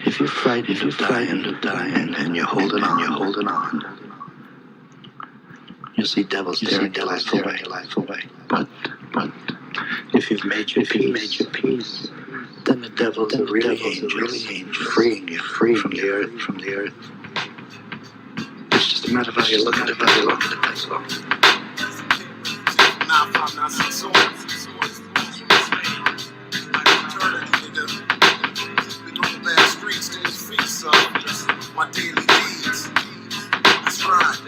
If you're frightened of dying, and you're holding on, you'll see devils tearing your life away. But if you've made your peace, then the devils are really angels, freeing you from the earth. It's just a matter of how you look at it, that's all. 959 been on the Backstreet, these feet up, my daily needs. That's right.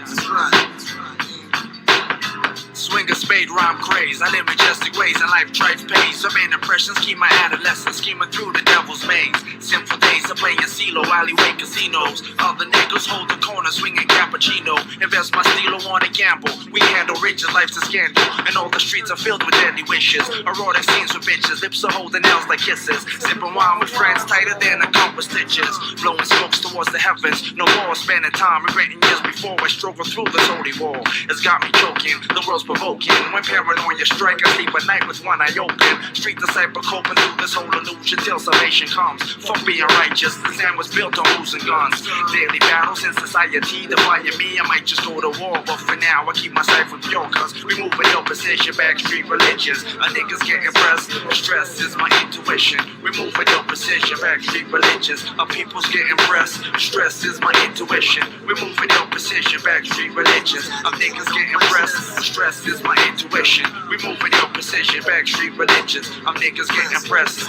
Swing a spade, rhyme craze. I live majestic ways and life drives pace. So many impressions keep my adolescence scheming through the devil's maze. Sinful days of playing CeeLo, alleyway casinos. Other niggas hold the corner, swinging cappuccino. Invest my stilo on a gamble. We handle riches, life's a scandal. And all the streets are filled with deadly wishes. Erotic scenes with bitches, lips are holding nails like kisses. Sipping wine with friends tighter than a compass stitches. Blowing smokes towards the heavens. No more spending time regretting years before I struggle through this holy wall. It's got me choking, the world's provoking. When paranoia strike, I sleep at night with one eye open. Street disciple coping through this whole illusion till salvation comes. Fuck being righteous, the land was built on losing guns. Daily battles in society defying me. I might just go to war, but for now I keep my cipher pure. Cause removing your position, Backstreet religions. A niggas getting pressed, stress is my intuition. Removing your precision, Backstreet religions. A people's getting pressed, stress is my intuition. Removing your precision, Backstreet religions. A niggas getting pressed, stress is my intuition. Removing your precision, Backstreet religions. I'm niggas getting pressed.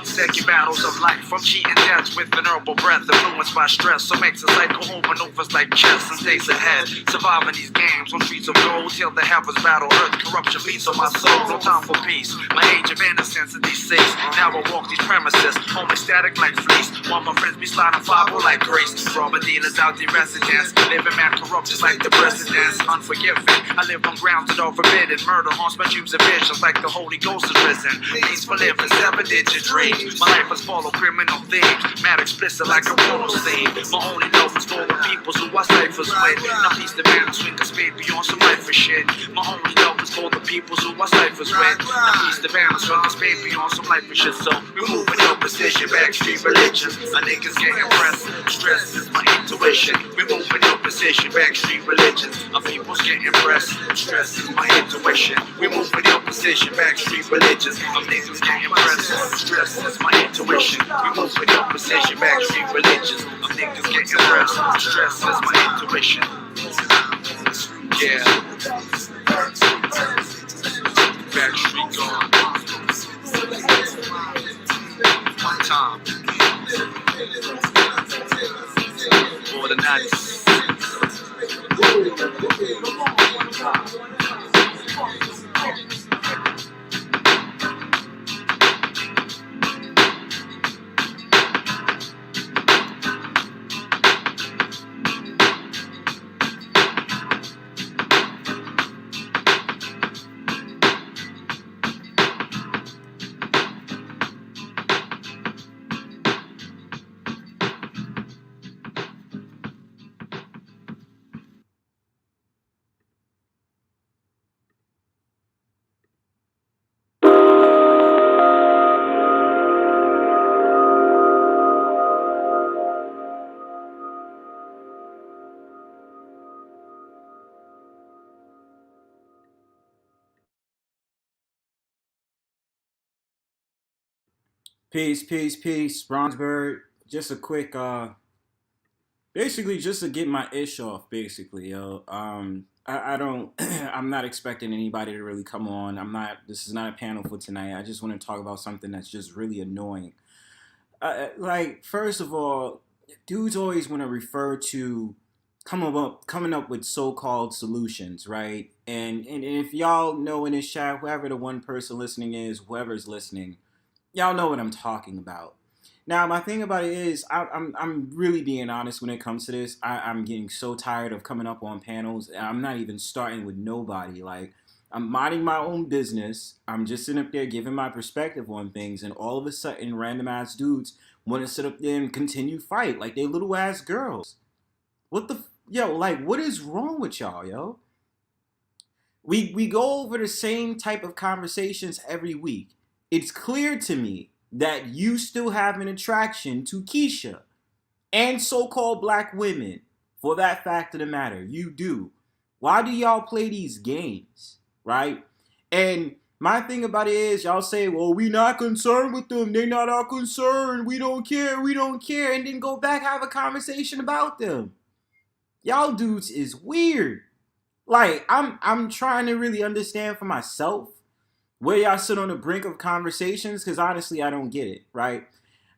Second battles of life, I'm cheating deaths with an herbal breath influenced by stress. So makes a cycle home maneuvers like chess and stays ahead. Surviving these games on streets of gold till the heavens battle earth. Corruption beats on my soul, no time for peace. My age of innocence at these six. Now I walk these premises, home ecstatic like fleece. While my friends be sliding 5 like grace. Robber dealers out the residence. Living man corrupt just like the presidents. Unforgiving, I live on grounds that are forbidden. Murder haunts my dreams and visions like the Holy Ghost is risen. Means for living 7-digit dreams. My life is full of criminal themes. Mad explicit like a porno scene. My only love is for the peoples who I ciphers with. Now peace the man swing a spade beyond some life for shit. My only love is for the peoples who I ciphers with. Now peace the man swing a spade beyond some life for shit. So removing your position, Backstreet religions. A niggas getting pressed. Stress is my intuition. Removing your position, Backstreet religions. A people's getting pressed. Stress is my intuition. Removing your position, Backstreet religions. A niggas getting pressed. Stress is my intuition. Removing your position, Backstreet religions. A niggas getting pressed. Stress is my intuition. Yeah. Backstreet gone. One time. For the nights. Peace. Bronzebird. Just a quick, basically just to get my ish off, basically, yo. I don't, I'm not expecting anybody to really come on. This is not a panel for tonight. I just want to talk about something that's just really annoying. Like, first of all, dudes always want to refer to coming up with so-called solutions, right? And if y'all know in this chat, whoever the one person listening is, whoever's listening, y'all know what I'm talking about. Now, my thing about it is, I'm really being honest when it comes to this. I'm getting so tired of coming up on panels. And I'm not even starting with nobody. Like, I'm minding my own business. I'm just sitting up there giving my perspective on things. And all of a sudden, random ass dudes want to sit up there and continue fight like they little ass girls. What is wrong with y'all, yo? We go over the same type of conversations every week. It's clear to me that you still have an attraction to Keisha. and so-called black women, for that fact of the matter, you do. Why do y'all play these games, right? And my thing about it is, y'all say, well, we not concerned with them. They not our concern. We don't care. We don't care. And then go back, have a conversation about them. Y'all dudes is weird. Like, I'm trying to really understand for myself where y'all sit on the brink of conversations, because honestly, I don't get it, right?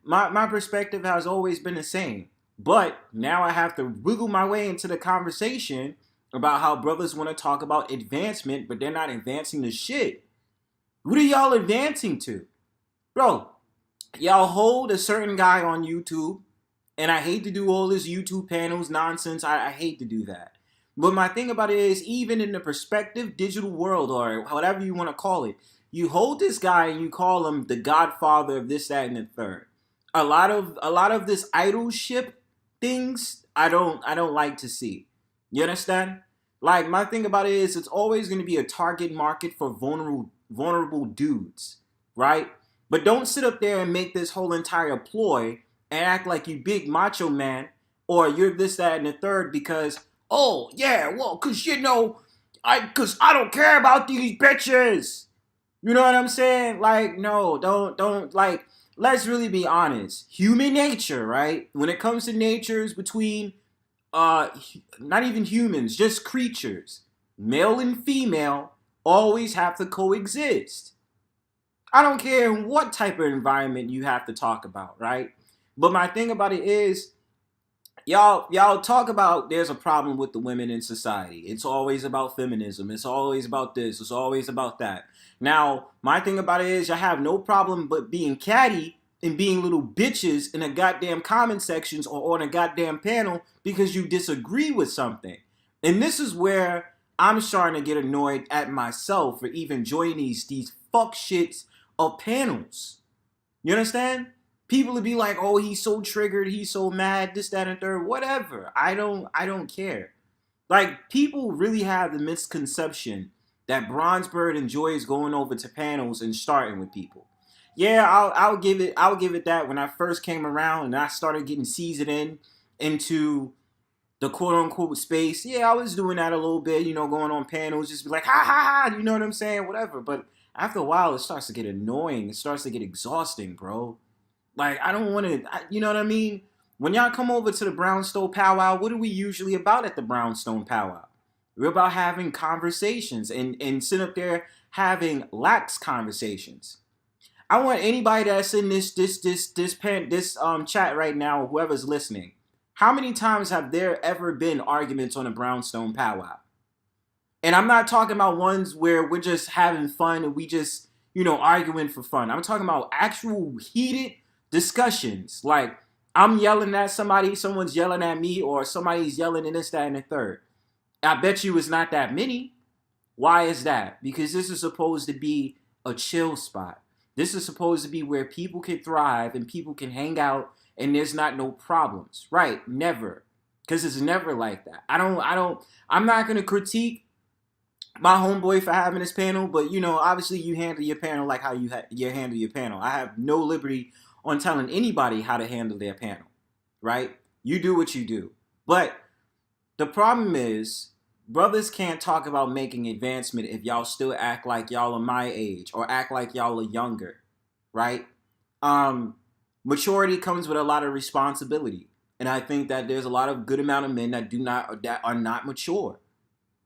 My perspective has always been the same. But now I have to wiggle my way into the conversation about how brothers want to talk about advancement, but they're not advancing the shit. What are y'all advancing to? Bro, y'all hold a certain guy on YouTube, and I hate to do all this YouTube panels nonsense. I hate to do that. But my thing about it is, even in the perspective digital world, or whatever you want to call it, you hold this guy and you call him the godfather of this, that, and the third. A lot of this idolship things I don't like to see. You understand? Like, my thing about it is, it's always going to be a target market for vulnerable dudes, right? But don't sit up there and make this whole entire ploy and act like you big macho man, or you're this, that, and the third because, oh yeah, well, cause cause I don't care about these bitches. You know what I'm saying? Like, no, don't like. Let's really be honest. Human nature, right? When it comes to natures between not even humans, just creatures, male and female, always have to coexist. I don't care what type of environment you have to talk about, right? But my thing about it is, y'all talk about there's a problem with the women in society. It's always about feminism. It's always about this. It's always about that. Now, my thing about it is, I have no problem but being catty and being little bitches in a goddamn comment sections or on a goddamn panel because you disagree with something. And this is where I'm starting to get annoyed at myself for even joining these fuck shits of panels. You understand? People would be like, oh, he's so triggered, he's so mad, this, that, and third, whatever. I don't care. Like, people really have the misconception that Bronzebird enjoys going over to panels and starting with people. Yeah, I'll give it that. When I first came around and I started getting seasoned into the quote unquote space, yeah, I was doing that a little bit, going on panels, just be like, ha ha ha, you know what I'm saying, whatever. But after a while, it starts to get annoying. It starts to get exhausting, bro. Like, I don't want to, you know what I mean? When y'all come over to the Brownstone Powwow, what are we usually about at the Brownstone Powwow? We're about having conversations and sit up there having lax conversations. I want anybody that's in this chat right now, whoever's listening, how many times have there ever been arguments on a Brownstone Powwow? And I'm not talking about ones where we're just having fun and we just, arguing for fun. I'm talking about actual heated discussions. Like, I'm yelling at somebody, someone's yelling at me, or somebody's yelling in this, that, and the third. I bet you it's not that many. Why is that? Because this is supposed to be a chill spot. This is supposed to be where people can thrive and people can hang out and there's not no problems. Right? Never. Because it's never like that. I'm not going to critique my homeboy for having this panel, but, obviously you handle your panel like how you handle your panel. I have no liberty on telling anybody how to handle their panel. Right? You do what you do. But the problem is, brothers can't talk about making advancement if y'all still act like y'all are my age or act like y'all are younger, right? Maturity comes with a lot of responsibility, and I think that there's a lot of good amount of men that are not mature.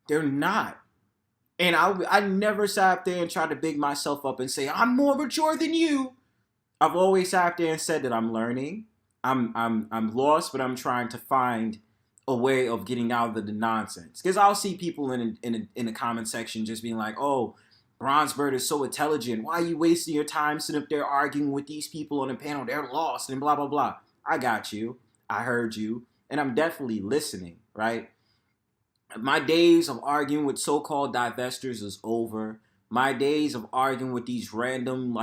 They're not, and I never sat there and tried to big myself up and say I'm more mature than you. I've always sat there and said that I'm learning. I'm lost, but I'm trying to find a way of getting out of the nonsense. Because I'll see people in the comment section just being like, oh, Bronzebird is so intelligent. Why are you wasting your time sitting up there arguing with these people on the panel? They're lost and blah, blah, blah. I got you. I heard you. And I'm definitely listening, right? My days of arguing with so-called divestors is over. My days of arguing with these random,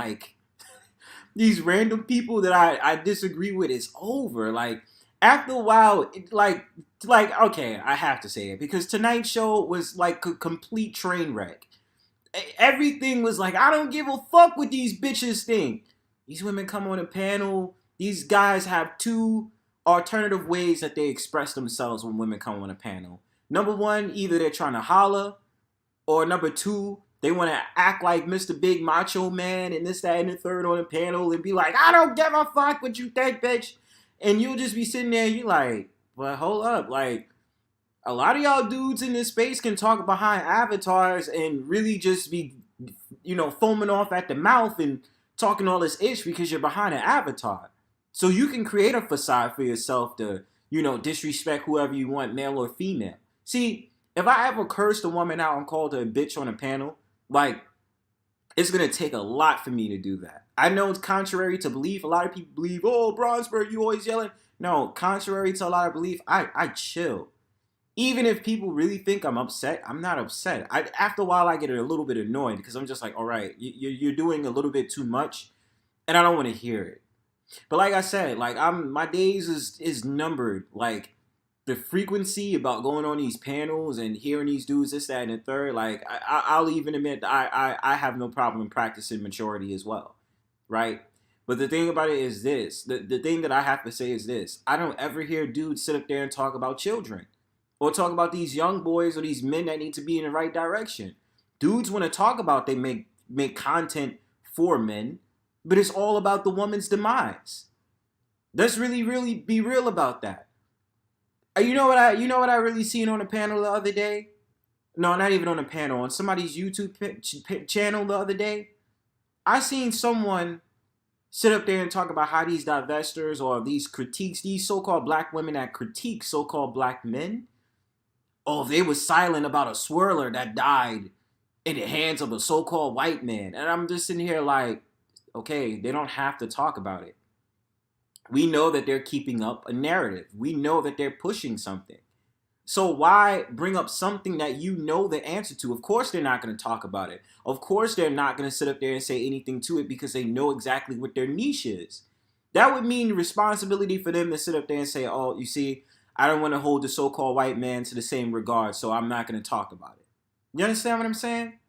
these random people that I disagree with is over. Like, after a while, okay, I have to say it, because tonight's show was like a complete train wreck. Everything was like, I don't give a fuck what these bitches think. These women come on a panel. These guys have two alternative ways that they express themselves when women come on a panel. Number one, either they're trying to holler, or number two, they want to act like Mr. Big Macho Man and this, that, and the third on the panel and be like, I don't give a fuck what you think, bitch. And you'll just be sitting there and you're like, well, hold up. Like, a lot of y'all dudes in this space can talk behind avatars and really just be, foaming off at the mouth and talking all this ish because you're behind an avatar. So you can create a facade for yourself to, disrespect whoever you want, male or female. See, if I ever cursed a woman out and called her a bitch on a panel, like, it's going to take a lot for me to do that. I know it's contrary to belief. A lot of people believe, oh, Bronzebird, you always yelling. No, contrary to a lot of belief, I chill. Even if people really think I'm upset, I'm not upset. After a while, I get a little bit annoyed because I'm just like, all right, you're doing a little bit too much, and I don't want to hear it. But like I said, like my days is numbered. Like the frequency about going on these panels and hearing these dudes, this, that, and the third. Like I'll even admit that I have no problem practicing maturity as well, right? But the thing about it is this: the thing that I have to say is this: I don't ever hear dudes sit up there and talk about children, or talk about these young boys or these men that need to be in the right direction. Dudes want to talk about they make content for men, but it's all about the woman's demise. Let's really be real about that. You know what I really seen on a panel the other day? No, not even on a panel. On somebody's YouTube channel the other day, I seen someone sit up there and talk about how these divestors or these critiques, these so-called black women that critique so-called black men, oh, they were silent about a swirler that died in the hands of a so-called white man. And I'm just sitting here like, okay, they don't have to talk about it. We know that they're keeping up a narrative. We know that they're pushing something. So why bring up something that you know the answer to? Of course they're not going to talk about it. Of course they're not going to sit up there and say anything to it because they know exactly what their niche is. That would mean responsibility for them to sit up there and say, oh, you see, I don't want to hold the so-called white man to the same regard, so I'm not going to talk about it. You understand what I'm saying?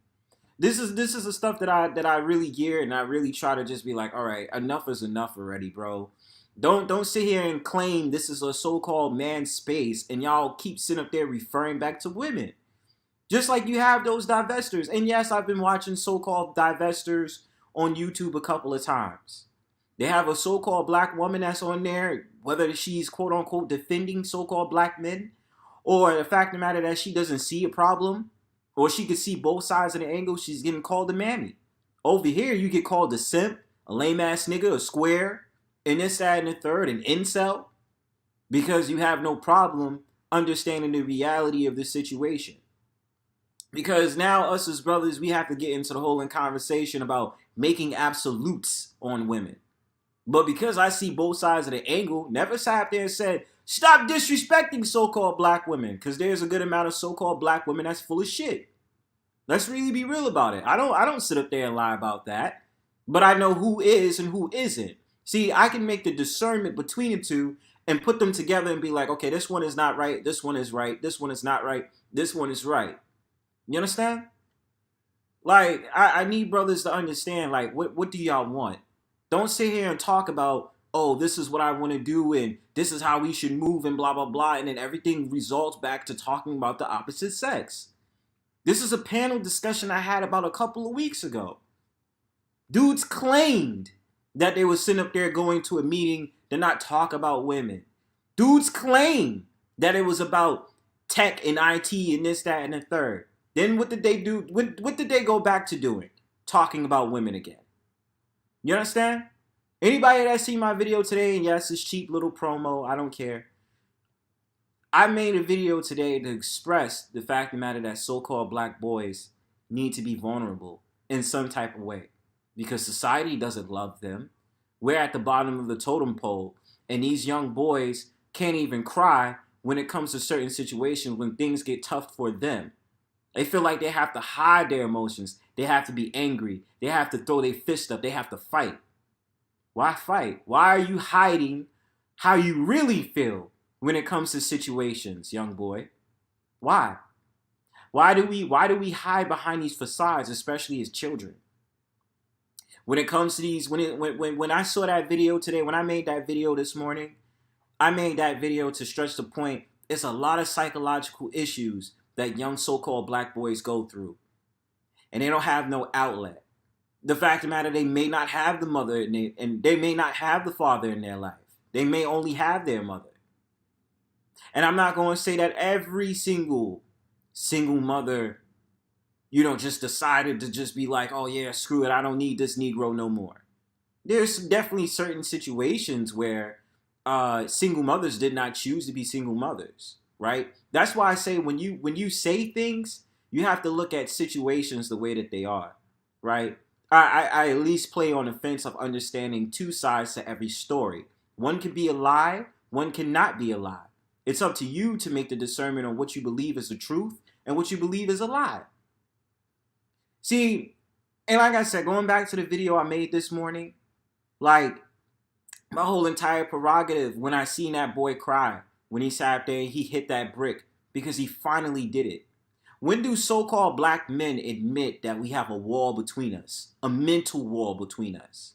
This is the stuff that I really gear, and I really try to just be like, all right, enough is enough already, bro. Don't sit here and claim this is a so-called man space, and y'all keep sitting up there referring back to women. Just like you have those divestors. And yes, I've been watching so-called divestors on YouTube a couple of times. They have a so-called black woman that's on there, whether she's quote-unquote defending so-called black men, or the fact of the matter that she doesn't see a problem, or she could see both sides of the angle, she's getting called a mammy. Over here, you get called a simp, a lame-ass nigga, a square, and this, that, and the third, an incel, because you have no problem understanding the reality of the situation. Because now us as brothers, we have to get into the whole conversation about making absolutes on women. But because I see both sides of the angle, never sat there and said, stop disrespecting so-called black women, because there's a good amount of so-called black women that's full of shit. Let's really be real about it. I don't sit up there and lie about that, but I know who is and who isn't. See, I can make the discernment between the two and put them together and be like, okay, this one is not right, this one is right, this one is not right, this one is right. You understand? Like, I need brothers to understand, like, what do y'all want? Don't sit here and talk about, oh, this is what I want to do and this is how we should move and blah, blah, blah, and then everything results back to talking about the opposite sex. This is a panel discussion I had about a couple of weeks ago. Dudes claimed that they were sitting up there going to a meeting to not talk about women. Dudes claim that it was about tech and IT and this, that, and the third. Then what did they do? What did they go back to doing? Talking about women again. You understand? Anybody that see my video today, and yes, it's cheap little promo, I don't care. I made a video today to express the fact of the matter that so-called black boys need to be vulnerable in some type of way. Because society doesn't love them. We're at the bottom of the totem pole, and these young boys can't even cry when it comes to certain situations when things get tough for them. They feel like they have to hide their emotions. They have to be angry. They have to throw their fist up. They have to fight. Why fight? Why are you hiding how you really feel when it comes to situations, young boy? Why? Why do we hide behind these facades, especially as children? When it comes to these, when I saw that video today, when I made that video this morning, I made that video to stretch the point. It's a lot of psychological issues that young so-called black boys go through. And they don't have no outlet. The fact of the matter, they may not have the mother and they may not have the father in their life. They may only have their mother. And I'm not going to say that every single mother, just decided to just be like, oh yeah, screw it, I don't need this Negro no more. There's definitely certain situations where single mothers did not choose to be single mothers, right? That's why I say when you say things, you have to look at situations the way that they are, right? I at least play on the fence of understanding two sides to every story. One can be a lie, one cannot be a lie. It's up to you to make the discernment on what you believe is the truth and what you believe is a lie. See, and like I said, going back to the video I made this morning, like, my whole entire prerogative when I seen that boy cry, when he sat there and he hit that brick, because he finally did it. When do so-called black men admit that we have a wall between us, a mental wall between us,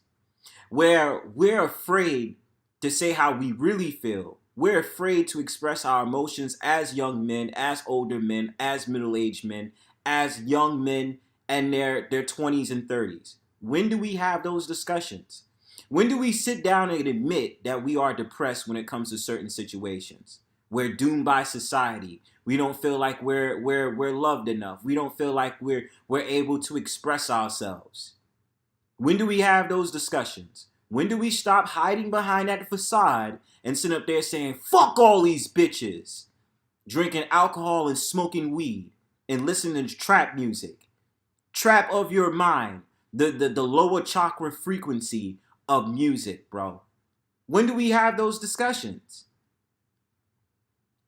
where we're afraid to say how we really feel? We're afraid to express our emotions as young men, as older men, as middle-aged men, as young men and their 20s and 30s. When do we have those discussions? When do we sit down and admit that we are depressed when it comes to certain situations? We're doomed by society. We don't feel like we're loved enough. We don't feel like we're able to express ourselves. When do we have those discussions? When do we stop hiding behind that facade and sit up there saying, fuck all these bitches, drinking alcohol and smoking weed and listening to trap music? Trap of your mind, the lower chakra frequency of music, bro. When do we have those discussions?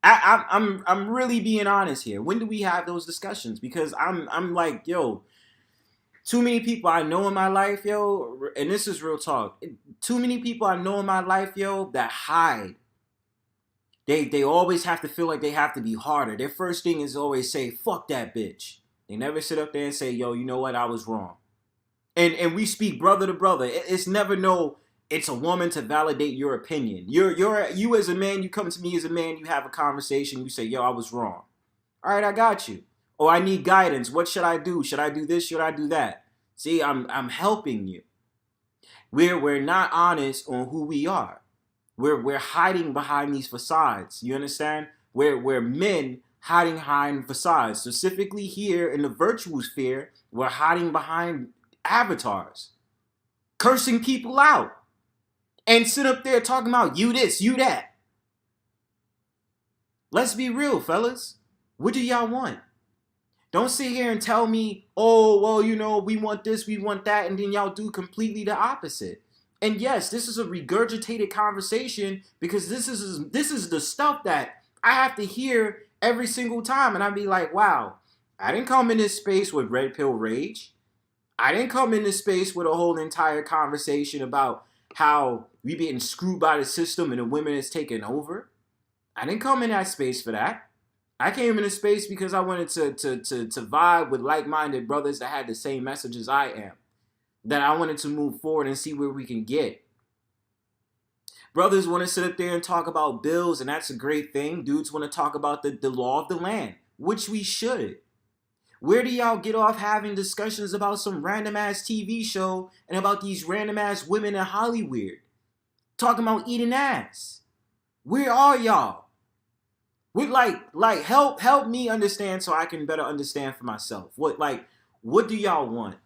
I'm really being honest here. When do we have those discussions? Because I'm like, yo, too many people I know in my life, yo, and this is real talk. Too many people I know in my life, yo, that hide. They always have to feel like they have to be harder. Their first thing is always say, fuck that bitch. They never sit up there and say, yo, you know what, I was wrong. And we speak brother to brother. It's never it's a woman to validate your opinion. You as a man, you come to me as a man, you have a conversation, you say, yo, I was wrong. All right, I got you. Oh, I need guidance. What should I do? Should I do this? Should I do that? See, I'm helping you. We're not honest on who we are. We're hiding behind these facades. You understand? We're men hiding behind facades. Specifically here in the virtual sphere, we're hiding behind avatars, cursing people out, and sit up there talking about you this, you that. Let's be real, fellas. What do y'all want? Don't sit here and tell me, oh, well, we want this, we want that, and then y'all do completely the opposite. And yes, this is a regurgitated conversation because this is the stuff that I have to hear every single time, and I'd be like, wow, I didn't come in this space with red pill rage. I didn't come in this space with a whole entire conversation about how we being screwed by the system and the women is taking over. I didn't come in that space for that. I came in a space because I wanted to vibe with like-minded brothers that had the same message as I am. That I wanted to move forward and see where we can get. Brothers want to sit up there and talk about bills, and that's a great thing. Dudes want to talk about the law of the land, which we should. Where do y'all get off having discussions about some random-ass TV show and about these random-ass women in Hollywood? Talking about eating ass. Where are y'all? With like help me understand so I can better understand for myself. What do y'all want?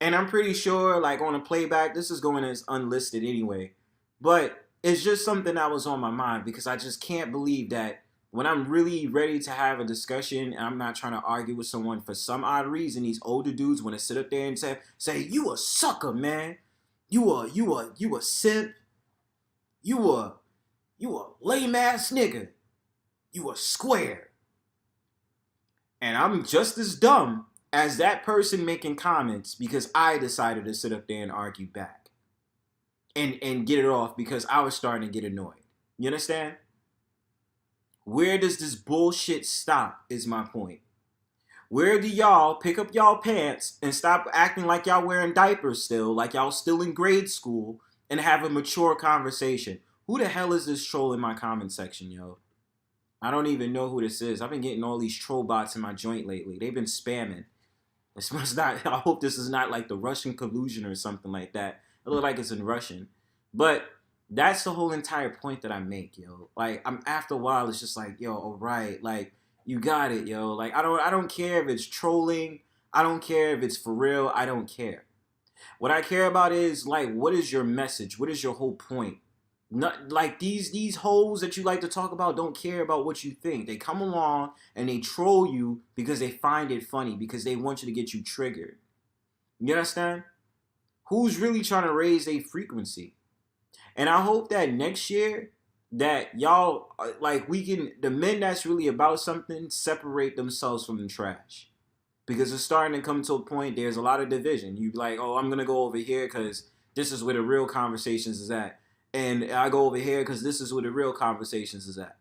And I'm pretty sure, like, on a playback, this is going as unlisted anyway. But it's just something that was on my mind because I just can't believe that when I'm really ready to have a discussion and I'm not trying to argue with someone, for some odd reason, these older dudes want to sit up there and say, you a sucker, man. You a simp. You a lame-ass nigga. You a square. And I'm just as dumb as that person making comments because I decided to sit up there and argue back and get it off because I was starting to get annoyed. You understand? Where does this bullshit stop is my point. Where do y'all pick up y'all pants and stop acting like y'all wearing diapers still, like y'all still in grade school, and have a mature conversation? Who the hell is this troll in my comment section, yo? I don't even know who this is. I've been getting all these troll bots in my joint lately. They've been spamming. This must not. I hope this is not like the Russian collusion or something like that. It looks like it's in Russian, but that's the whole entire point that I make, yo. Like, I'm after a while, it's just like, yo, all right, like you got it, yo. Like, I don't care if it's trolling. I don't care if it's for real. I don't care. What I care about is like, what is your message? What is your whole point? Not like these hoes that you like to talk about don't care about what you think. They come along and they troll you because they find it funny, because they want you to get you triggered. You understand? Who's really trying to raise a frequency? And I hope that next year that y'all, like, we can, the men that's really about something separate themselves from the trash. Because it's starting to come to a point, there's a lot of division. You be like, oh, I'm going to go over here because this is where the real conversations is at. And I go over here because this is where the real conversations is at.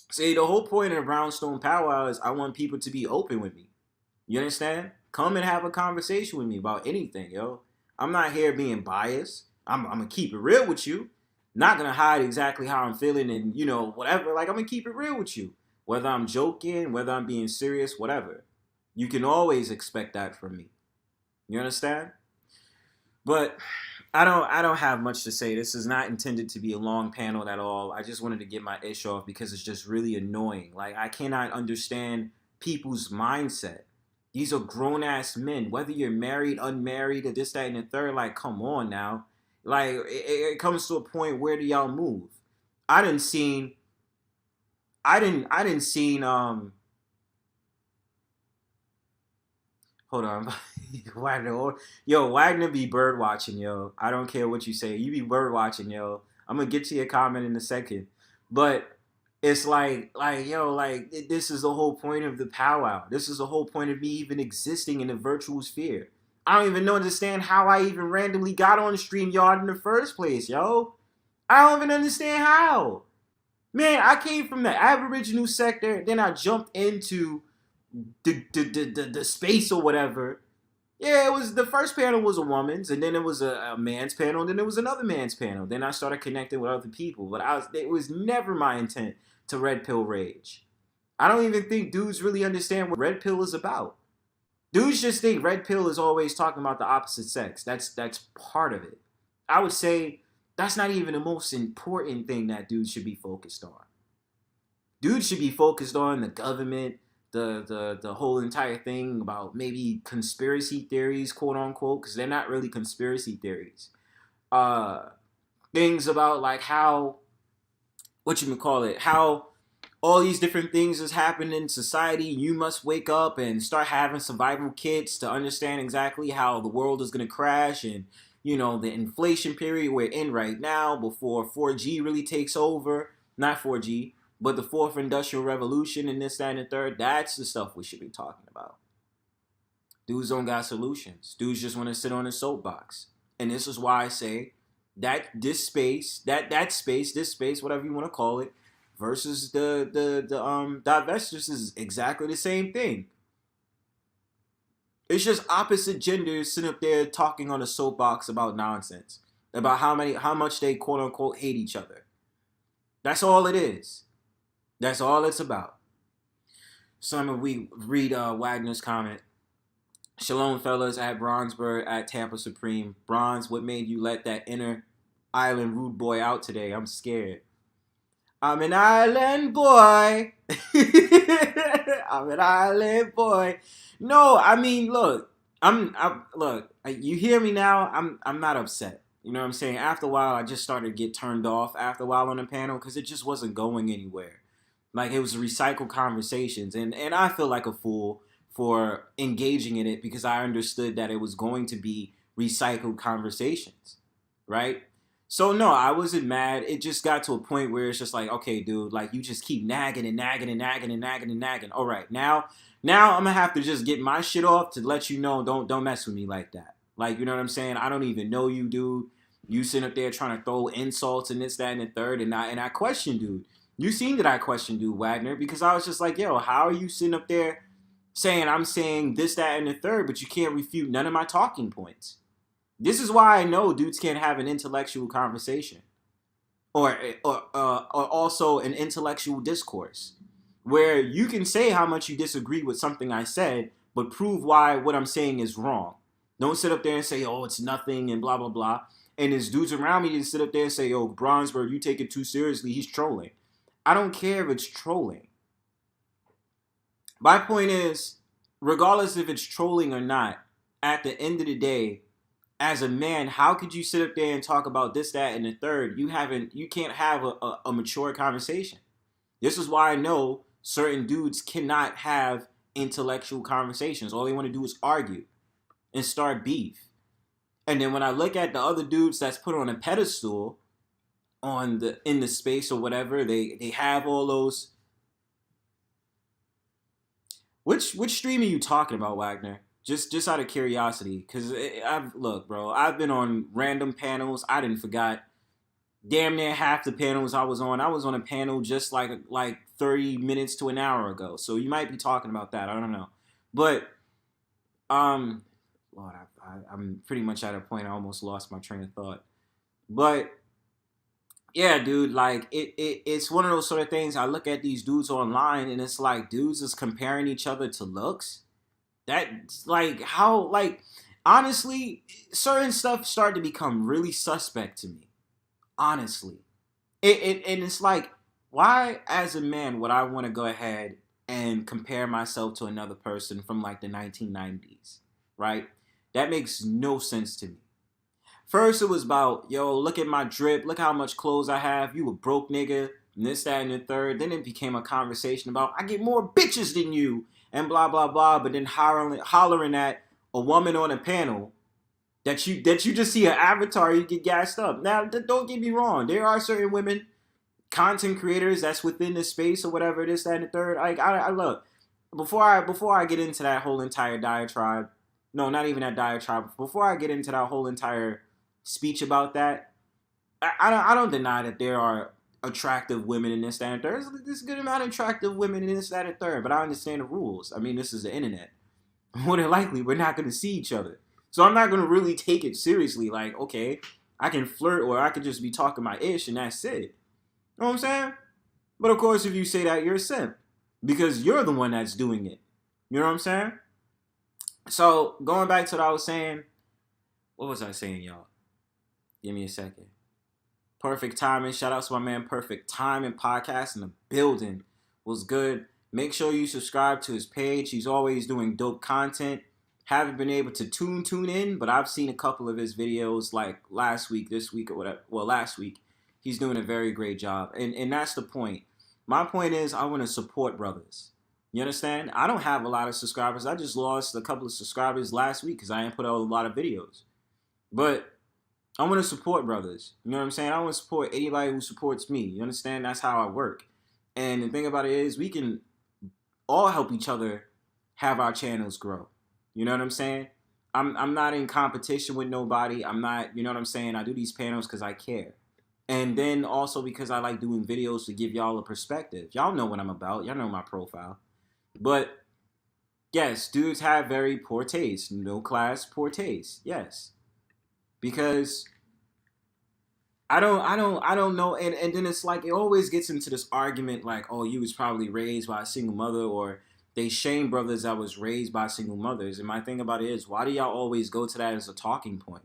See, the whole point of Brownstone Powwow is I want people to be open with me. You understand? Come and have a conversation with me about anything, yo. I'm not here being biased. I'm going to keep it real with you. Not going to hide exactly how I'm feeling and, you know, whatever. Like, I'm going to keep it real with you. Whether I'm joking, whether I'm being serious, whatever. You can always expect that from me. You understand? But I don't have much to say. This is not intended to be a long panel at all. I just wanted to get my ish off because it's just really annoying. Like, I cannot understand people's mindset. These are grown-ass men. Whether you're married, unmarried, or this, that, and the third, like, come on now. Like, it comes to a point, where do y'all move? I didn't seen, hold on. Wagner, yo, Wagner be bird watching, yo. I don't care what you say. You be bird watching, yo. I'm gonna get to your comment in a second. But it's like, yo, like, this is the whole point of the powwow. This is the whole point of me even existing in the virtual sphere. I don't even understand how I even randomly got on StreamYard in the first place, yo. I don't even understand how. Man, I came from the Aboriginal sector, then I jumped into the space or whatever. Yeah, it was, the first panel was a woman's, and then it was a man's panel, and then it was another man's panel. Then I started connecting with other people, but it was never my intent to red pill rage. I don't even think dudes really understand what red pill is about. Dudes just think red pill is always talking about the opposite sex. That's part of it. I would say that's not even the most important thing that dudes should be focused on. Dudes should be focused on the government, the whole entire thing about maybe conspiracy theories, quote unquote, because they're not really conspiracy theories. Things about like how, how all these different things is happening in society. You must wake up and start having survival kits to understand exactly how the world is going to crash, and, you know, the inflation period we're in right now before 4G really takes over. Not 4G, but the fourth industrial revolution and this, that, and the third. That's the stuff we should be talking about. Dudes don't got solutions. Dudes just want to sit on a soapbox. And this is why I say that this space, whatever you want to call it, versus the divestors is exactly the same thing. It's just opposite genders sitting up there talking on a soapbox about nonsense. About how much they quote unquote hate each other. That's all it is. That's all it's about. So we read Wagner's comment. Shalom, fellas, at Bronzebird, at Tampa Supreme. Bronze, what made you let that inner island rude boy out today? I'm scared. I'm an island boy. I'm an island boy. No, I mean, look, you hear me now? I'm not upset. You know what I'm saying? After a while, I just started to get turned off after a while on the panel because it just wasn't going anywhere. Like, it was recycled conversations, and I feel like a fool for engaging in it because I understood that it was going to be recycled conversations, right? So no, I wasn't mad. It just got to a point where it's just like, okay, dude, like, you just keep nagging and nagging and nagging and nagging and nagging. All right, now I'm gonna have to just get my shit off to let you know, don't mess with me like that. Like, you know what I'm saying? I don't even know you, dude. You sitting up there trying to throw insults and this, that, and the third, and I question, dude. You seen that I question, dude, Wagner, because I was just like, yo, how are you sitting up there saying I'm saying this, that, and the third, but you can't refute none of my talking points? This is why I know dudes can't have an intellectual conversation. or also an intellectual discourse where you can say how much you disagree with something I said, but prove why what I'm saying is wrong. Don't sit up there and say, oh, it's nothing and blah, blah, blah. And there's dudes around me that sit up there and say, oh, Bronzebird, you take it too seriously. He's trolling. I don't care if it's trolling. My point is, regardless if it's trolling or not, at the end of the day, as a man, how could you sit up there and talk about this, that, and the third? You can't have a mature conversation. This is why I know certain dudes cannot have intellectual conversations. All they want to do is argue and start beef. And then when I look at the other dudes that's put on a pedestal in the space or whatever, they have all those. Which stream are you talking about, Wagner? Just out of curiosity, because look, bro, I've been on random panels. I didn't forgot damn near half the panels I was on. I was on a panel just like 30 minutes to an hour ago. So you might be talking about that. I don't know. But, Lord, I'm pretty much at a point I almost lost my train of thought. But, yeah, dude, like, it's one of those sort of things. I look at these dudes online, and it's like dudes is comparing each other to looks. That's, like, how, like, honestly, certain stuff started to become really suspect to me. Honestly. And it's like, why, as a man, would I want to go ahead and compare myself to another person from, like, the 1990s, right? That makes no sense to me. First, it was about, yo, look at my drip. Look how much clothes I have. You a broke nigga. And this, that, and the third. Then it became a conversation about, I get more bitches than you. And blah, blah, blah. But then hollering at a woman on a panel that you just see an avatar, you get gassed up. Now, don't get me wrong. There are certain women, content creators that's within the space or whatever, this, that, and the third. I look, before I get into that whole entire diatribe, no, not even that diatribe. Before I get into that whole entire speech about that, I don't deny that there are attractive women in this, that, and third. There's a good amount of attractive women in this, that, and third, but I understand the rules. I mean, this is the internet. More than likely, we're not going to see each other. So I'm not going to really take it seriously. Like, okay, I can flirt or I could just be talking my ish and that's it. You know what I'm saying? But of course, if you say that, you're a simp. Because you're the one that's doing it. You know what I'm saying? So, going back to what I was saying. What was I saying, y'all? Give me a second. Perfect Timing. Shout out to my man Perfect Timing Podcast in the building. Was good. Make sure you subscribe to his page. He's always doing dope content. Haven't been able to tune in, but I've seen a couple of his videos like last week, this week, or whatever. Well, last week. He's doing a very great job. And that's the point. My point is I want to support brothers. You understand? I don't have a lot of subscribers. I just lost a couple of subscribers last week because I didn't put out a lot of videos. But I want to support brothers. You know what I'm saying? I want to support anybody who supports me. You understand? That's how I work. And the thing about it is we can all help each other have our channels grow. You know what I'm saying? I'm not in competition with nobody. I'm not, you know what I'm saying? I do these panels because I care. And then also because I like doing videos to give y'all a perspective. Y'all know what I'm about. Y'all know my profile. But yes, dudes have very poor taste. No class, poor taste. Yes. Because I don't know. And then it's like it always gets into this argument like, oh, you was probably raised by a single mother, or they shame brothers that was raised by single mothers. And my thing about it is, why do y'all always go to that as a talking point?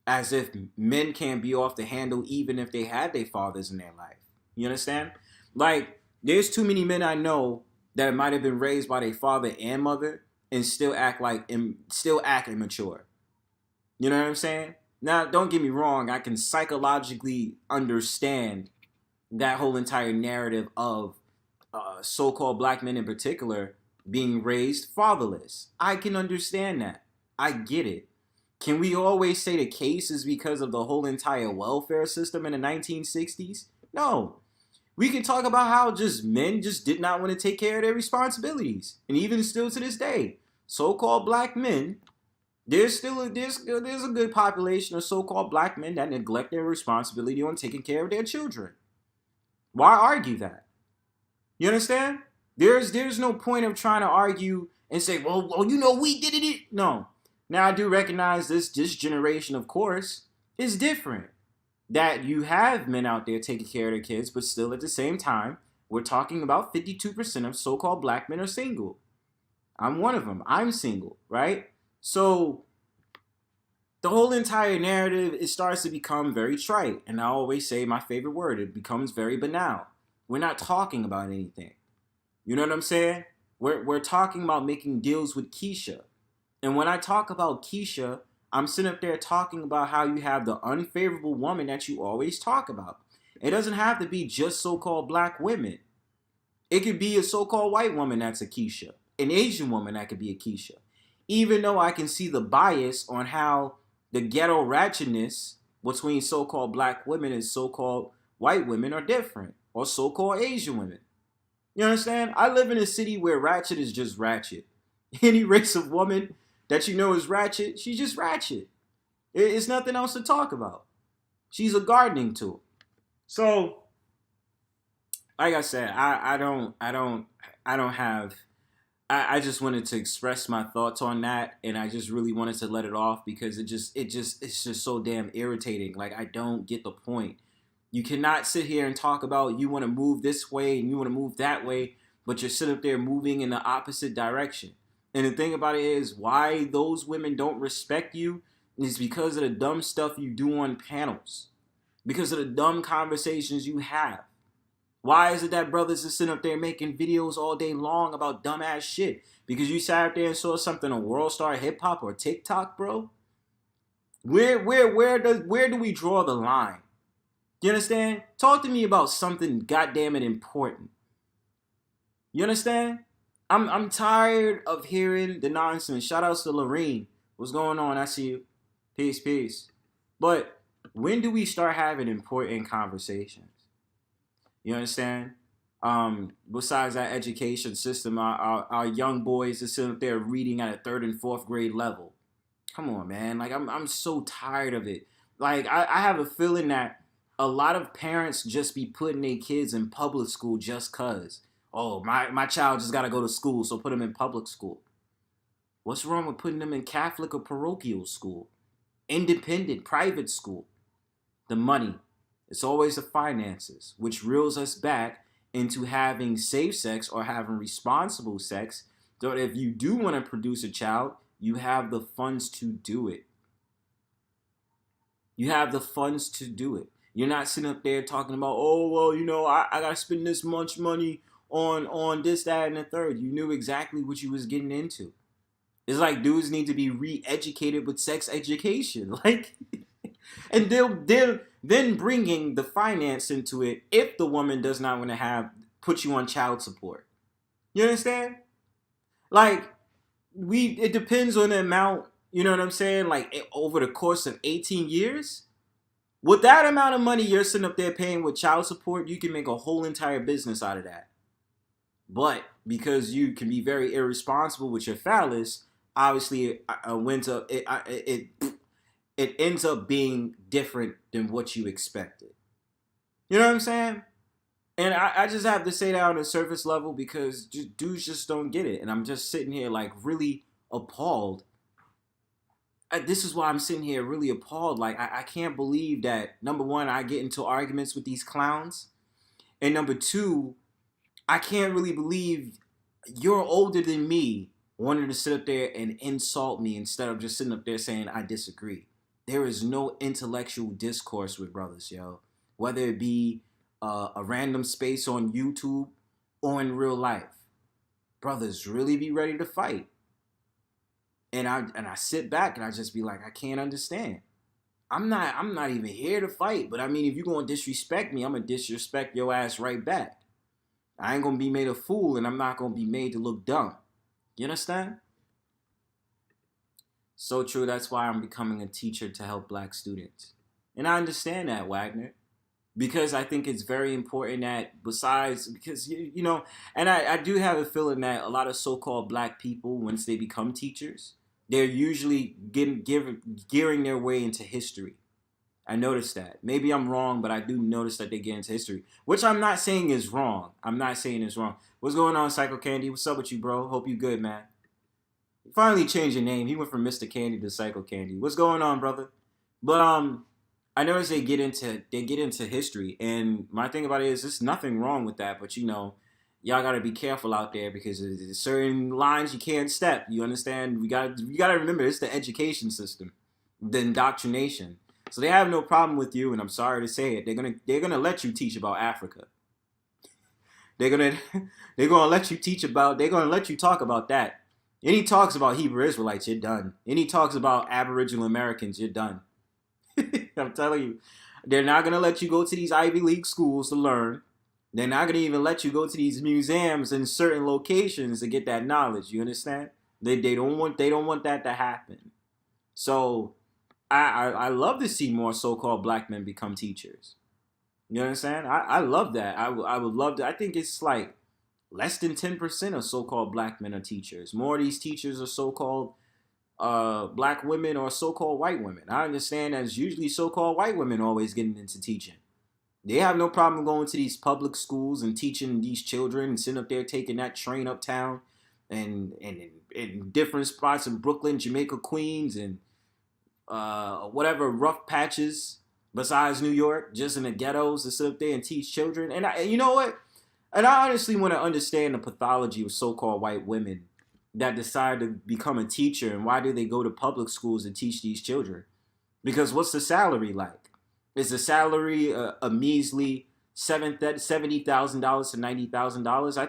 As if men can't be off the handle even if they had their fathers in their life. You understand? Like, there's too many men I know that might have been raised by their father and mother and still act immature. You know what I'm saying? Now, don't get me wrong. I can psychologically understand that whole entire narrative of so-called black men in particular being raised fatherless. I can understand that. I get it. Can we always say the case is because of the whole entire welfare system in the 1960s? No. We can talk about how just men just did not want to take care of their responsibilities. And even still to this day, so-called black men, there's a good population of so-called black men that neglect their responsibility on taking care of their children. Why argue that? You understand? There's no point of trying to argue and say, well, you know, we did it. No. Now, I do recognize this generation, of course, is different. that you have men out there taking care of their kids, but still at the same time, we're talking about 52% of so-called black men are single. I'm one of them. I'm single, right? So the whole entire narrative, it starts to become very trite. And I always say my favorite word, it becomes very banal. We're not talking about anything. You know what I'm saying? We're talking about making deals with Keisha. And when I talk about Keisha, I'm sitting up there talking about how you have the unfavorable woman that you always talk about. It doesn't have to be just so-called black women. It could be a so-called white woman that's a Keisha. An Asian woman that could be a Keisha. Even though I can see the bias on how the ghetto ratchetness between so-called black women and so-called white women are different. Or so-called Asian women. You understand? I live in a city where ratchet is just ratchet. Any race of woman that you know is ratchet, she's just ratchet. It's nothing else to talk about. She's a gardening tool. So, like I said, I just wanted to express my thoughts on that, and I just really wanted to let it off because it's just so damn irritating. Like, I don't get the point. You cannot sit here and talk about you want to move this way and you want to move that way, but you're sitting up there moving in the opposite direction. And the thing about it is, why those women don't respect you is because of the dumb stuff you do on panels. Because of the dumb conversations you have. Why is it that brothers are sitting up there making videos all day long about dumbass shit? Because you sat up there and saw something on World Star Hip Hop or TikTok, bro? Where do we draw the line? You understand? Talk to me about something goddamn it important. You understand? I'm tired of hearing the nonsense. Shout outs to Lorene. What's going on? I see you. Peace. But when do we start having important conversations? You understand? Besides that education system, our young boys are sitting up there reading at a 3rd and 4th grade level. Come on, man. Like, I'm so tired of it. Like, I have a feeling that a lot of parents just be putting their kids in public school just cause. Oh, my child just got to go to school, so put him in public school. What's wrong with putting them in Catholic or parochial school? Independent, private school? The money. It's always the finances, which reels us back into having safe sex or having responsible sex. So if you do want to produce a child, you have the funds to do it. You have the funds to do it. You're not sitting up there talking about, oh, well, you know, I got to spend this much money on this, that, and the third. You knew exactly what you was getting into. It's like dudes need to be re-educated with sex education. Like, and they'll then bringing the finance into it if the woman does not want to put you on child support. You understand? Like, it depends on the amount, you know what I'm saying? Like, over the course of 18 years, with that amount of money you're sitting up there paying with child support, you can make a whole entire business out of that. But because you can be very irresponsible with your phallus, obviously it ends up being different than what you expected. You know what I'm saying? And I just have to say that on a surface level because dudes just don't get it. And I'm just sitting here like really appalled. This is why I'm sitting here really appalled. Like, I can't believe that, number one, I get into arguments with these clowns. And number two, I can't really believe you're older than me wanting to sit up there and insult me instead of just sitting up there saying I disagree. There is no intellectual discourse with brothers, yo. Whether it be a random space on YouTube or in real life. Brothers really be ready to fight. And I sit back and I just be like, I can't understand. I'm not even here to fight. But I mean, if you're going to disrespect me, I'm going to disrespect your ass right back. I ain't going to be made a fool and I'm not going to be made to look dumb. You understand? So true. That's why I'm becoming a teacher to help black students. And I understand that, Wagner. Because I think it's very important that because, you know, and I do have a feeling that a lot of so-called black people, once they become teachers, they're usually gearing their way into history. I noticed that. Maybe I'm wrong, but I do notice that they get into history, which I'm not saying is wrong. I'm not saying it's wrong. What's going on, Psycho Candy? What's up with you, bro? Hope you good, man. You finally changed your name. He went from Mr. Candy to Psycho Candy. What's going on, brother? But I notice they get into history, and my thing about it is there's nothing wrong with that, but y'all gotta be careful out there because there's certain lines you can't step. You understand? You gotta remember it's the education system, the indoctrination. So they have no problem with you, and I'm sorry to say it. They're gonna let you teach about Africa. They're gonna they're gonna let you they're gonna let you talk about that. Any talks about Hebrew Israelites, you're done. Any talks about Aboriginal Americans, you're done. I'm telling you, they're not gonna let you go to these Ivy League schools to learn. They're not gonna even let you go to these museums in certain locations to get that knowledge. You understand? They don't want that to happen. So I love to see more so-called black men become teachers. You understand? I love that. I would love to. I think it's like less than 10% of so-called black men are teachers. More of these teachers are so-called black women or so-called white women. I understand that it's usually so-called white women always getting into teaching. They have no problem going to these public schools and teaching these children and sitting up there taking that train uptown and in different spots in Brooklyn, Jamaica, Queens, and whatever rough patches besides New York, just in the ghettos to sit up there and teach children. And you know what? And I honestly want to understand the pathology of so-called white women that decide to become a teacher, and why do they go to public schools and teach these children? Because what's the salary like? Is the salary a measly $70,000 to $90,000? I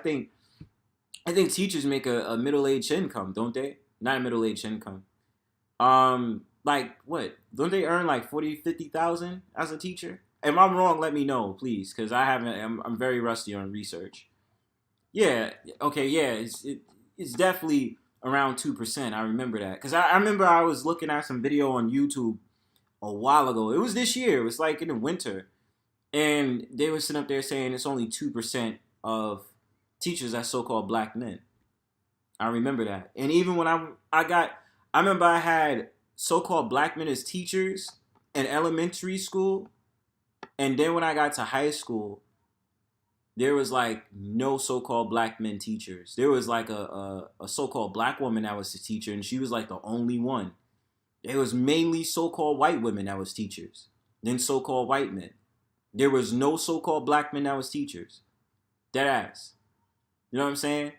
think teachers make a middle-aged income, don't they? Not a middle-aged income. Like what? Don't they earn like 40, 50,000 as a teacher? If I'm wrong, let me know, please, because I'm very rusty on research. Yeah. Okay. Yeah. It's definitely around 2%. I remember that because I remember I was looking at some video on YouTube a while ago. It was this year. It was like in the winter, and they were sitting up there saying it's only 2% of teachers that's so-called black men. I remember that. And even when I remember I had so-called black men as teachers in elementary school, and then when I got to high school, there was like no so-called black men teachers. There was like a so-called black woman that was the teacher, and she was like the only one. It was mainly so-called white women that was teachers, then so-called white men. There was no so-called black men that was teachers. Dead ass. You know what I'm saying?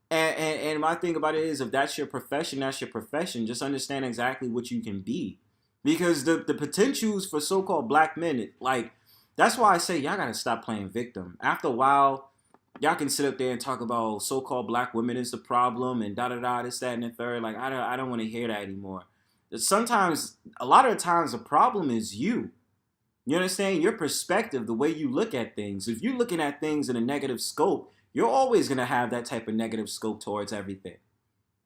And my thing about it is, if that's your profession, that's your profession. Just understand exactly what you can be. Because the potentials for so-called black men, like, that's why I say y'all gotta stop playing victim. After a while, y'all can sit up there and talk about so-called black women is the problem and da-da-da, this, that, and the third. Like, I don't want to hear that anymore. Sometimes, a lot of the times, the problem is you. You understand? Your perspective, the way you look at things. If you're looking at things in a negative scope, you're always going to have that type of negative scope towards everything,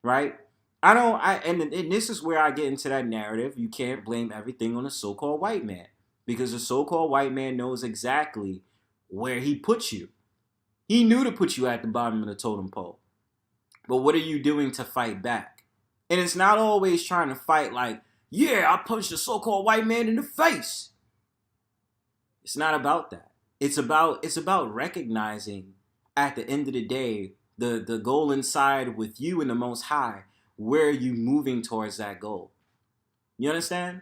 right? And this is where I get into that narrative. You can't blame everything on a so-called white man, because the so-called white man knows exactly where he puts you. He knew to put you at the bottom of the totem pole. But what are you doing to fight back? And it's not always trying to fight like, yeah, I punched a so-called white man in the face. It's not about that. It's about recognizing at the end of the day, the goal inside with you and the Most High, where are you moving towards that goal? You understand?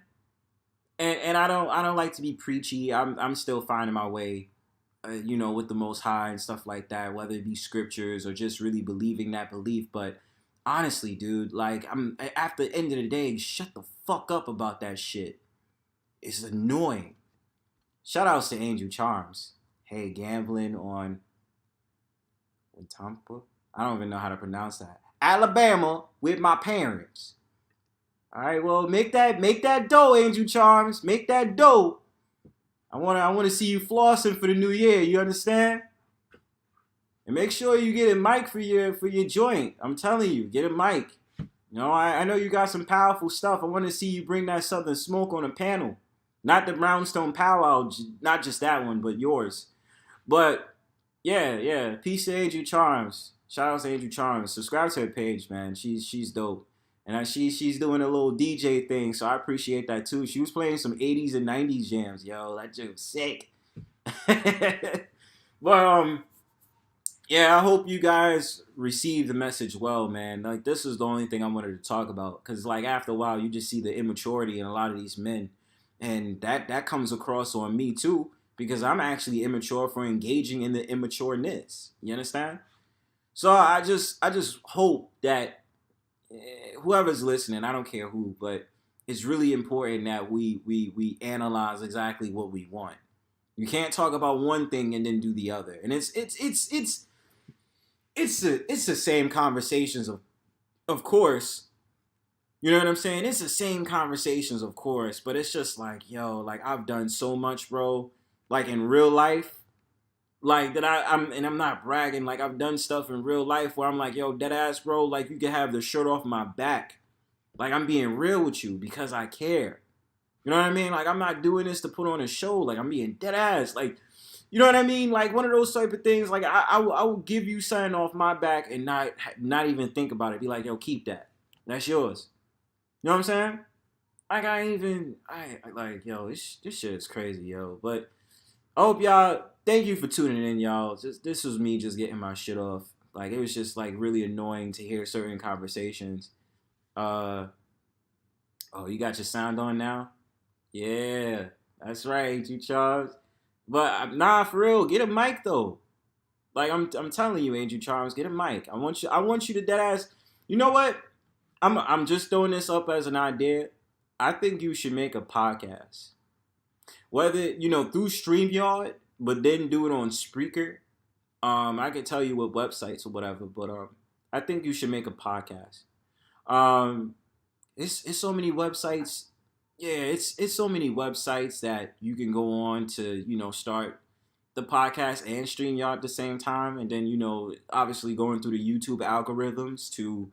And I don't like to be preachy. I'm still finding my way, with the Most High and stuff like that, whether it be scriptures or just really believing that belief. But honestly, dude, like, I'm at the end of the day, shut the fuck up about that shit. It's annoying. Shout outs to Angel Charms. Hey, gambling on Tampa? I don't even know how to pronounce that. Alabama with my parents. All right, well, make that dough, Angel Charms. Make that dough. I want to see you flossing for the new year. You understand? And make sure you get a mic for your joint. I'm telling you, get a mic. I know you got some powerful stuff. I want to see you bring that Southern Smoke on a panel. Not the Brownstone Powwow, not just that one, but yours. But yeah. Peace to Angel Charms. Shout out to Angel Charms. Subscribe to her page, man. She's dope. And she's doing a little DJ thing, so I appreciate that too. She was playing some 80s and 90s jams, yo. That shit was sick. But yeah, I hope you guys receive the message well, man. Like, this is the only thing I wanted to talk about, because like after a while, you just see the immaturity in a lot of these men. And that comes across on me too, because I'm actually immature for engaging in the immatureness. You understand? So I just hope that whoever's listening, I don't care who, but it's really important that we analyze exactly what we want. You can't talk about one thing and then do the other. And it's the same conversations of course. You know what I'm saying? It's the same conversations, of course, but it's just like, yo, like I've done so much, bro. Like in real life, like that I'm not bragging. Like I've done stuff in real life where I'm like, yo, dead ass, bro. Like you can have the shirt off my back. Like I'm being real with you because I care. You know what I mean? Like I'm not doing this to put on a show. Like I'm being dead ass. Like, you know what I mean? Like one of those type of things. Like I will give you something off my back and not even think about it. Be like, yo, keep that. That's yours. You know what I'm saying? Like I like, yo, this shit is crazy, yo. But I hope y'all. Thank you for tuning in, y'all. This was me just getting my shit off. Like it was just like really annoying to hear certain conversations. Uh oh, you got your sound on now? Yeah, that's right, you Charles. But nah, for real, get a mic though. Like I'm telling you, Andrew Charles, get a mic. I want you to dead ass. You know what? I'm just throwing this up as an idea. I think you should make a podcast. Whether, through StreamYard, but then do it on Spreaker. I can tell you what websites or whatever, but I think you should make a podcast. Um it's so many websites. Yeah, it's so many websites that you can go on to, start the podcast and StreamYard at the same time, and then, obviously going through the YouTube algorithms to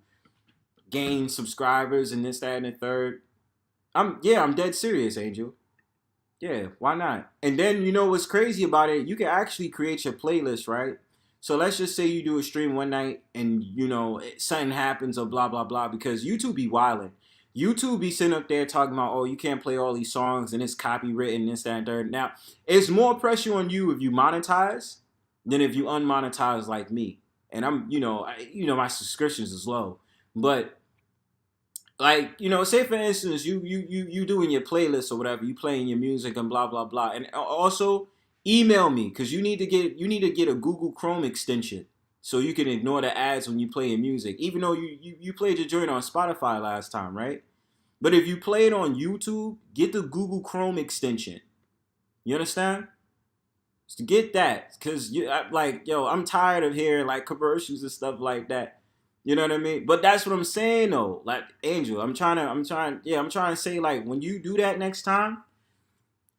gain subscribers and this, that, and the third. I'm dead serious, Angel. Yeah, why not? And then what's crazy about it, you can actually create your playlist, right? So let's just say you do a stream one night and something happens or blah blah blah, because YouTube be wilding. YouTube be sitting up there talking about, oh, you can't play all these songs and it's copywritten, this, that, and third. Now, it's more pressure on you if you monetize than if you unmonetize like me. And I'm, my subscriptions is low. But like, say for instance, you doing your playlist or whatever, you playing your music and blah blah blah, and also email me, because you need to get a Google Chrome extension so you can ignore the ads when you play your music, even though you played your joint on Spotify last time, right? But if you play it on YouTube, get the Google Chrome extension. You understand? Just get that, because I'm tired of hearing like commercials and stuff like that. You know what I mean? But that's what I'm saying though. Like Angel, I'm trying to say, like, when you do that next time,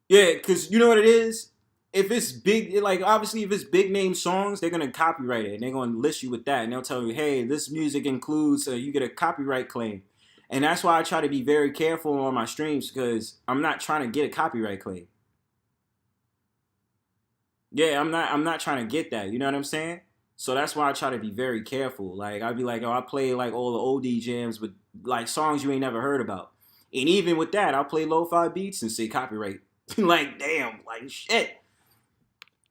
yeah, because you know what it is? If it's big, like obviously if it's big name songs, they're gonna copyright it and they're gonna list you with that, and they'll tell you, hey, this music includes, you get a copyright claim. And that's why I try to be very careful on my streams, because I'm not trying to get a copyright claim. Yeah, I'm not trying to get that. You know what I'm saying? So that's why I try to be very careful. Like I'd be like, oh, I play like all the oldie jams with like songs you ain't never heard about. And even with that, I'll play lo-fi beats and say copyright. Like, damn, like shit.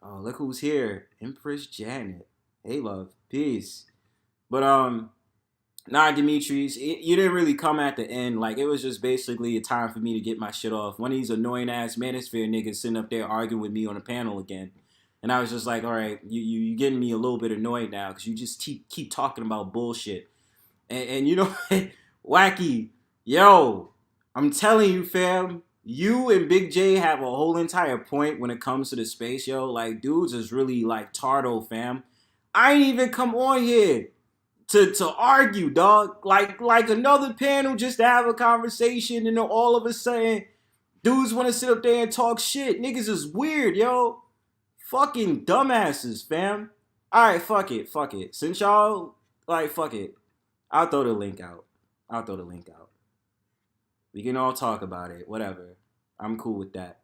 Oh, look who's here. Empress Janet. Hey love. Peace. But nah, Demetris, you didn't really come at the end. Like, it was just basically a time for me to get my shit off. One of these annoying ass Manosphere niggas sitting up there arguing with me on a panel again. And I was just like, all right, you getting me a little bit annoyed now, because you just keep talking about bullshit. And Wacky, yo, I'm telling you, fam, you and Big J have a whole entire point when it comes to the space, yo. Like, dudes is really like Tardo, fam. I ain't even come on here to argue, dog. Like another panel just to have a conversation, and then all of a sudden, dudes want to sit up there and talk shit. Niggas is weird, yo. Fucking dumbasses, fam. Alright, fuck it. Since y'all, like, fuck it. I'll throw the link out. We can all talk about it. Whatever. I'm cool with that.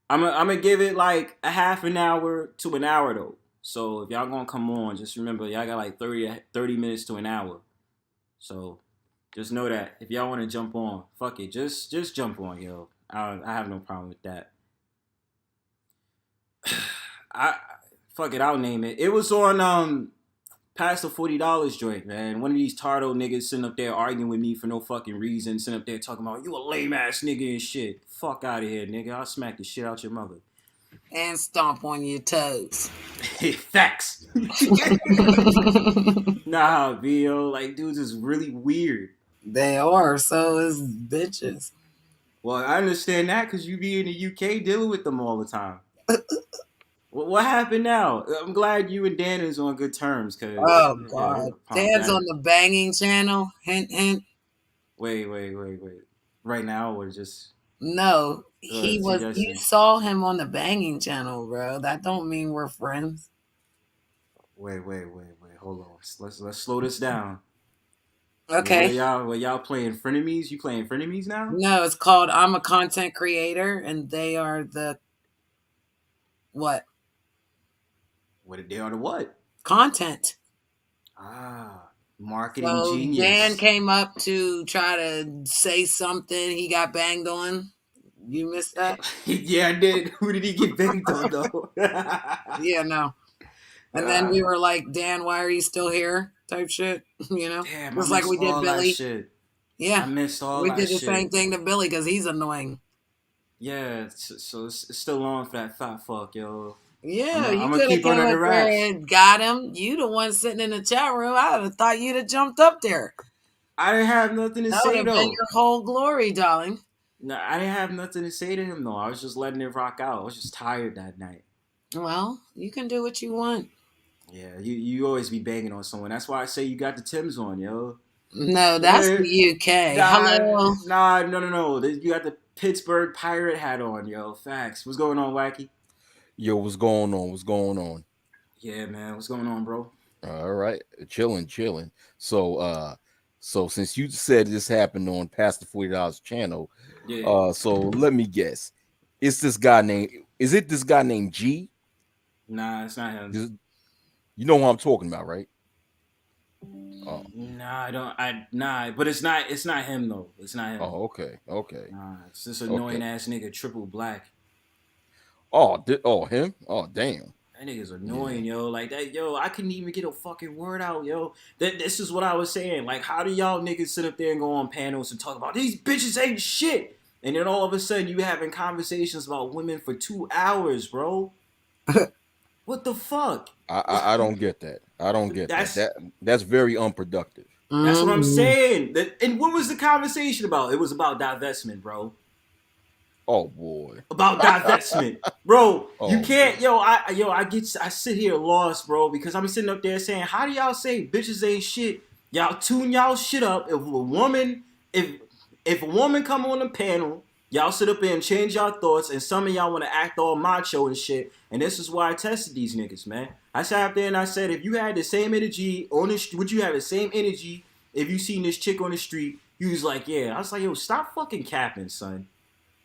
I'm gonna give it like a half an hour to an hour, though. So if y'all gonna come on, just remember, y'all got like 30 minutes to an hour. So just know that if y'all want to jump on, fuck it. Just jump on, yo. I have no problem with that. I fuck it, I'll name it. It was on Pass the $40 joint, man. One of these Tardo niggas sitting up there arguing with me for no fucking reason, sitting up there talking about you a lame ass nigga and shit. Fuck out of here, nigga. I'll smack the shit out your mother. And stomp on your toes. Facts. Nah, yo, like dudes is really weird. They are, so is bitches. Well, I understand that because you be in the UK dealing with them all the time. What happened now? I'm glad you and Dan is on good terms. Cause Oh God, Dan's that. on the banging channel. Hint, hint. Wait. Right now, or just No, he was. You suggestion. saw him on the banging channel, bro. That don't mean we're friends. Wait. Hold on. Let's slow this down. Okay. What y'all playing frenemies? You playing frenemies now? No, it's called I'm a Content Creator, and they are the what? What they are the what? Content. Marketing So genius. Dan came up to try to say something. He got banged on. You missed that? Yeah, I did. Who did he get banged on though? Yeah, no. And then we were like, Dan, why are you still here? Type shit. You know? Damn, Just like we did Billy. That shit. Yeah. I missed all we that did the shit. same thing to Billy because he's annoying. Yeah, so it's still on for that fat fuck, yo. Yeah, I'm you gonna could have keep came under the up wraps. there and got him. You the one sitting in the chat room. I would have thought you'd have jumped up there. I didn't have nothing to That say would have though. been your whole glory, darling. No, I didn't have nothing to say to him though. I was just letting it rock out. I was just tired that night. Well, you can do what you want. Yeah, you always be banging on someone. That's why I say you got the Timbs on, yo. No, that's the UK. Hello. No. You got the Pittsburgh Pirate hat on, yo. Facts. What's going on, Wacky? Yo, what's going on? Yeah, man. What's going on, bro? All right, chilling. So since you said this happened on Past the $40 channel, yeah. So let me guess, is this guy named G? Nah, it's not him. You know who I'm talking about, right? Oh. Nah, I don't. Nah, but it's not him though. It's not him. Oh, okay. Nah, it's this annoying ass nigga, Triple Black. Oh, him? Oh, damn. That nigga's annoying, yo. Like that, yo. I couldn't even get a fucking word out, yo. This is what I was saying. Like, how do y'all niggas sit up there and go on panels and talk about these bitches ain't shit, and then all of a sudden you having conversations about women for 2 hours, bro? What the fuck? I don't get that. That's very unproductive. That's what I'm saying. And what was the conversation about? It was about divestment, bro. Oh boy. About divestment, bro. You can't, I sit here lost, bro, because I'm sitting up there saying, how do y'all say bitches ain't shit? Y'all tune y'all shit up. If a woman come on the panel, y'all sit up there and change y'all thoughts, and some of y'all want to act all macho and shit. And this is why I tested these niggas, man. I sat up there and I said, if you had the same energy on the street, would you have the same energy if you seen this chick on the street? You was like, yeah. I was like, yo, stop fucking capping, son.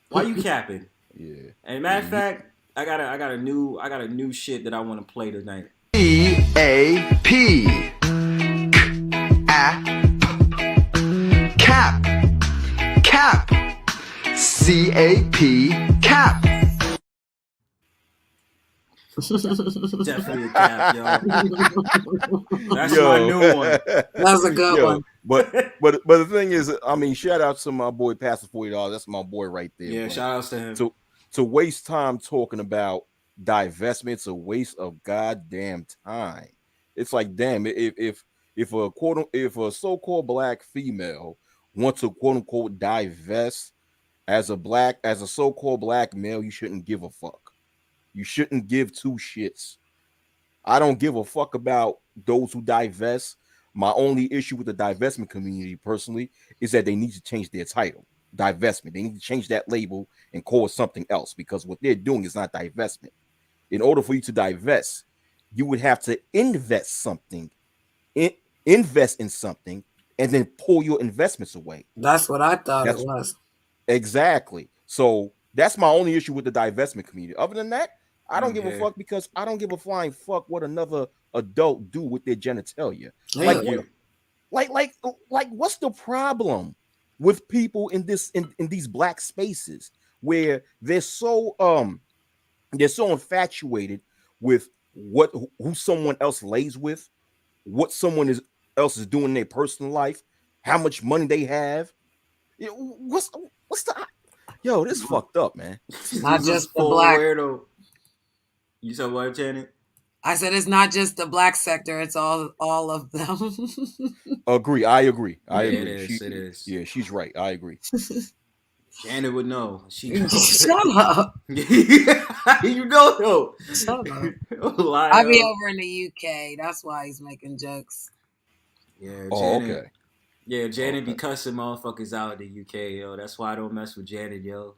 Why you capping? Yeah. And matter of fact, I got a new shit that I want to play tonight. C-A-P Cap C-A-P Cap. Definitely a cap, yo. That's my new one. That's a good one. But the thing is, I mean, shout out to my boy Pastor $40. That's my boy right there. Yeah, shout outs to him. To waste time talking about divestment, it's a waste of goddamn time. It's like, damn, if a so-called black female wants to quote unquote divest as a so-called black male, you shouldn't give a fuck. You shouldn't give two shits. I don't give a fuck about those who divest. My only issue with the divestment community personally is that they need to change their title. Divestment. They need to change that label and call it something else, because what they're doing is not divestment. In order for you to divest, you would have to invest in something and then pull your investments away. That's what I thought it was. Exactly. So that's my only issue with the divestment community. Other than that, I don't give a fuck, because I don't give a flying fuck what another adult do with their genitalia. Like, what's the problem with people in these black spaces where they're so infatuated with who someone else lays with, what someone else is doing in their personal life, how much money they have. What's the yo? This fucked up, man. Not This is just the full black. weirdo. You said what, Janet? I said it's not just the black sector; it's all of them. Agree. I agree. Yeah, it is. It is. Yeah, she's right. I agree. Janet would know. She knows. Shut up. You know though. Shut up. Lie, I'll be yo. over in the UK. That's why he's making jokes. Yeah, Oh, Janet. okay. Yeah, Janet be cussing motherfuckers out in the UK, yo. That's why I don't mess with Janet, yo.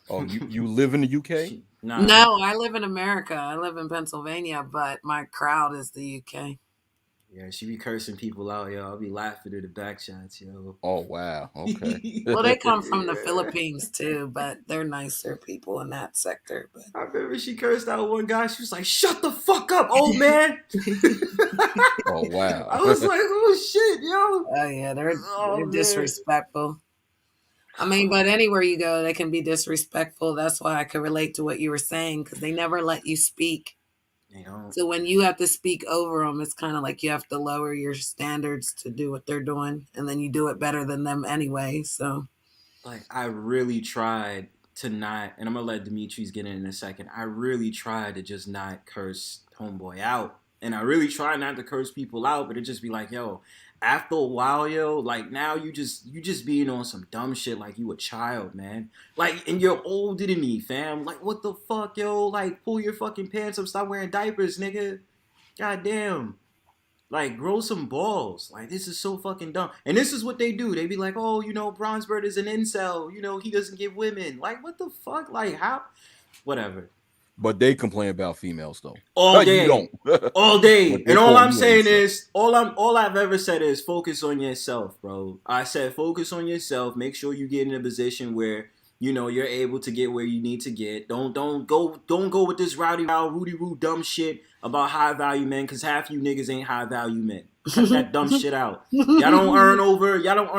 Oh, you live in the UK? Nah. No, I live in America. I live in Pennsylvania, but my crowd is the UK. Yeah, she be cursing people out, yo. I'll be laughing at the back shots, yo. Oh wow. Okay. Well, they come from the Philippines too, but they're nicer people in that sector. But I remember she cursed out one guy. She was like, "Shut the fuck up, old man." Oh wow. I was like, "Oh shit, yo." oh yeah, they're man. disrespectful. I mean, but anywhere you go, they can be disrespectful. That's why I could relate to what you were saying, because they never let you speak. They don't. So when you have to speak over them, it's kind of like you have to lower your standards to do what they're doing, and then you do it better than them anyway. So, Like, I really tried to not, and I'm gonna let Demetris get in a second. I really tried to just not curse homeboy out, and I really try not to curse people out, but it just be like, yo, after a while, yo, like now you just being on some dumb shit like you a child, man. Like, and you're older than me, fam. Like, what the fuck, yo? Like, pull your fucking pants up, stop wearing diapers, nigga. God damn. Like, grow some balls. Like, this is so fucking dumb. And this is what they do. They be like, oh, you know, Bronzebird is an incel. You know, he doesn't get women. Like, what the fuck? Like, how? Whatever. But they complain about females though. All day. You don't. All day. But they And all call I'm you saying incel. is, all I've ever said is focus on yourself, bro. I said focus on yourself. Make sure you get in a position where, you know, you're able to get where you need to get. Don't go with this Rudy Roo dumb shit about high value men, because half you niggas ain't high value men. Cut that dumb shit out. Y'all don't earn over 100K. I don't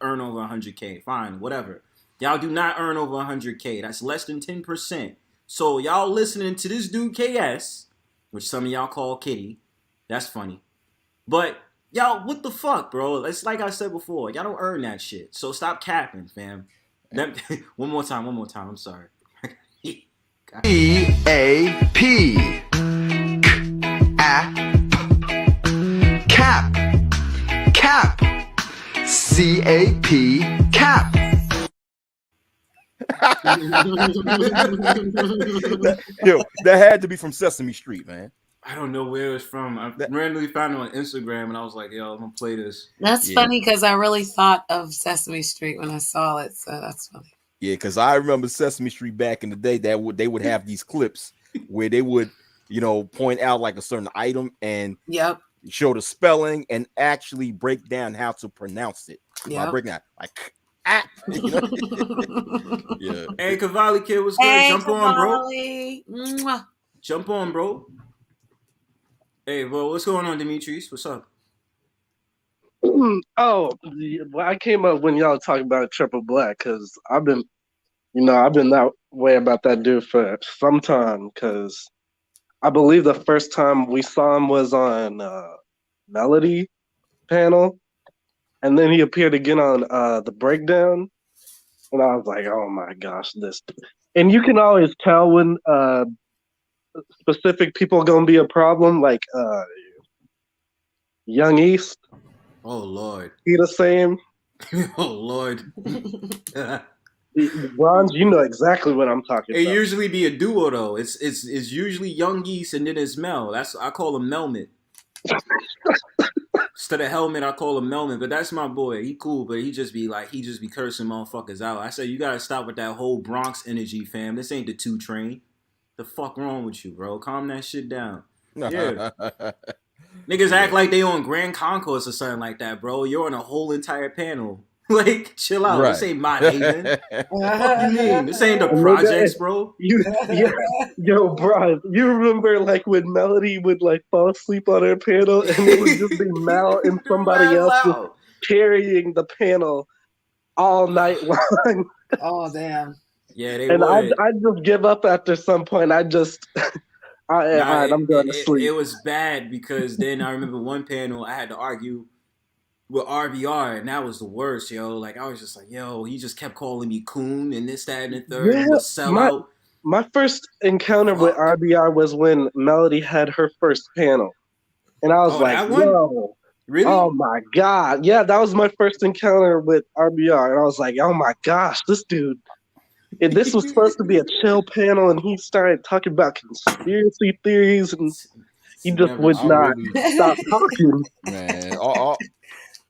earn over 100K. Fine, whatever. Y'all do not earn over 100K. That's less than 10%. So y'all listening to this dude KS, which some of y'all call Kitty. That's funny. But y'all, what the fuck, bro? It's like I said before. Y'all don't earn that shit. So stop capping, fam. One more time. I'm sorry. EAP. Cap. Cap. CAP. Cap. Yo, that had to be from Sesame Street, man. I don't know where it's from. I randomly found it on Instagram, and I was like, yo, I'm going to play this. That's funny because I really thought of Sesame Street when I saw it. So that's funny. Yeah, because I remember Sesame Street back in the day that they would have these clips where they would, you know, point out like a certain item and show the spelling and actually break down how to pronounce it. By breaking out like you know? Yeah. Hey, Cavalli Kid, what's good? Hey, Jump on, bro. Mwah. Jump on, bro. Hey, bro, what's going on, Demetris? What's up? Oh, well, I came up when y'all talking about Triple Black because I've been that way about that dude for some time because I believe the first time we saw him was on Melody panel, and then he appeared again on the Breakdown, and I was like, oh my gosh, this. And you can always tell when specific people are gonna be a problem, like Young East. Oh Lord. He the same. Oh Lord. Bronze, you know exactly what I'm talking about. It usually be a duo though. It's usually Young Geese and then it's Mel. I call him Melmet. Instead of Helmet, I call him Melmet. But that's my boy. He cool, but he just be cursing motherfuckers out. I said you gotta stop with that whole Bronx energy, fam. This ain't the 2 Train. The fuck wrong with you, bro? Calm that shit down. Yeah. Niggas act like they on Grand Concourse or something like that, bro. You're on a whole entire panel. Like, chill out. Right. This ain't my haven. What you mean? This ain't the projects, bro. Yo, bro, you remember like when Melody would like fall asleep on her panel and it would just be Mal and somebody else just carrying the panel all night long. Oh damn. Yeah, they and would. I just give up after some point. I All right, I'm going to sleep. it was bad because then I remember one panel I had to argue with RBR, and that was the worst, yo. Like I was just like, yo, he just kept calling me coon and this, that, and the third. Yeah, You a sellout. my first encounter with Fuck. RBR was when Melody had her first panel, and I was Oh, like, that one? yo, Really? oh my god, yeah, that was my first encounter with RBR, and I was like, oh my gosh, this dude. And this was supposed to be a chill panel, and he started talking about conspiracy theories, and he just Never would I not changed. really, stop talking. man.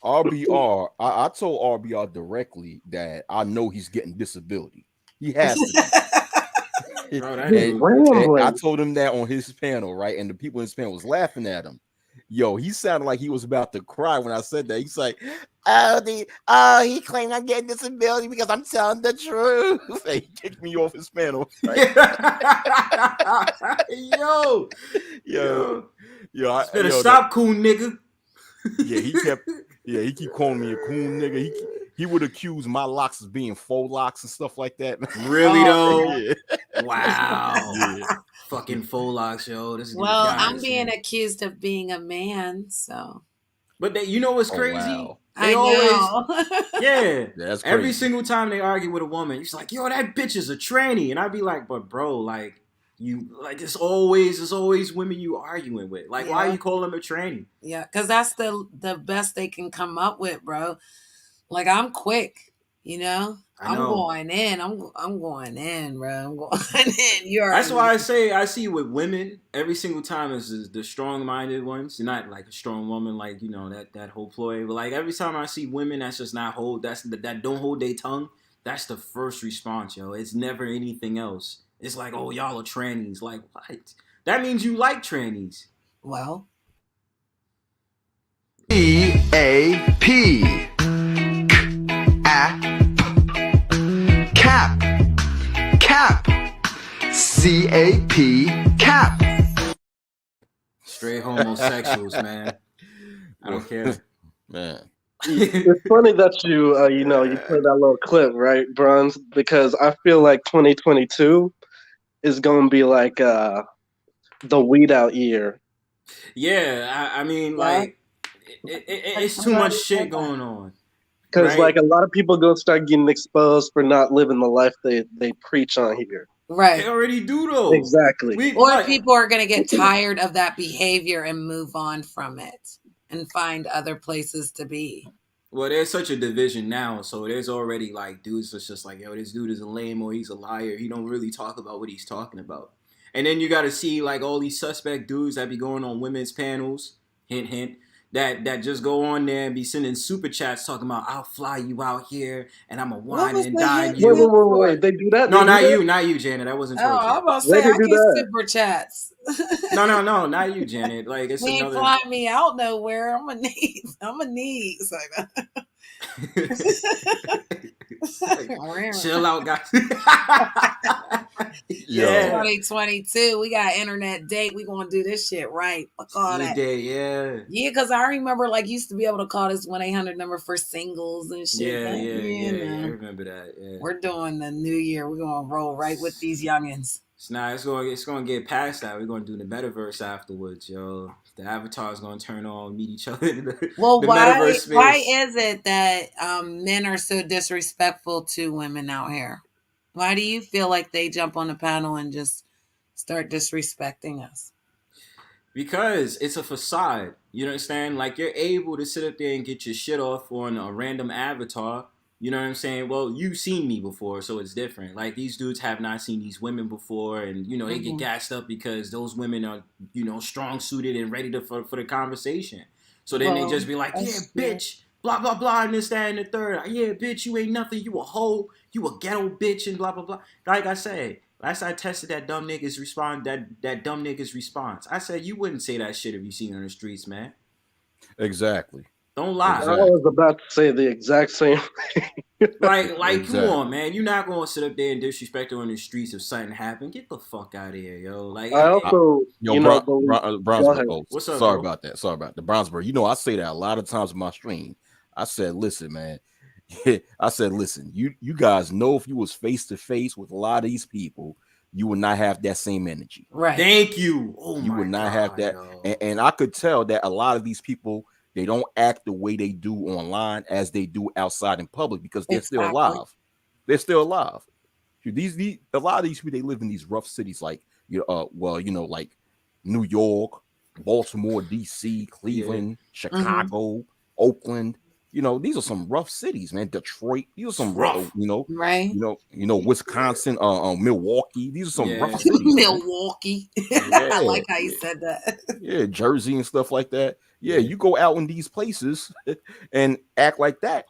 RBR, I told RBR directly that I know he's getting disability. He has to be. Bro, that and, dude. Rambling. I told him that on his panel, right? And the people in his panel was laughing at him. Yo, he sounded like he was about to cry when I said that. He's like, he claimed I'm getting disability because I'm telling the truth. And he kicked me off his panel. Right? yo, yo, better stop, coon nigga. he keep calling me a coon nigga. He would accuse my locks of being faux locks and stuff like that. Really though? Yeah. Wow. Yeah. Fucking faux locks, yo. This is Well, I'm being accused of being a man, so. But you know what's Oh, crazy? wow. They I know. yeah. That's every crazy. single time they argue with a woman, he's like, "Yo, that bitch is a tranny," and I'd be like, "But bro, like, you like it's always women you arguing with. Like, why Yeah. you call them a tranny?" Yeah, because that's the best they can come up with, bro. Like I'm quick, you know. I know. I'm going in. I'm going in, bro. I'm going in. You're. That's why I say I see with women every single time is the strong-minded ones, not like a strong woman, like you know that whole ploy. But like every time I see women that's just not hold, that don't hold their tongue. That's the first response, yo. It's never anything else. It's like, oh, y'all are trannies. Like what? That means you like trannies. Well. EAP. Cap. Cap. CAP. Cap. Straight homosexuals, man. I don't care. Man. It's funny that you play that little clip, right, Bronze? Because I feel like 2022 is going to be like the weed out year. Yeah, I mean, like, it's too much shit going on. Because right? like a lot of people going to start getting exposed for not living the life they preach on here. Right. They already do though. Exactly. Or people are going to get tired of that behavior and move on from it and find other places to be. Well, there's such a division now, so there's already like dudes that's just like, yo, this dude is a lame or he's a liar. He don't really talk about what he's talking about. And then you got to see like all these suspect dudes that be going on women's panels, hint, hint, that just go on there and be sending super chats talking about, I'll fly you out here and I'm a wine and dine you. Wait, they do that? No, they not you, Janet. That wasn't Oh, towards you. I'm about to say, I get super chats. No, not you, Janet. Like it's ain't another. fly me out nowhere. I'm a need. Chill out, guys. Yeah. 2022, we got internet date. We gonna do this shit right. Fuck all that. Yeah, because I remember like used to be able to call this 1-800 number for singles and shit. Yeah. I remember that. Yeah. We're doing the new year. We're gonna roll right with these youngins. It's gonna get past that. We're gonna do the metaverse afterwards, yo. The avatar's gonna turn on, meet each other. Why is it that men are so disrespectful to women out here? Why do you feel like they jump on the panel and just start disrespecting us? Because it's a facade. You understand? Like you're able to sit up there and get your shit off on a random avatar. You know what I'm saying? Well, you've seen me before, so it's different. Like these dudes have not seen these women before, and you know they get gassed up because those women are, you know, strong suited and ready for the conversation. So then they just be like, yeah, bitch, blah blah blah, and this, that, and the third. Yeah, bitch, you ain't nothing. You a hoe. You a ghetto bitch, and blah blah blah. Like I said, last I tested that dumb nigga's response. I said you wouldn't say that shit if you seen her on the streets, man. Exactly. Don't lie. I was about to say the exact same thing. like, exactly. Come on, man. You're not going to sit up there and disrespect her on the streets if something happened. Get the fuck out of here, yo. Like, I also, Bronzebird. What's up? Sorry about that. The Bronzebird. You know, I say that a lot of times in my stream. I said, listen, man. I said, listen, you guys know if you was face to face with a lot of these people, you would not have that same energy. Right. Thank you. Oh You my would not God, have that. And I could tell that a lot of these people, they don't act the way they do online as they do outside in public because they're still alive. They're still alive. These a lot of these people, they live in these rough cities like like New York, Baltimore, DC, Cleveland, Chicago, Oakland. These are some rough cities, man. Detroit, these are some rough, right? Wisconsin, Milwaukee. These are some rough cities. Milwaukee. I like how you said that. Yeah, Jersey and stuff like that. Yeah, you go out in these places and act like that,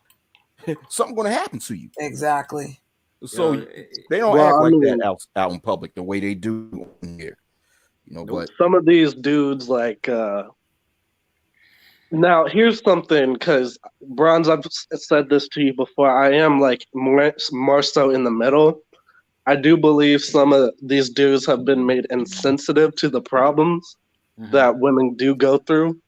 something's gonna happen to you. Exactly. So they don't act like that out in public the way they do here. But some of these dudes now here's something, because Bronze, I've said this to you before, I am like more so in the middle. I do believe some of these dudes have been made insensitive to the problems that women do go through.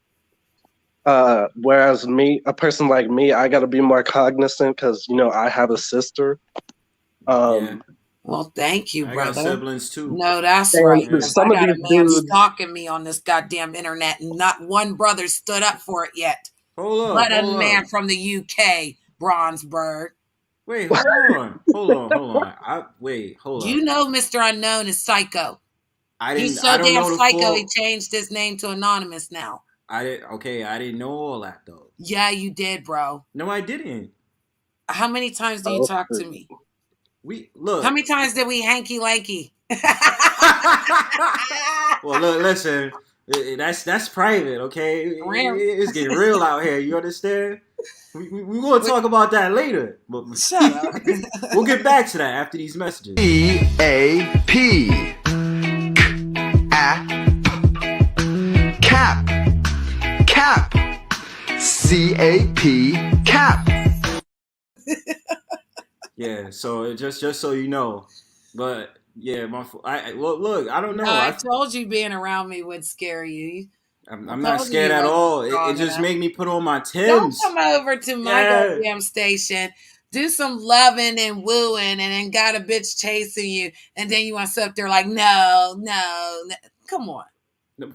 Whereas a person like me, I got to be more cognizant because I have a sister. Well, thank you, brother. I got siblings too. No, that's right. Some of these dudes stalking me on this goddamn internet, and not one brother stood up for it yet. Hold up. Let a man from the UK, Bronzebird. Wait, hold on. Hold on. Hold on. You know Mr. Unknown is psycho. He's so damn psycho, he changed his name to Anonymous now. I didn't know all that, though. Yeah, you did, bro. No, I didn't. How many times do you talk to me? Look. How many times did we hanky-lanky? Well, look, listen. That's private, okay? It's getting real out here. You understand? We're going to talk about that later. But shut up. We'll get back to that after these messages. EAP. Cap. Cap. CAP. Cap. Yeah, so just so you know, but yeah, look, I don't know. I told you being around me would scare you. I'm not scared at all. It just made me put on my Timbs. Don't come over to my goddamn station, do some loving and wooing, and then got a bitch chasing you, and then you want to sit up there like, no. Come on.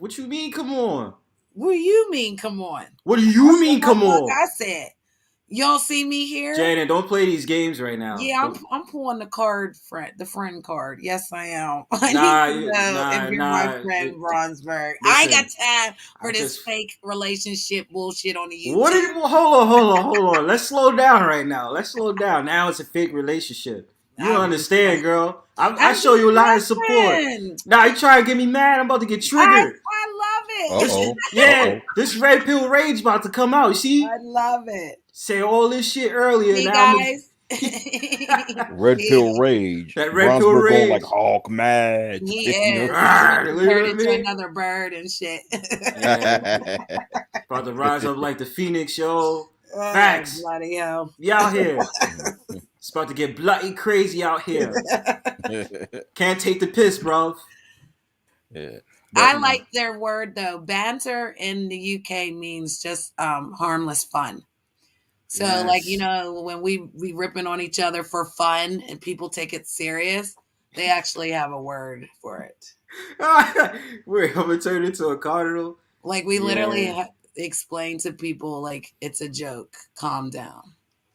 What you mean, come on? What do you mean, come on? What do you mean, come on? I said. You don't see me here? Janet, don't play these games right now. Yeah, I'm pulling the friend card. Yes, I am. I need to know if you're my friend, Bronzebird. I ain't got time for this fake relationship bullshit on the YouTube. Hold on. Let's slow down right now. Now it's a fake relationship. You don't understand, girl. I show you a lot of support. Now you try to get me mad. I'm about to get triggered. I love it. Yeah, this red pill rage about to come out. You see? I love it. Say all this shit earlier. See, guys. Red pill rage. That red pill rage. Like Hawk mad. He is. Turned into another bird and shit. Yeah. About to rise up like the Phoenix, yo. Facts. Bloody hell. We out here. It's about to get bloody crazy out here. Can't take the piss, bro. Yeah. I like their word though. Banter in the UK means just harmless fun. So like, when we ripping on each other for fun and people take it serious, they actually have a word for it. Wait, I'm gonna turn it into a cardinal. Like we literally explain to people like it's a joke. Calm down.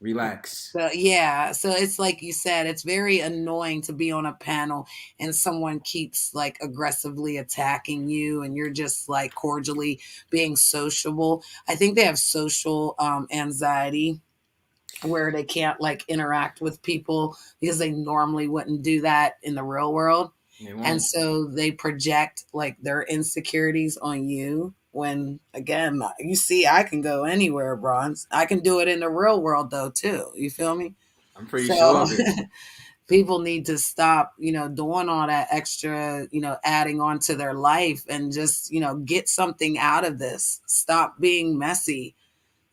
Relax. So it's like you said, it's very annoying to be on a panel and someone keeps like aggressively attacking you and you're just like cordially being sociable. I think they have social anxiety where they can't like interact with people because they normally wouldn't do that in the real world. And so they project like their insecurities on you. When, again, you see, I can go anywhere, Bronze. I can do it in the real world, though, too. You feel me? I'm pretty sure of it. People need to stop, doing all that extra, adding on to their life and just, get something out of this. Stop being messy.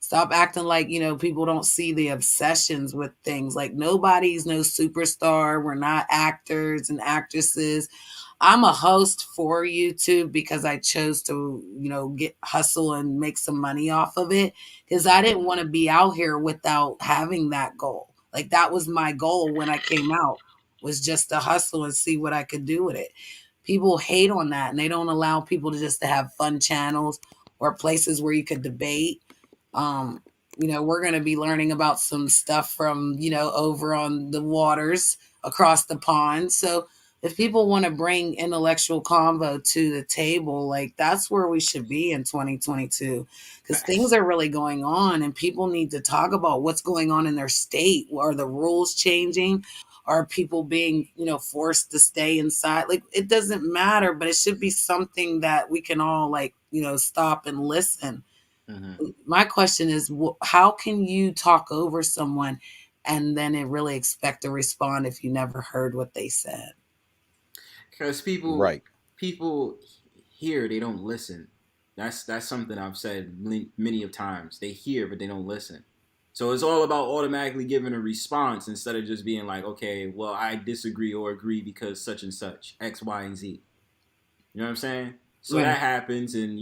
Stop acting like, people don't see the obsessions with things. Like, nobody's no superstar. We're not actors and actresses. I'm a host for YouTube because I chose to, get hustle and make some money off of it because I didn't want to be out here without having that goal. Like that was my goal when I came out. was just to hustle and see what I could do with it. People hate on that, and they don't allow people to have fun channels or places where you could debate. We're going to be learning about some stuff from, over on the waters across the pond. So if people want to bring intellectual convo to the table, like that's where we should be in 2022, because things are really going on and people need to talk about what's going on in their state. Are the rules changing? Are people being, forced to stay inside? Like, it doesn't matter, but it should be something that we can all stop and listen. Mm-hmm. My question is, how can you talk over someone and then it really expect to respond if you never heard what they said? Because people hear, they don't listen. That's something I've said many of times. They hear, but they don't listen. So it's all about automatically giving a response instead of just being like, okay, well, I disagree or agree because such and such, X, Y, and Z. You know what I'm saying? So that happens, and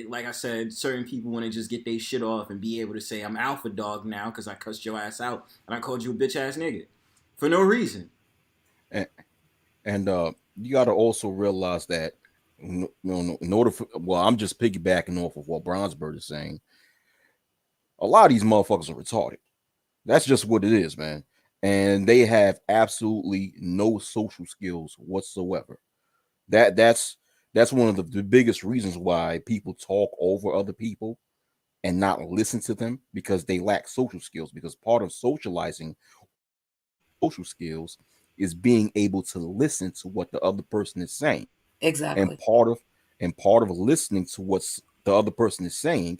like I said, certain people want to just get their shit off and be able to say, I'm alpha dog now because I cussed your ass out and I called you a bitch ass nigga for no reason. And you got to also realize that, in order for, I'm just piggybacking off of what Bronzebird is saying. A lot of these motherfuckers are retarded. That's just what it is, man. And they have absolutely no social skills whatsoever. That's one of the biggest reasons why people talk over other people and not listen to them, because they lack social skills. Because part of socializing social skills is being able to listen to what the other person is saying. Exactly. And part of listening to what the other person is saying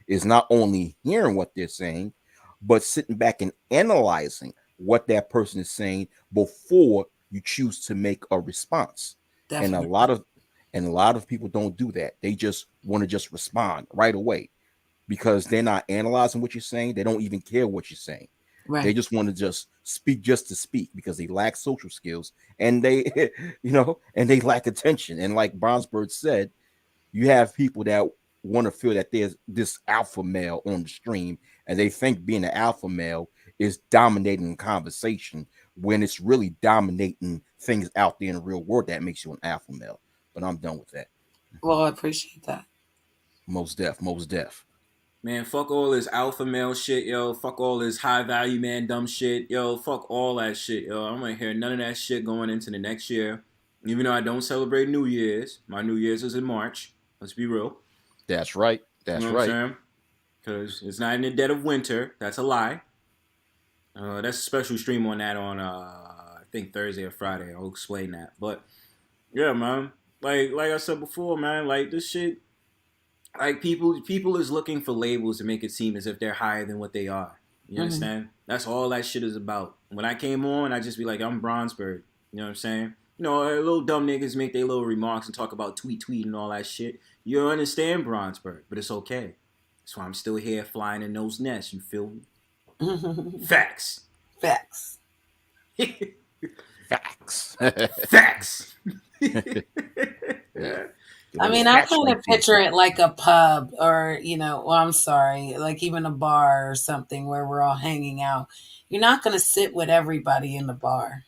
is not only hearing what they're saying, but sitting back and analyzing what that person is saying before you choose to make a response. Definitely. And a lot of people don't do that. They just want to just respond right away because they're not analyzing what you're saying. They don't even care what you're saying. Right. They just want to just speak just to speak because they lack social skills and they, and they lack attention. And like Bronzebird said, you have people that want to feel that there's this alpha male on the stream and they think being an alpha male is dominating conversation when it's really dominating things out there in the real world that makes you an alpha male. But I'm done with that. Well, I appreciate that. Most deaf. Man, fuck all this alpha male shit, yo. Fuck all this high value man dumb shit, yo. Fuck all that shit, yo. I'm gonna hear none of that shit going into the next year. Even though I don't celebrate New Year's, my New Year's is in March. Let's be real. That's right. That's right. Because it's not in the dead of winter. That's a lie. That's a special stream on that on I think Thursday or Friday. I'll explain that. But yeah, man. Like I said before, man. Like this shit. Like people is looking for labels to make it seem as if they're higher than what they are. You understand? That's all that shit is about. When I came on, I just be like, I'm Bronzebird. You know what I'm saying? Little dumb niggas make their little remarks and talk about tweet and all that shit. You don't understand Bronzebird, but it's okay. That's why I'm still here flying in those nests. You feel me? Facts. Facts. Facts. Yeah. I mean, I kind of picture it like a pub or, I'm sorry, like even a bar or something where we're all hanging out. You're not going to sit with everybody in the bar.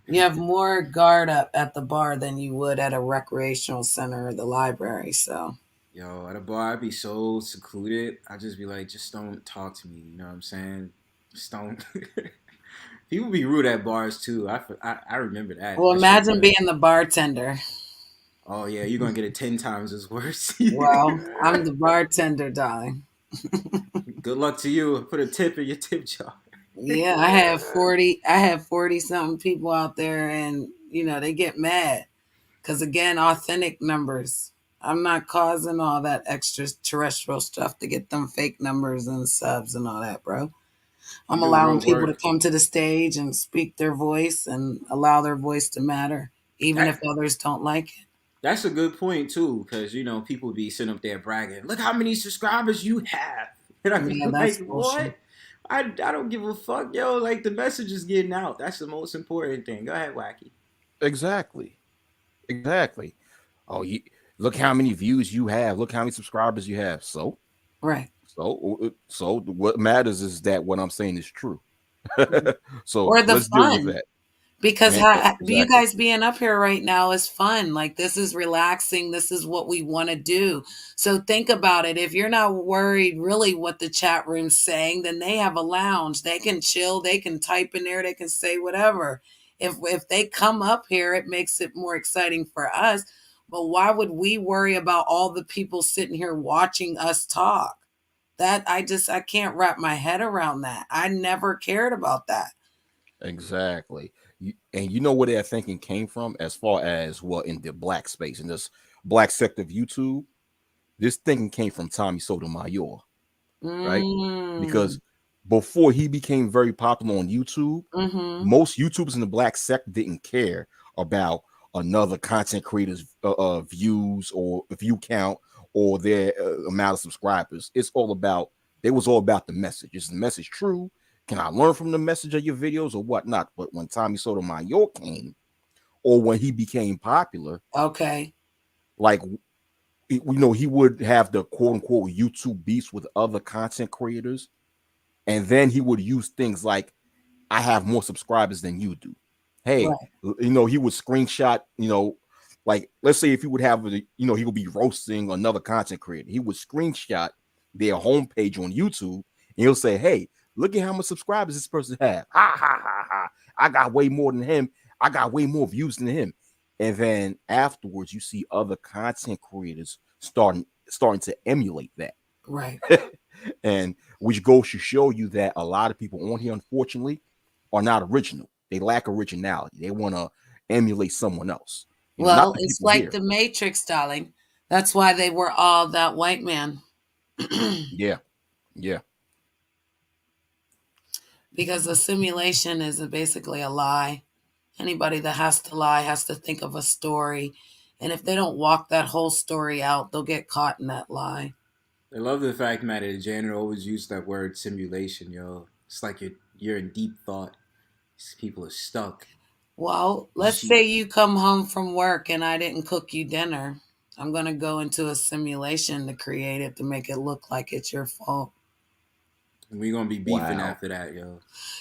You have more guard up at the bar than you would at a recreational center or the library. So, yo, at a bar, I'd be so secluded. I'd just be like, just don't talk to me. You know what I'm saying? Just don't. People be rude at bars too. I remember that. Well, imagine being the bartender. Oh yeah, you're gonna get it 10 times as worse. Well, I'm the bartender, darling. Good luck to you. Put a tip in your tip jar. Yeah, I have 40 something people out there, and they get mad because again, authentic numbers. I'm not causing all that extraterrestrial stuff to get them fake numbers and subs and all that, bro. I'm allowing people to come to the stage and speak their voice and allow their voice to matter, even if others don't like it. That's a good point too, because people be sitting up there bragging, "Look how many subscribers you have," and I be like, "What? I don't give a fuck, yo. Like the message is getting out. That's the most important thing." Go ahead, Wacky. Exactly. Oh, look how many views you have. Look how many subscribers you have. So, right. So what matters is that what I'm saying is true. So Or the let's deal with fun. that. Because you Exactly. guys being up here right now is fun. Like, this is relaxing. This is what we want to do. So think about it. If you're not worried really what the chat room's saying, then they have a lounge. They can chill. They can type in there. They can say whatever. If they come up here, it makes it more exciting for us. But why would we worry about all the people sitting here watching us talk? That I can't wrap my head around that. I never cared about that. Exactly. And you know where that thinking came from as far as in the black space, in this black sector of YouTube? This thinking came from Tommy Sotomayor, right? Mm. Because before he became very popular on YouTube, Mm-hmm. most YouTubers in the black sector didn't care about another content creator's views or view count or their amount of subscribers. They was all about the message. Is the message true? Can I learn from the message of your videos or whatnot? But when Tommy Sotomayor came, or when he became popular, Okay. like he would have the quote unquote YouTube beefs with other content creators, and then he would use things like, I have more subscribers than you do. Hey, Right. he would screenshot, like let's say if he would have, he would be roasting another content creator. He would screenshot their homepage on YouTube and he'll say, hey, look at how much subscribers this person have. Ha ha ha ha. I got way more than him. I got way more views than him. And then afterwards, you see other content creators starting to emulate that. Right. And which goes to show you that a lot of people on here, unfortunately, are not original. They lack originality. They want to emulate someone else. Not Well, the it's people like here. the Matrix, darling. That's why they were all that white man. Yeah. Yeah. Because a simulation is basically a lie. Anybody that has to lie has to think of a story. And if they don't walk that whole story out, they'll get caught in that lie. I love the fact, Matt, that Janet always used that word simulation, yo. It's like you're in deep thought. These people are stuck. Well, let's She say you come home from work and I didn't cook you dinner. I'm going to go into a simulation to create it to make it look like it's your fault. we gonna be beefing Wow. after that, yo.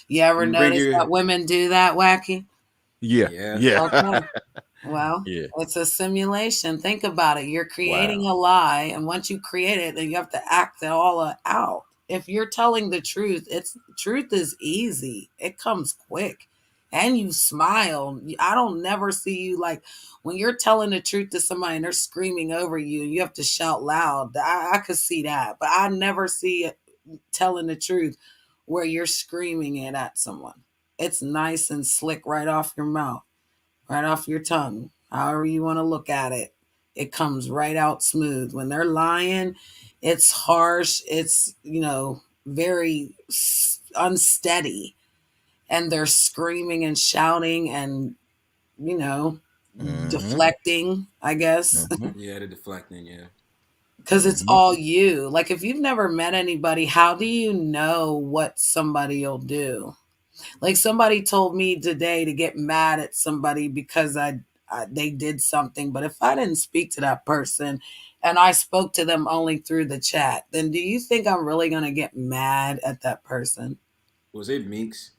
You ever You bring notice your that women do that, Wacky? Yeah. yeah. Yeah. Okay. Well, Yeah. it's a simulation. Think about it. You're creating Wow. a lie, and once you create it, then you have to act it all out. If you're telling the truth, truth is easy. It comes quick, and you smile. I don't never see you like when you're telling the truth to somebody and they're screaming over you, and you have to shout loud. I could see that, but I never see it telling the truth where you're screaming it at someone. It's nice and slick right off your mouth, right off your tongue, however you want to look at it. It comes right out smooth. When they're lying, it's harsh. It's, very unsteady. And they're screaming and shouting and, Mm-hmm. deflecting, I guess, Mm-hmm. Yeah, the deflecting, yeah. because it's Mm-hmm. all you. Like, if you've never met anybody, how do you know what somebody will do? Like, somebody told me today to get mad at somebody because they did something. But if I didn't speak to that person and I spoke to them only through the chat, then do you think I'm really going to get mad at that person? Was it Meeks?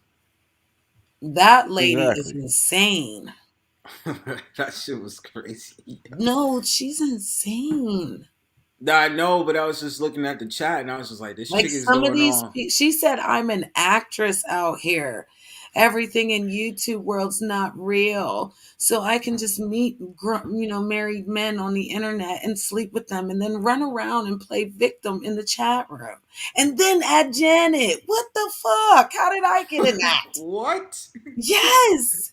That lady is Exactly. insane. That shit was crazy. No, she's insane. I know, but I was just looking at the chat and I was just like, this Like, chick is some of going these, on. she said, I'm an actress out here. Everything in YouTube world's not real. So I can just meet, married men on the internet and sleep with them and then run around and play victim in the chat room. And then add Janet. What the fuck? How did I get in that? What? Yes.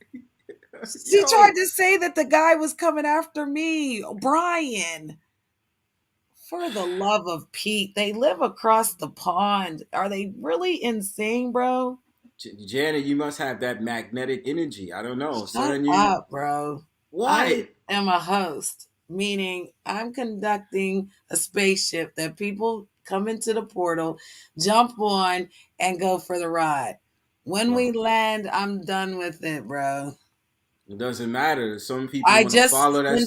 She Yo. tried to say that the guy was coming after me, Brian. For the love of Pete, they live across the pond. Are they really insane, bro? Janet, you must have that magnetic energy. I don't know. Shut Son, you. up, bro. I What? am a host, meaning I'm conducting a spaceship that people come into the portal, jump on, and go for the ride. When we land, I'm done with it, bro. It doesn't matter. Some people I want to just follow that landed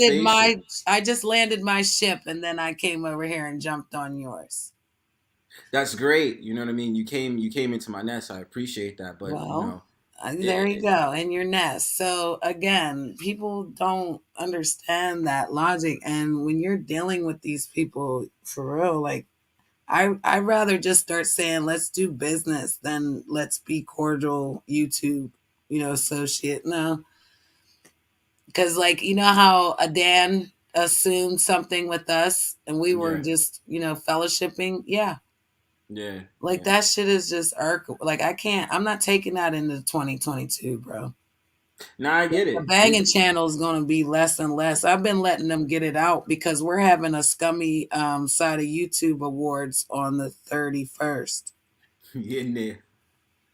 spaceship. landed my ship and then I came over here and jumped on yours. That's great. You know what I mean? You came into my nest. I appreciate that. But Well, there you go, in your nest. So again, people don't understand that logic, and when you're dealing with these people for real, like I'd rather just start saying let's do business than let's be cordial YouTube, associate. No, because like how a Dan assumed something with us, and we were just fellowshipping. Yeah, yeah. like that shit is just like I can't. I'm not taking that into 2022, bro. Nah, I get The it. banging channel is going to be less and less. I've been letting them get it out because we're having a scummy side of YouTube awards on the 31st. Getting there.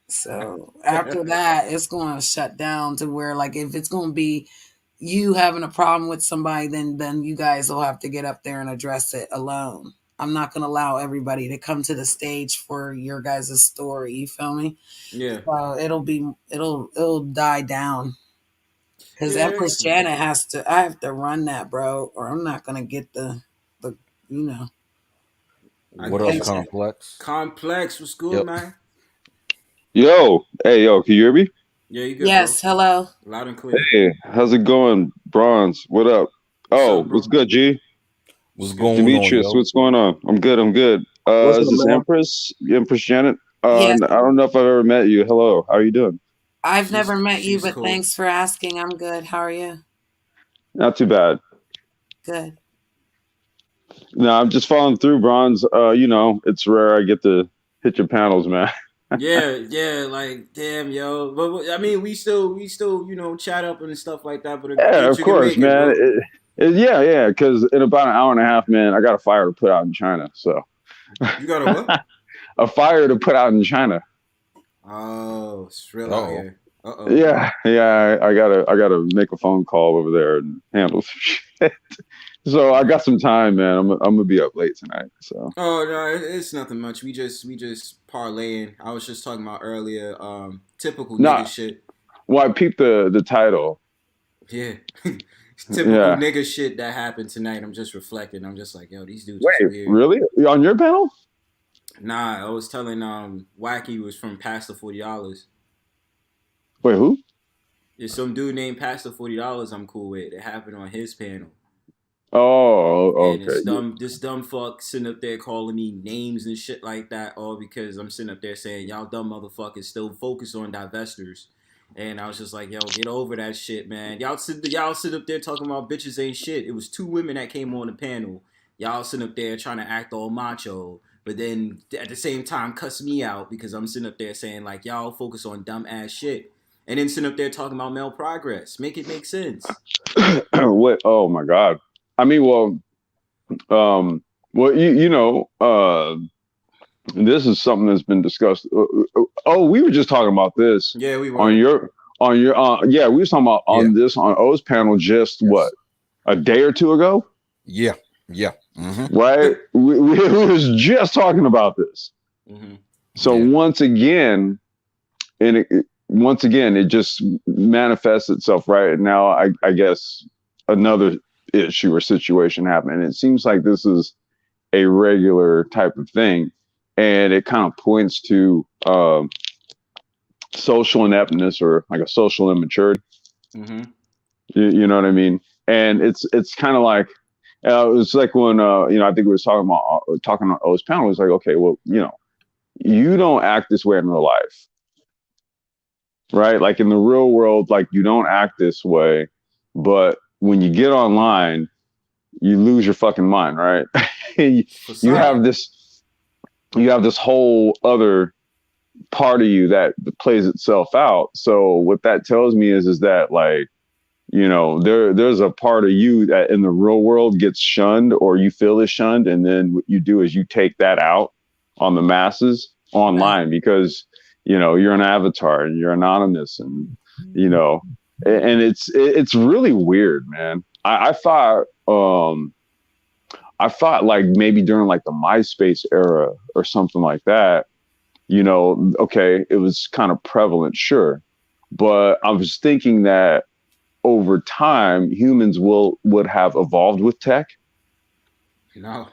So after that, it's going to shut down to where, like, if it's going to be you having a problem with somebody, then you guys will have to get up there and address it alone. I'm not going to allow everybody to come to the stage for your guys' story. You feel me? Yeah. So it'll die down. Because Yeah. Empress Janet I have to run that, bro, or I'm not gonna get the What else, Complex? Complex, what's good, man? Yo, hey, yo, can you hear me? Yeah, you good, yes, bro. hello. Loud and clear. Hey, how's it going, Bronze? What up? What's good, G? What's going Demetris, on, yo? what's going on? I'm good, I'm good. Is this Empress Janet? Yes. I don't know if I've ever met you. Hello, how are you doing? I've never met you, but thanks for asking. I'm good. How are you? Not too bad. Good. No, I'm just following through, Bronze. It's rare I get to hit your panels, man. yeah, like damn, yo. But I mean, we still, chat up and stuff like that. But Yeah, of course, man. Bro. Because in about an hour and a half, man, I got a fire to put out in China. So you got a what? A fire to put out in China. Oh, it's real out here. Yeah, I gotta make a phone call over there and handle some shit. So I got some time, man. I'm gonna be up late tonight. So. Oh no, it's nothing much. We just parlaying. I was just talking about earlier. Typical nigga shit. Well, I peeped the title. Yeah. Typical nigga shit that happened tonight. I'm just reflecting. I'm just like, yo, these dudes are weird. Really? On your panel? Nah, I was telling Wacky was from Pastor $40. Wait, who? There's some dude named Pastor $40 I'm cool with. It happened on his panel. Oh, okay. And this dumb fuck sitting up there calling me names and shit like that, all because I'm sitting up there saying y'all dumb motherfuckers still focus on divestors. And I was just like, yo, get over that shit, man. Y'all sit up there talking about bitches ain't shit. It was 2 women that came on the panel. Y'all sitting up there trying to act all macho, but then at the same time cuss me out because I'm sitting up there saying like y'all focus on dumb ass shit. And then sitting up there talking about male progress. Make it make sense. What? Oh my God. I mean, this is something that's been discussed. We were just talking about this. Yeah, we were. We were talking about this on O's panel just what, a day or two ago? Yeah. Mm-hmm. Right? we was just talking about this. Mm-hmm. So once again, it just manifests itself right now. I guess another issue or situation happened. And it seems like this is a regular type of thing. And it kind of points to social ineptness or like a social immaturity. Mm-hmm. You know what I mean? And it's kind of like, it's like when, I think we were talking on O's panel. It's like, okay, well, you don't act this way in real life. Right? Like in the real world, like you don't act this way, but when you get online, you lose your fucking mind, right? you have this whole other part of you that plays itself out. So what that tells me is that like, there's a part of you that in the real world gets shunned or you feel is shunned. And then what you do is you take that out on the masses online because, you're an avatar and you're anonymous and, and it's really weird, man. I thought like maybe during like the MySpace era or something like that, okay, it was kind of prevalent, sure. But I was thinking that over time, humans would have evolved with tech. No.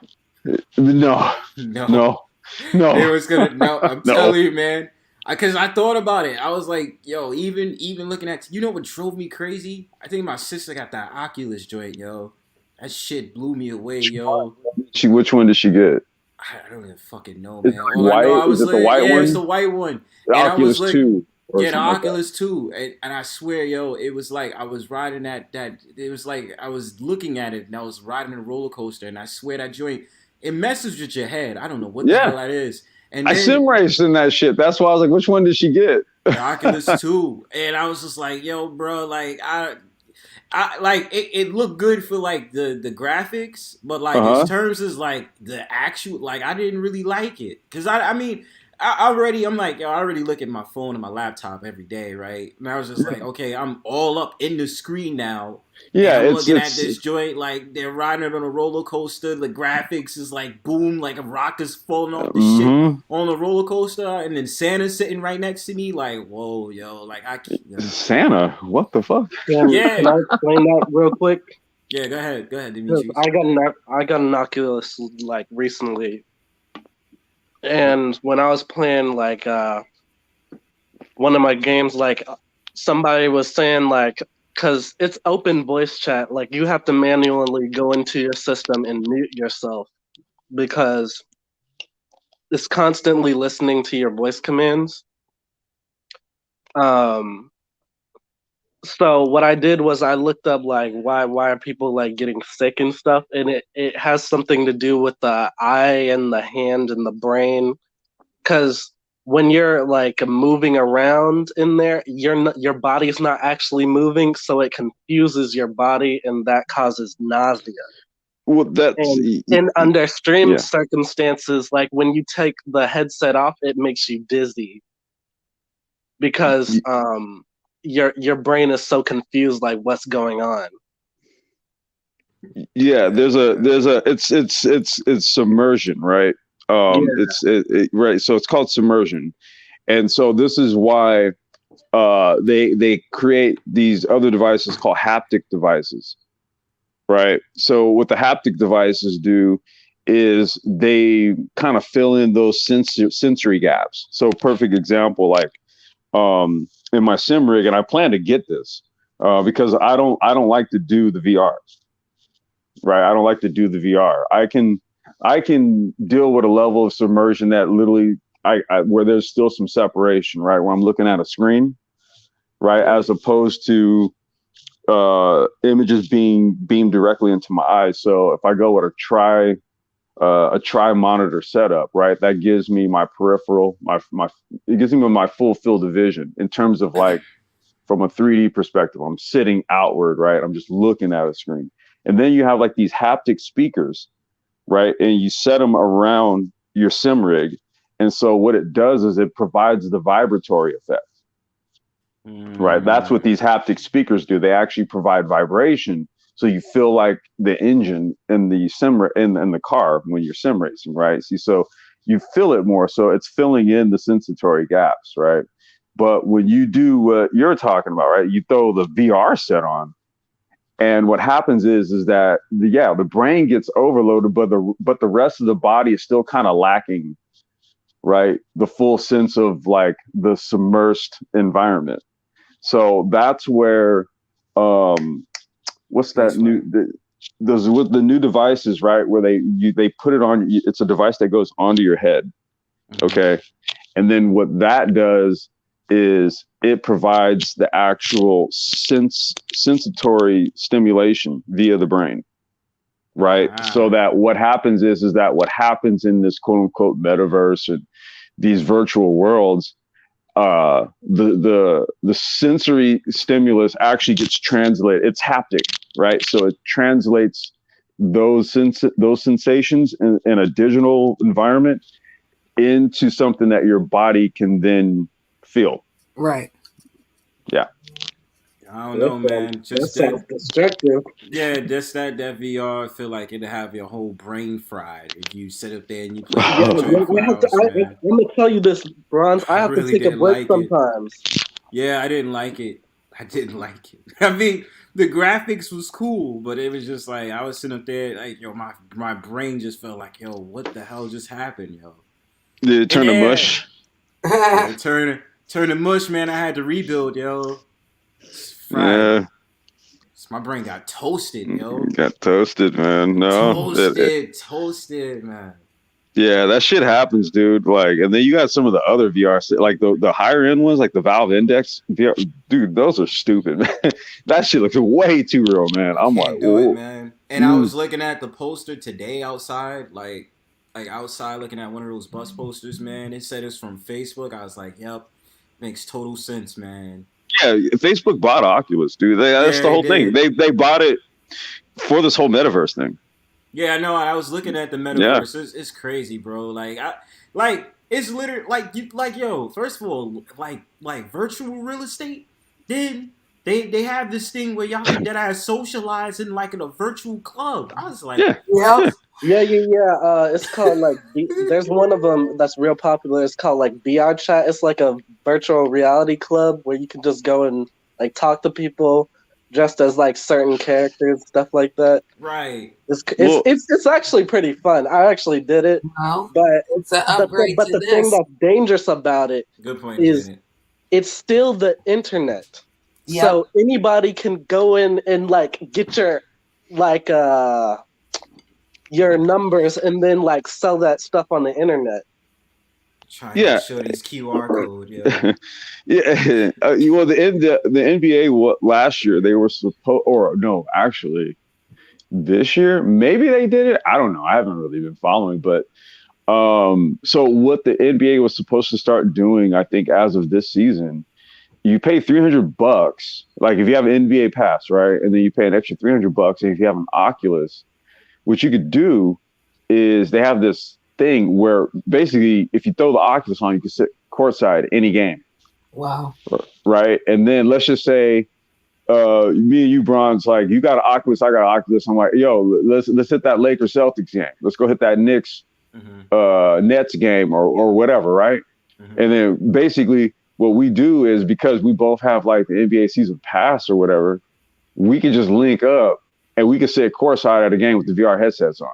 No. They was gonna. No, I'm No. telling you, man. Because I thought about it. I was like, yo, even looking at, you know what drove me crazy? I think my sister got that Oculus joint, yo. That shit blew me away, yo. Which one did she get? I don't even fucking know, Is man. it like All I know, white? I Is was it the like, white yeah, it's one? the white one. The And I was Oculus like, 2 or yeah, the something like that. Oculus 2. And I swear, yo, it was like I was riding it was like I was looking at it and I was riding a roller coaster. And I swear that joint, it messes with your head. I don't know what the Yeah. hell that is. And I then sim raced in that shit. That's why I was like, which one did she get? the Oculus 2. And I was just like, yo, bro, like, I like it looked good for like the graphics, but like in Uh-huh. terms as like the actual, like I didn't really like it because I mean I'm like, yo, I already look at my phone and my laptop every day, right? And I was just like, okay, I'm all up in the screen now. And Yeah, I'm it's looking at this joint, like they're riding it on a roller coaster. The graphics is like boom, like a rock is falling off the shit on the roller coaster, and then Santa's sitting right next to me. Like, whoa, yo, like I can't. Santa. What the fuck? Yeah. Can I explain that real quick? Yeah, go ahead, Demetris. I got an Oculus like recently, and when I was playing like one of my games, like somebody was saying like, because it's open voice chat, like you have to manually go into your system and mute yourself because it's constantly listening to your voice commands. So what I did was I looked up like why are people like getting sick and stuff, and it has something to do with the eye and the hand and the brain, because when you're like moving around in there, your body's not actually moving, so it confuses your body, and that causes nausea. Well, that's And under extreme circumstances, like when you take the headset off, it makes you dizzy because your brain is so confused, like what's going on. Yeah, it's submersion, right? Right. So it's called submersion, and so this is why they create these other devices called haptic devices, right? So what the haptic devices do is they kind of fill in those sensory gaps. So perfect example, like in my sim rig, and I plan to get this because I don't like to do the VR, right? I don't like to do the VR. I can deal with a level of submersion that literally I where there's still some separation, right? Where I'm looking at a screen, right, as opposed to images being beamed directly into my eyes. So if I go with a tri monitor setup, right, that gives me my peripheral, it gives me my full field of vision in terms of like from a 3D perspective. I'm sitting outward, right? I'm just looking at a screen. And then you have like these haptic speakers, right? And you set them around your sim rig. And so what it does is it provides the vibratory effect. Right. That's what these haptic speakers do. They actually provide vibration. So you feel like the engine in the in the car when you're sim racing, right? So you feel it more. So it's filling in the sensory gaps, right? But when you do what you're talking about, right, you throw the VR set on, and what happens is that the brain gets overloaded, but the rest of the body is still kind of lacking, right? The full sense of like the submersed environment. So that's where what's that new those with the new devices, right? Where they put it on. It's a device that goes onto your head, okay, and then what that does is it provides the actual sensory stimulation via the brain, right? So that what happens is that what happens in this quote unquote metaverse and these virtual worlds, the sensory stimulus actually gets translated. It's haptic, right? So it translates those sensations in a digital environment into something that your body can then feel. Right. Yeah. I don't know, man. Just that destructive. Yeah, just that VR. I feel like it'd have your whole brain fried if you sit up there and you play I'm gonna tell you this, Bronze. I have really to take a didn't break like sometimes. Yeah, I didn't like it. I mean, the graphics was cool, but it was just like I was sitting up there, like, yo, my brain just felt like, yo, what the hell just happened, yo? Did it turn to mush? Yeah, turn to mush, man. I had to rebuild, yo. It's fried. Yeah. My brain got toasted, yo. Got toasted, man. No. Toasted, man. Yeah, that shit happens, dude. Like, and then you got some of the other VR, like the higher end ones, like the Valve Index VR. Dude, those are stupid, man. That shit looks way too real, man. I'm like, do it, man. And I was looking at the poster today outside, like outside, looking at one of those bus posters, man. It said it's from Facebook. I was like, yep, makes total sense, man. Yeah, Facebook bought Oculus, dude. That's the whole thing. They bought it for this whole metaverse thing. Yeah, I know. I was looking at the metaverse. Yeah. It's crazy, bro. It's literally yo. First of all, like virtual real estate. Then they have this thing where y'all can socialize in like in a virtual club. I was like, yeah. It's called like there's one of them that's real popular. It's called like VR Chat. It's like a virtual reality club where you can just go and like talk to people dressed as like certain characters, stuff like that. Right. It's actually pretty fun. I actually did it. No, but it's an upgrade but the thing that's dangerous about it is it's still the internet. Yep. So anybody can go in and like get your like your numbers and then like sell that stuff on the internet. Trying to show this QR code, yeah. Yeah. Well, the NBA last year they were supposed, or no, actually, this year maybe they did it. I don't know. I haven't really been following, but so what the NBA was supposed to start doing, I think, as of this season, you pay $300. Like if you have an NBA pass, right, and then you pay an extra $300, and if you have an Oculus, what you could do is they have this thing where basically if you throw the Oculus on, you can sit courtside any game. Wow. Right. And then let's just say me and you, Bronze, like you got an Oculus, I got an Oculus. I'm like, yo, let's hit that Lakers Celtics game. Let's go hit that Knicks Nets game or whatever, right? Mm-hmm. And then basically what we do is because we both have like the NBA season pass or whatever, we can just link up and we can sit courtside at a game with the VR headsets on.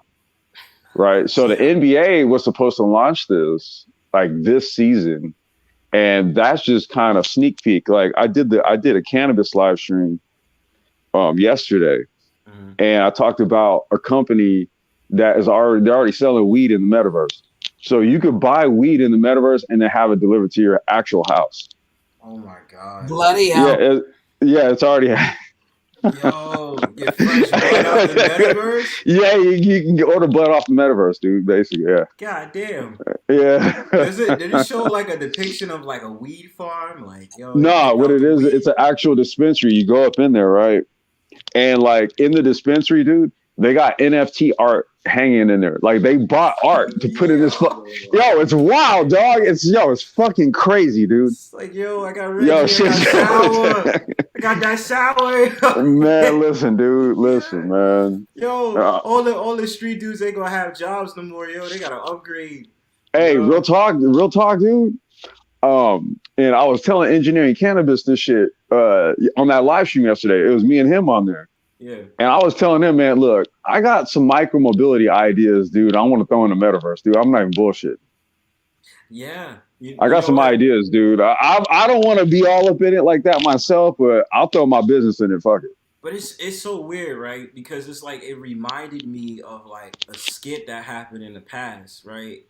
Right. So the NBA was supposed to launch this like this season. And that's just kind of sneak peek. Like I did a cannabis live stream yesterday. Mm-hmm. And I talked about a company that is already selling weed in the metaverse. So you could buy weed in the metaverse and then have it delivered to your actual house. Oh my God. Bloody hell. Yeah, it's already Yo, get fresh blood off the metaverse? Yeah, you can order blood off the metaverse, dude, basically, yeah. God damn. Yeah. Did it show like a depiction of like a weed farm? Like, yo. No, what it is, it's an actual dispensary. You go up in there, right? And like in the dispensary, dude, they got NFT art hanging in there. Like they bought art to put in this. Yo, it's wild, dog. It's fucking crazy, dude. It's like, yo, I got Reggie. Yo, shit. I got that sour. Man, listen, dude. Listen, man. Yo, all the street dudes ain't gonna have jobs no more, yo. They gotta upgrade. Hey, real talk, dude. And I was telling Engineering Cannabis this shit on that live stream yesterday. It was me and him on there. Yeah. And I was telling him, man, look, I got some micro mobility ideas, dude. I want to throw in the metaverse, dude. I'm not even bullshit. Yeah. I got some ideas, dude. I don't want to be all up in it like that myself, but I'll throw my business in it. Fuck it. But it's so weird, right? Because it's like it reminded me of like a skit that happened in the past, right?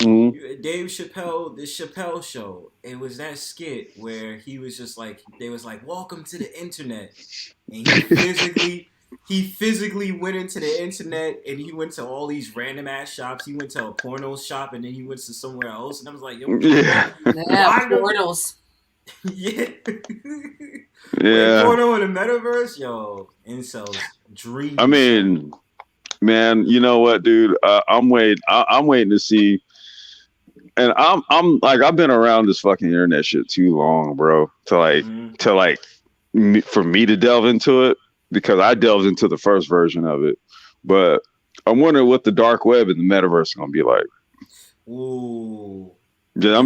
Dave Chappelle, the Chappelle Show. It was that skit where he was just like, they was like, "Welcome to the internet," and he physically went into the internet and he went to all these random ass shops. He went to a porno shop and then he went to somewhere else, and I was like, "Yo, portals." Yeah. Yeah. Porno in the metaverse, yo, incels dream. I mean, man, you know what, dude? I'm waiting to see. And I'm like, I've been around this fucking internet shit too long, bro. For me to delve into it, because I delved into the first version of it. But I'm wondering what the dark web and the metaverse is gonna be like. Ooh. Yeah,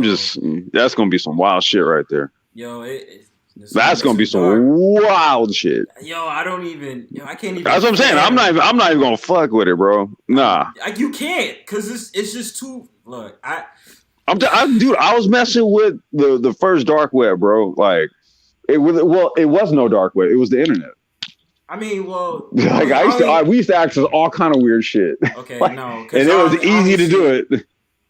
that's gonna be some wild shit right there. Yo, that's gonna be some wild shit. Yo, I can't even. That's what I'm saying. I'm not even gonna fuck with it, bro. Nah. You can't, cause it's just too. Look, Dude, I was messing with the first dark web, bro. Like it was no dark web. It was the internet. I mean, well, like we used to access all kind of weird shit. Okay, like, no, and it was easy to do it.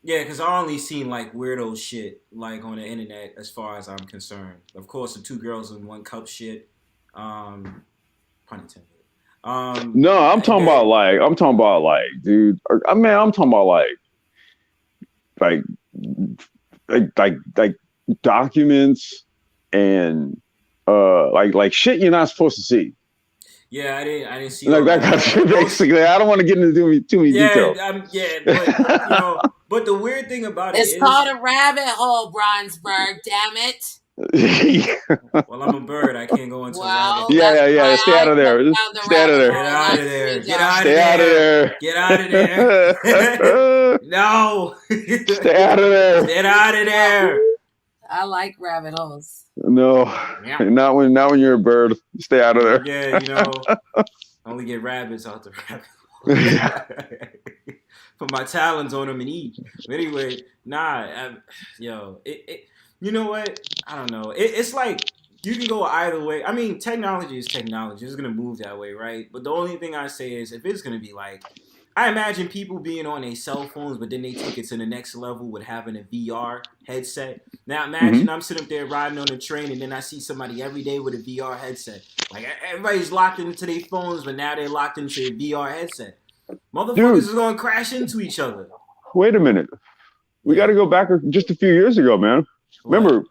Yeah, because I only seen like weirdo shit like on the internet as far as I'm concerned. Of course, the 2 girls in 1 cup shit. Pun intended. No, I'm talking about like, dude. I mean, I'm talking about like documents and like shit you're not supposed to see. Yeah, I didn't see like that kind of shit. Basically, I don't want to get into too many details. But but the weird thing about it is called a rabbit hole, Bronzebird. Damn it. Well, I'm a bird. I can't go into rabbit. Yeah. Stay out of there. Stay out of there. Get out of there. Get out of Stay out of there. Get out of there. No. Stay out of there. Get out of there. I like rabbit holes. No, not when you're a bird. Stay out of there. Yeah, only get rabbits out the rabbit hole. Put my talons on them and eat. But anyway, you know what? I don't know. It's like you can go either way. I mean, technology is technology. It's gonna move that way, right? But the only thing I say is, if it's gonna be like, I imagine people being on their cell phones, but then they take it to the next level with having a VR headset. Now imagine I'm sitting up there riding on a train, and then I see somebody every day with a VR headset. Like everybody's locked into their phones, but now they're locked into a VR headset. Motherfuckers is gonna crash into each other. Wait a minute. We got to go back just a few years ago, man. What? Remember,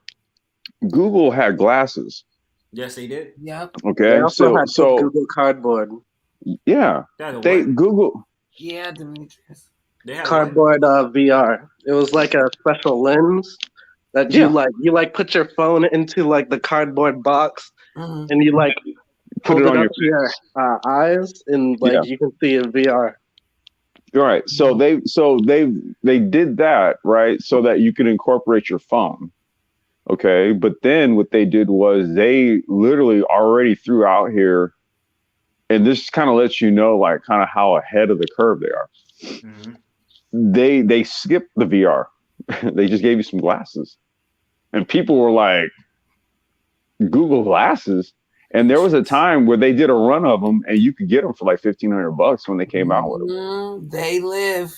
Google had glasses. Yes, they did. Yep. Okay. They also had Google Cardboard. Yeah. Google. Yeah, Demetris. Cardboard VR. It was like a special lens that you put your phone into like the cardboard box, and you like put it on up to your eyes, and like you can see in VR. All right. So they did that, right, so that you could incorporate your phone. Okay. But then what they did was they literally already threw out here, and this kind of lets you know like kind of how ahead of the curve they are. Mm-hmm. They skipped the VR. They just gave you some glasses. And people were like, Google glasses? And there was a time where they did a run of them, and you could get them for like $1,500 when they came out with them. They live.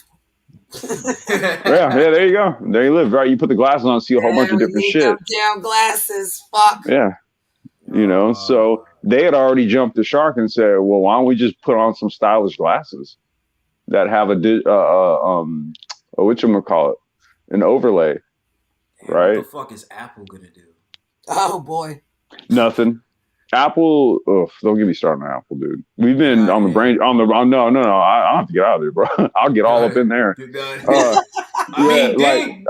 Yeah, there you go. There you live, right? You put the glasses on, see a whole bunch of different shit. Down glasses, fuck. Yeah, so they had already jumped the shark and said, "Well, why don't we just put on some stylish glasses that have whatchamacallit, an overlay, right?" What the fuck is Apple gonna do? Oh boy, nothing. Apple, don't get me started on Apple, dude. We've been on the brain, no. I have to get out of there, bro. I'll get all up in there.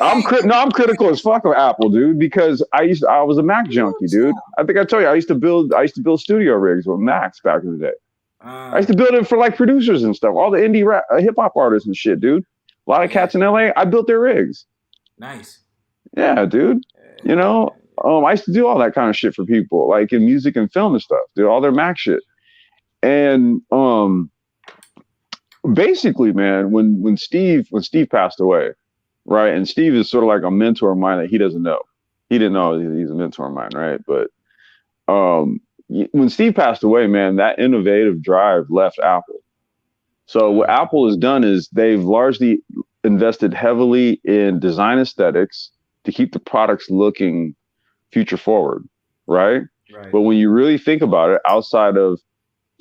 I'm critical as fuck of Apple, dude, because I was a Mac junkie, dude. I think I told you I used to build studio rigs with Macs back in the day. I used to build it for like producers and stuff, all the indie rap, hip hop artists and shit, dude. A lot of cats in LA, I built their rigs. Nice. Yeah, dude. I used to do all that kind of shit for people, like in music and film and stuff, do all their Mac shit. And basically, man, when Steve passed away, right? And Steve is sort of like a mentor of mine that he doesn't know. He didn't know he's a mentor of mine, right? But when Steve passed away, man, that innovative drive left Apple. So what Apple has done is they've largely invested heavily in design aesthetics to keep the products looking future forward, right? But when you really think about it, outside of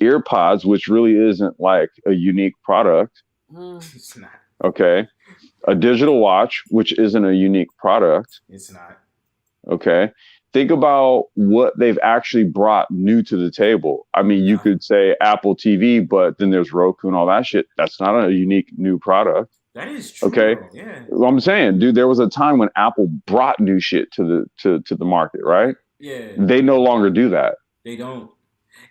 EarPods, which really isn't like a unique product, it's not. Okay, a digital watch, which isn't a unique product, it's not. Okay, think about what they've actually brought new to the table. I mean, you could say Apple TV, but then there's Roku and all that shit. That's not a unique new product. That is true. Okay. Yeah. Well, I'm saying, dude, there was a time when Apple brought new shit to the market, right? Yeah. They no longer do that. They don't.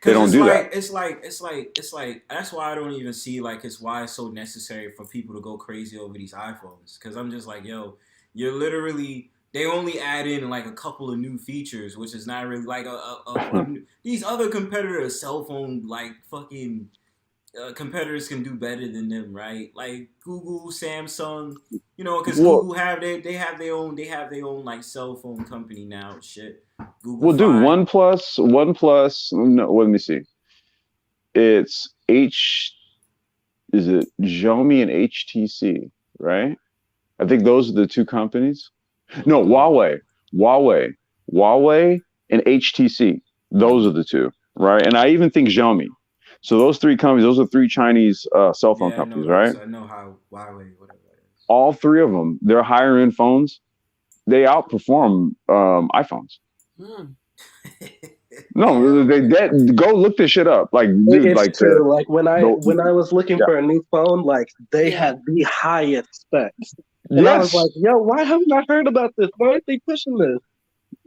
They don't do that. It's like that's why I don't even see like it's why it's so necessary for people to go crazy over these iPhones. Because I'm just like, yo, you're literally, they only add in like a couple of new features, which is not really like these other competitors' cell phone like fucking competitors can do better than them, right? Like Google, Samsung, because Well, Google they have their own like cell phone company now. Shit, Google well, dude, Fi. OnePlus. No, let me see. It's Is it Xiaomi and HTC, right? I think those are the two companies. No, Huawei, Huawei, and HTC. Those are the two, right? And I even think Xiaomi. So those three companies, those are three Chinese cell phone Yeah, I know companies, right? those. I know how Huawei, whatever that is. All three of them, they're higher end phones. They outperform iPhones. Hmm. No, go look this shit up. Like, dude, It's like true. Like when I the when I was looking yeah, for a new phone, like they Yeah. had the highest specs, and I was yes, like, "Yo, why haven't I heard about this? Why aren't they pushing this?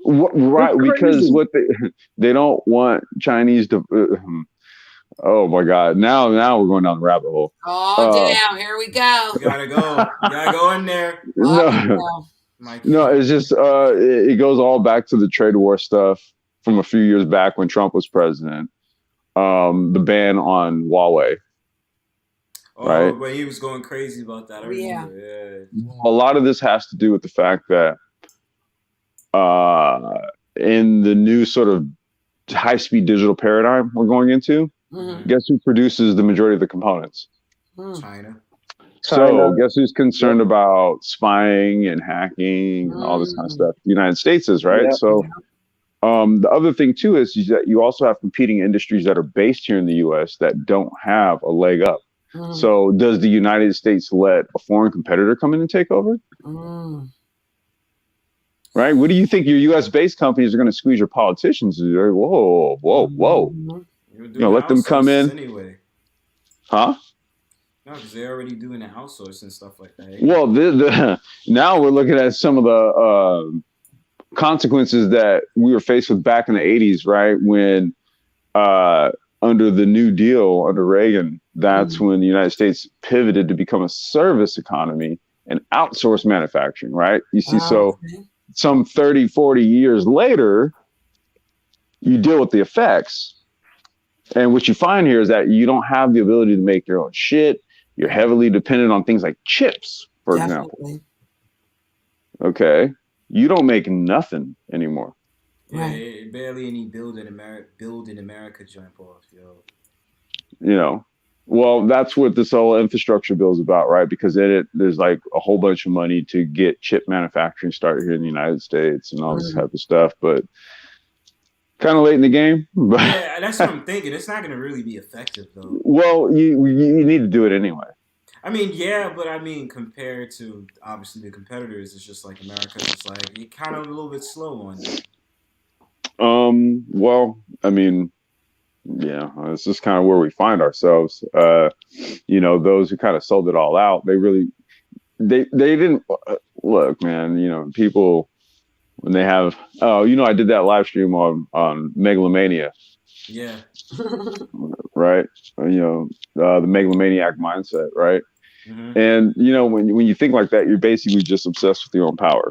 It's right, because crazy." what they don't want Chinese to. Oh my God! Now we're going down the rabbit hole. Oh, Uh, damn. Here we go. You gotta go. You gotta go in there. Walk it no, down. Mike. no, it's just it goes all back to the trade war stuff from a few years back when Trump was president. The ban on Huawei, right? Oh, but he was going crazy about that. I Yeah. remember. Yeah. A lot of this has to do with the fact that in the new sort of high-speed digital paradigm we're going into, Mm-hmm. guess who produces the majority of the components? China. China. So guess who's concerned about spying and hacking and all this kind of stuff? The United States is, right? Yeah. So the other thing too is that you also have competing industries that are based here in the U.S. that don't have a leg up. Mm-hmm. So does the United States let a foreign competitor come in and take over? Mm-hmm. Right? What do you think your U.S. based companies are going to squeeze your politicians? Whoa. Mm-hmm. Let them come in. Anyway. Huh? No, because they're already doing the outsource and stuff like that. Well, now we're looking at some of the consequences that we were faced with back in the 80s, right? When under the New Deal, under Reagan, that's when the United States pivoted to become a service economy and outsource manufacturing, right? You see, so some 30, 40 years later, you deal with the effects. And what you find here is that you don't have the ability to make your own shit. You're heavily dependent on things like chips, for example. Okay. You don't make nothing anymore. Yeah, barely any build in America jump off, yo. Well, that's what this whole infrastructure bill is about, right? Because there's like a whole bunch of money to get chip manufacturing started here in the United States and all this type of stuff, but kind of late in the game. But yeah, that's what I'm thinking. It's not going to really be effective, though. Well, you need to do it anyway. I mean, yeah, but I mean, compared to obviously the competitors, it's just like America's just like you're kind of a little bit slow on that. Well, I mean, yeah, it's just kind of where we find ourselves. Those who kind of sold it all out, they didn't look, man. People when they have, I did that live stream on megalomania. Yeah. Right. The megalomaniac mindset, right? Mm-hmm. And when you think like that, you're basically just obsessed with your own power.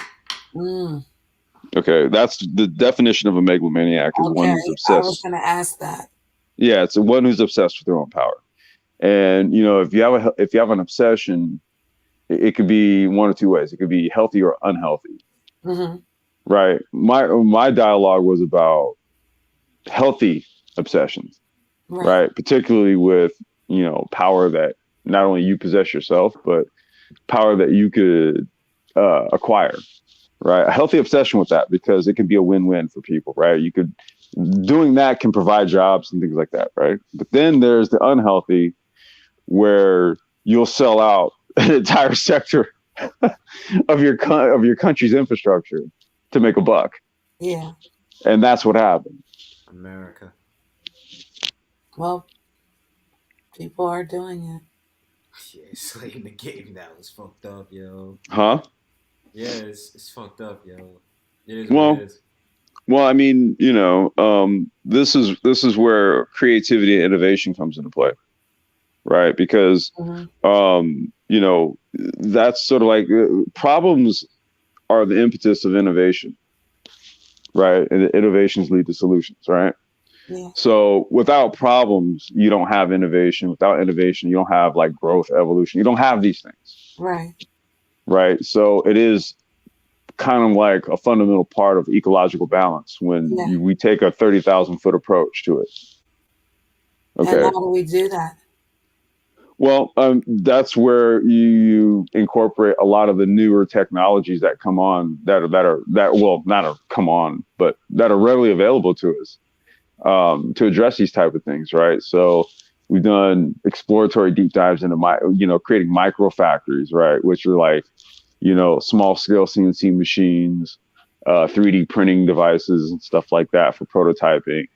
Okay, that's the definition of a megalomaniac is one who's obsessed. I was going to ask that. Yeah, it's one who's obsessed with their own power. And if you have an obsession, it could be one of two ways. It could be healthy or unhealthy. Mm-hmm. Right. My dialogue was about healthy obsessions, right? Particularly with power that not only you possess yourself, but power that you could acquire. Right. A healthy obsession with that, because it can be a win-win for people, right? Doing that can provide jobs and things like that, right? But then there's the unhealthy, where you'll sell out an entire sector of your country's infrastructure to make a buck. Yeah. And that's what happened. America. Well, people are doing it. Yeah, slaying the game now is fucked up, yo. Huh? Yeah, it's fucked up, yo. It is well, what it is. Well, I mean, this is where creativity and innovation comes into play, right? Because, that's sort of like problems are the impetus of innovation, right? And the innovations lead to solutions, right? Yeah. So without problems, you don't have innovation. Without innovation, you don't have like growth, evolution. You don't have these things. Right. Right. So it is kind of like a fundamental part of ecological balance when we take a 30,000 foot approach to it. Okay. And how do we do that? Well, that's where you incorporate a lot of the newer technologies that come on that come on, but that are readily available to us to address these type of things, right? So we've done exploratory deep dives into creating micro factories, right, which are like small scale CNC machines, 3D printing devices and stuff like that for prototyping,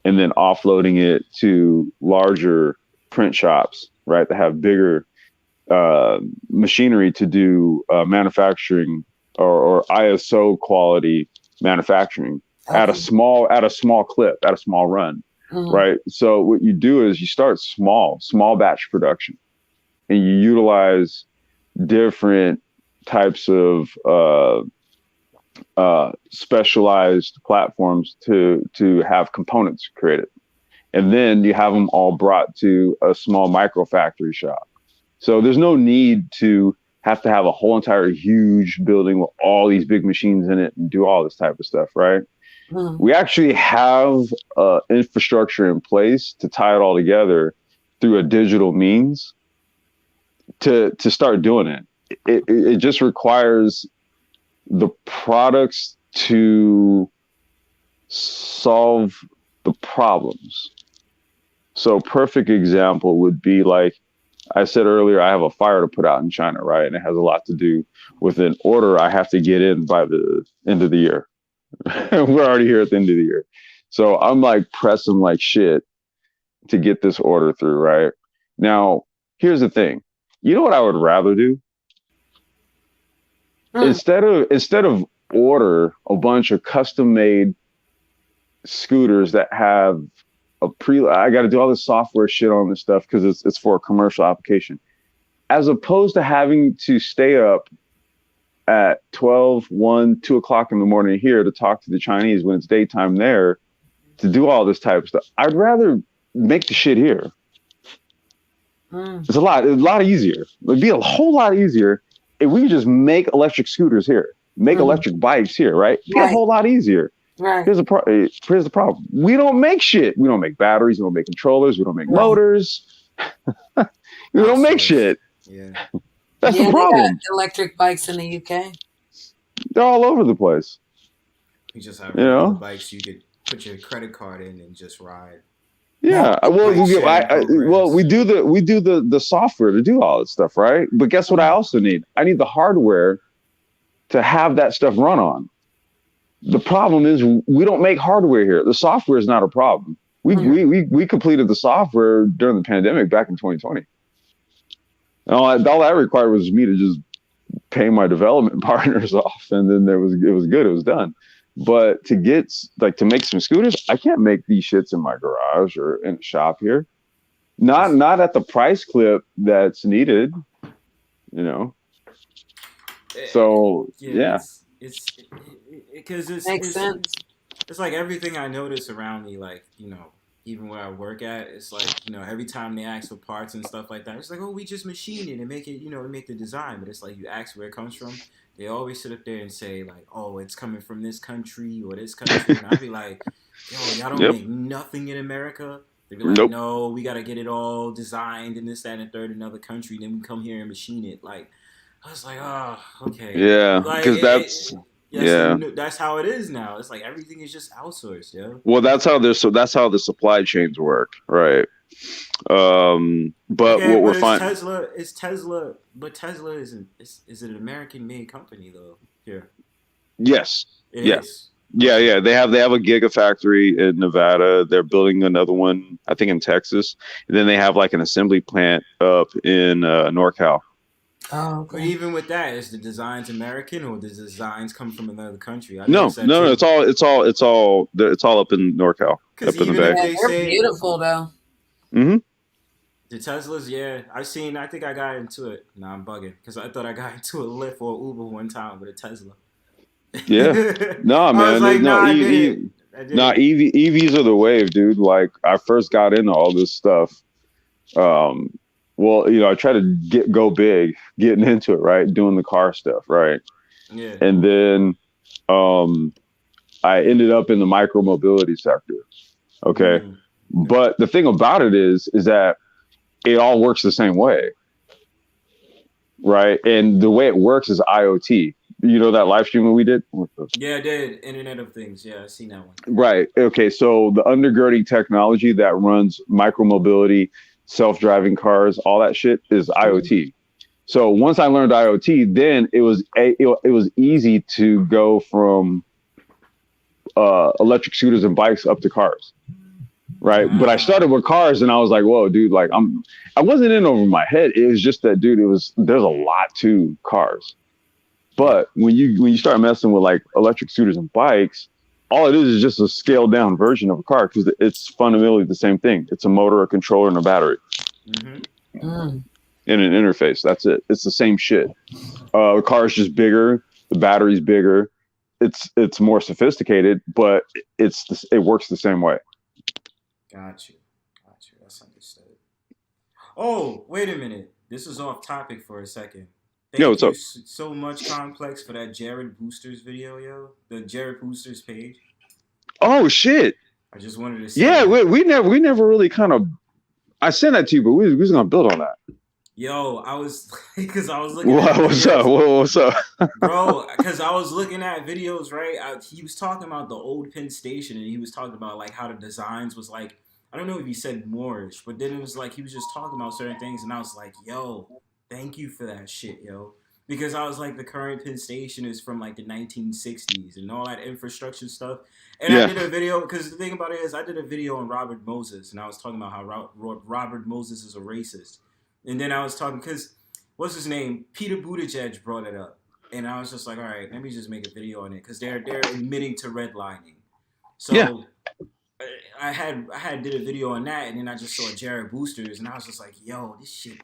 and then offloading it to larger print shops, right, that have bigger machinery to do manufacturing or ISO quality manufacturing at a small clip, at a small run, right? So what you do is you start small batch production, and you utilize different types of specialized platforms to have components created, and then you have them all brought to a small micro factory shop. So there's no need to have a whole entire huge building with all these big machines in it and do all this type of stuff, right? We actually have infrastructure in place to tie it all together through a digital means to start doing it. It just requires the products to solve the problems. So perfect example would be like I said earlier, I have a fire to put out in China, right? And it has a lot to do with an order I have to get in by the end of the year. We're already here at the end of the year. So I'm like pressing like shit to get this order through, right? Now, here's the thing. You know what I would rather do? Instead of order a bunch of custom made scooters that have I got to do all this software shit on this stuff because it's for a commercial application, as opposed to having to stay up at 12, 1, 2 o'clock in the morning here to talk to the Chinese when it's daytime there to do all this type of stuff. I'd rather make the shit here. It's a lot easier. It'd be a whole lot easier if we just make electric scooters here, make electric bikes here, right? It'd be a whole lot easier. Right. Here's the problem. We don't make shit. We don't make batteries. We don't make controllers. We don't make motors. We don't make shit. Yeah. That's the problem. They got electric bikes in the UK. They're all over the place. We just have bikes you could put your credit card in and just ride. Yeah. We do the software to do all this stuff, right? But guess what I also need? I need the hardware to have that stuff run on. The problem is we don't make hardware here. The software is not a problem. We completed the software during the pandemic back in 2020. And all that required was me to just pay my development partners off, and then it was good. It was done. But to make some scooters, I can't make these shits in my garage or in a shop here. Not at the price clip that's needed, So it's because makes sense. It's like everything I notice around me, like even where I work at, it's like every time they ask for parts and stuff like that, it's like, oh, we just machine it and make it, make the design. But it's like you ask where it comes from, they always sit up there and say like, oh, it's coming from this country or this country, and I'd be like, yo, y'all don't make nothing in America. They'd be like, no, we gotta get it all designed in this, that, and third in another country. Then we come here and machine it. Like, I was like, oh, okay, yeah, because that's how it is now. It's like everything is just outsourced, yo. Well, that's how the supply chains work, right? But what we're finding, Tesla, but Tesla is an American-made company though. Here, yes, it is. Yeah. They have a gigafactory in Nevada. They're building another one, I think, in Texas. And then they have like an assembly plant up in NorCal. Oh, okay. But even with that, is the designs American or does the designs come from another country? No. It's all up in NorCal. Because up in the Bay. They're beautiful though. Mm-hmm. The Teslas, yeah, I think I got into it. Nah, I'm bugging because I thought I got into a Lyft or Uber one time with a Tesla. Yeah. No, man. I was like, Nah, EVs are the wave, dude. Like I first got into all this stuff. Well, I tried to go big, getting into it, right? Doing the car stuff, right? Yeah. And then I ended up in the micro mobility sector. Okay. But the thing about it is that it all works the same way. Right. And the way it works is IoT. You know that live stream that we did? Yeah, I did. Internet of Things. Yeah, I seen that one. Right. Okay. So the undergirding technology that runs micromobility, self-driving cars, all that shit is IoT. So once I learned IoT, then it was easy to go from electric scooters and bikes up to cars. Right. But I started with cars and I was like, whoa, dude, like I wasn't in over my head. It was just that, dude, there's a lot to cars. But when you start messing with like electric scooters and bikes, all it is just a scaled down version of a car because it's fundamentally the same thing. It's a motor, a controller, and a battery. In an interface. That's it. It's the same shit. The car is just bigger. The battery's bigger. It's more sophisticated, but it works the same way. Got you. That's understood. Oh, wait a minute. This is off topic for a second. Thank you so much, Cmplx, for that Jared Boosters video, yo. The Jared Boosters page. Oh shit! I just wanted to say. Yeah, we never really kind of. I sent that to you, but we was gonna build on that. Yo, I was because I was looking. What's up, bro? Because I was looking at videos, right? He was talking about the old Penn Station, and he was talking about like how the designs was like. I don't know if he said Moorish, but then it was like he was just talking about certain things, and I was like, yo. Thank you for that shit, yo. Because I was like, the current Penn Station is from like the 1960s and all that infrastructure stuff. And I did a video, because the thing about it is I did a video on Robert Moses, and I was talking about how Robert Moses is a racist. And then I was talking, because, what's his name? Peter Buttigieg brought it up. And I was just like, all right, let me just make a video on it, because they're admitting to redlining. So I did a video on that, and then I just saw Jared Boosters, and I was just like, yo, this shit.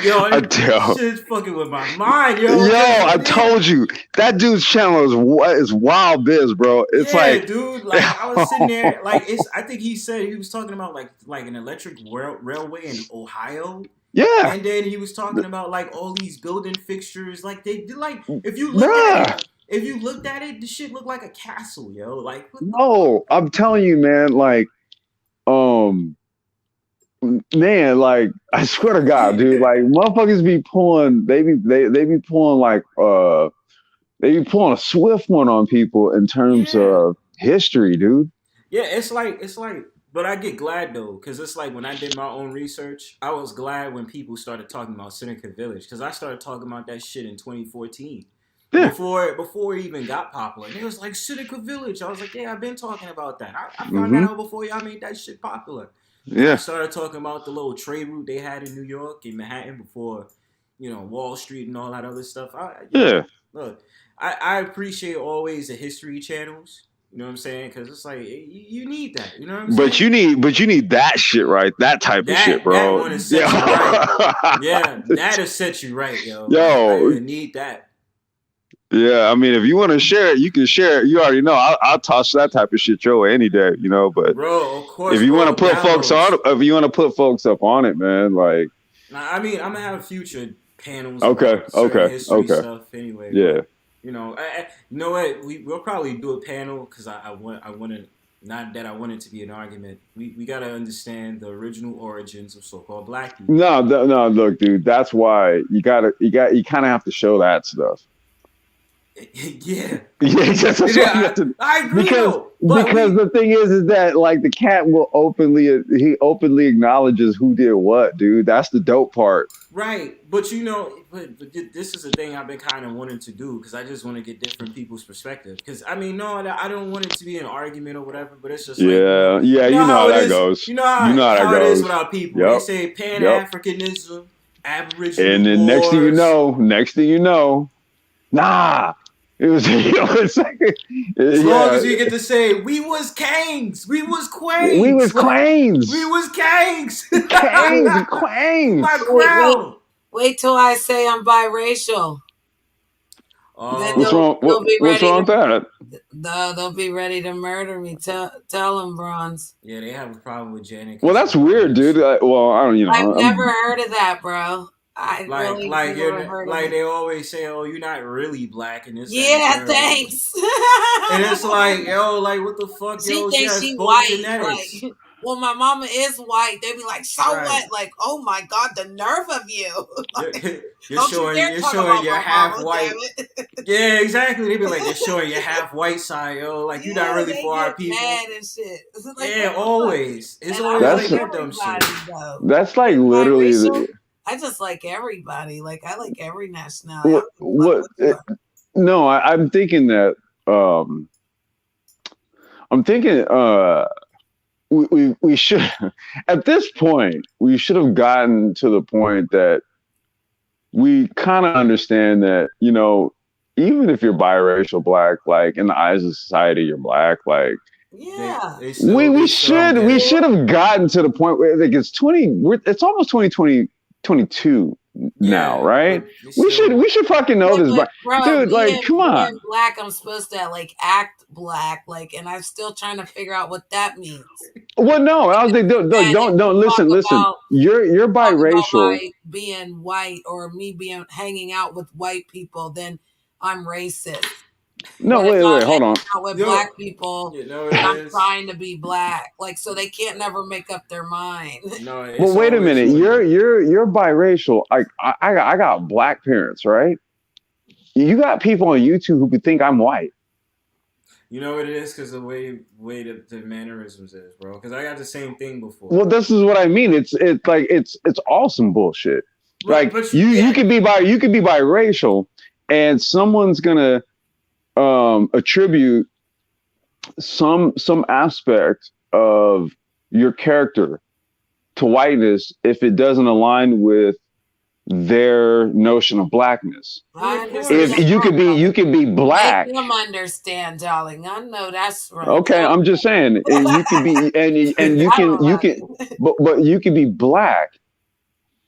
Yo, this shit's fucking with my mind, yo. Yo, I told you that dude's channel is wild biz, bro. It's dude. Like I was sitting there, like I think he said he was talking about like an electric railway in Ohio. Yeah. And then he was talking about like all these building fixtures, like they did, like if you looked at it, the shit looked like a castle, yo. Like no, I'm telling you, man. Like, man, like I swear to God, dude, like motherfuckers be pulling, they be pulling like they be pulling a swift one on people in terms of history, dude. Yeah, it's like, but I get glad though, because it's like when I did my own research, I was glad when people started talking about Seneca Village, because I started talking about that shit in 2014. Yeah. Before it even got popular. And it was like Seneca Village. I was like, yeah, I've been talking about that. I found that out before y'all made that shit popular. Yeah. I started talking about the little trade route they had in New York, in Manhattan, before, Wall Street and all that other stuff. Look, I appreciate always the history channels. You know what I'm saying? Because it's like you need that. You know what I'm saying? But you need that shit right. That type of shit, bro. That one is set you right. Yeah, that'll set you right, yo. I need that. Yeah, I mean, if you want to share it, you can share it. You already know. I'll toss that type of shit your way any day, But bro, of course. If you want to put folks up on it, man, like. Nah, I mean, I'm gonna have future panels. Okay. History stuff anyway. Yeah. But, you know what? We'll probably do a panel because I want to. Not that I want it to be an argument. We got to understand the original origins of so-called black people. No, look, dude. That's why you kind of have to show that stuff. Yeah. I agree. Because the thing is that like the cat will openly acknowledges who did what, dude. That's the dope part. Right, but but this is a thing I've been kind of wanting to do because I just want to get different people's perspective. Because I mean, no, I don't want it to be an argument or whatever, but it's just you know how that goes. You know how it is with our people. Yep. They say Pan-Africanism, Aboriginal, and then next thing you know, nah. It was, like, as long as you get to say, we was Kanes, we was Quanes. We was Quanes. We was Kanes. Quanes. My crown. Wait till I say I'm biracial. Then What's wrong? they'll be What's ready wrong with that? they'll be ready to murder me. Tell them, Bronze. Yeah, they have a problem with Janet. Well, that's weird, dude. Well, I don't. I've never heard of that, bro. I really never heard of it. They always say, "Oh, you're not really black," and this. Yeah, thanks. And it's like, yo, like what the fuck, she yo? thinks she white. Genetics. Like, well, my mama is white. They be like, so what? Like, oh my god, the nerve of you! Like, you're showing you're half mama, white. Yeah, exactly. They be like, they're showing your half white side, yo. Like you're not really for our people. Mad and shit. Like, yeah, always. It's always like that dumb shit. That's like literally. I just like everybody. Like I like every nationality. No, I'm thinking that. I'm thinking we should at this point we should have gotten to the point that we kind of understand that, you know, even if you're biracial black, like in the eyes of society you're black, like yeah, we should have gotten to the point where like it's almost 2022 now, right? We should fucking know this, bro, dude. Like, come on. Black, I'm supposed to like act black, like, and I'm still trying to figure out what that means. Well, no, I was like, don't listen. You're biracial. Being white or me hanging out with white people, then I'm racist. No, wait, hold on. Out with black people, I'm trying to be black, like, so they can't never make up their mind. No, well, wait a minute. You're biracial. Like I got black parents, right? You got people on YouTube who could think I'm white. You know what it is? Because the way the mannerisms is, bro. Because I got the same thing before. Well, this is what I mean. It's like it's awesome bullshit. Like you could be biracial, and someone's gonna attribute some aspect of your character to whiteness if it doesn't align with their notion of blackness. If you could be black. Make them understand, darling. I know that's right. Okay, I'm just saying, and you can be and you can but you can be black,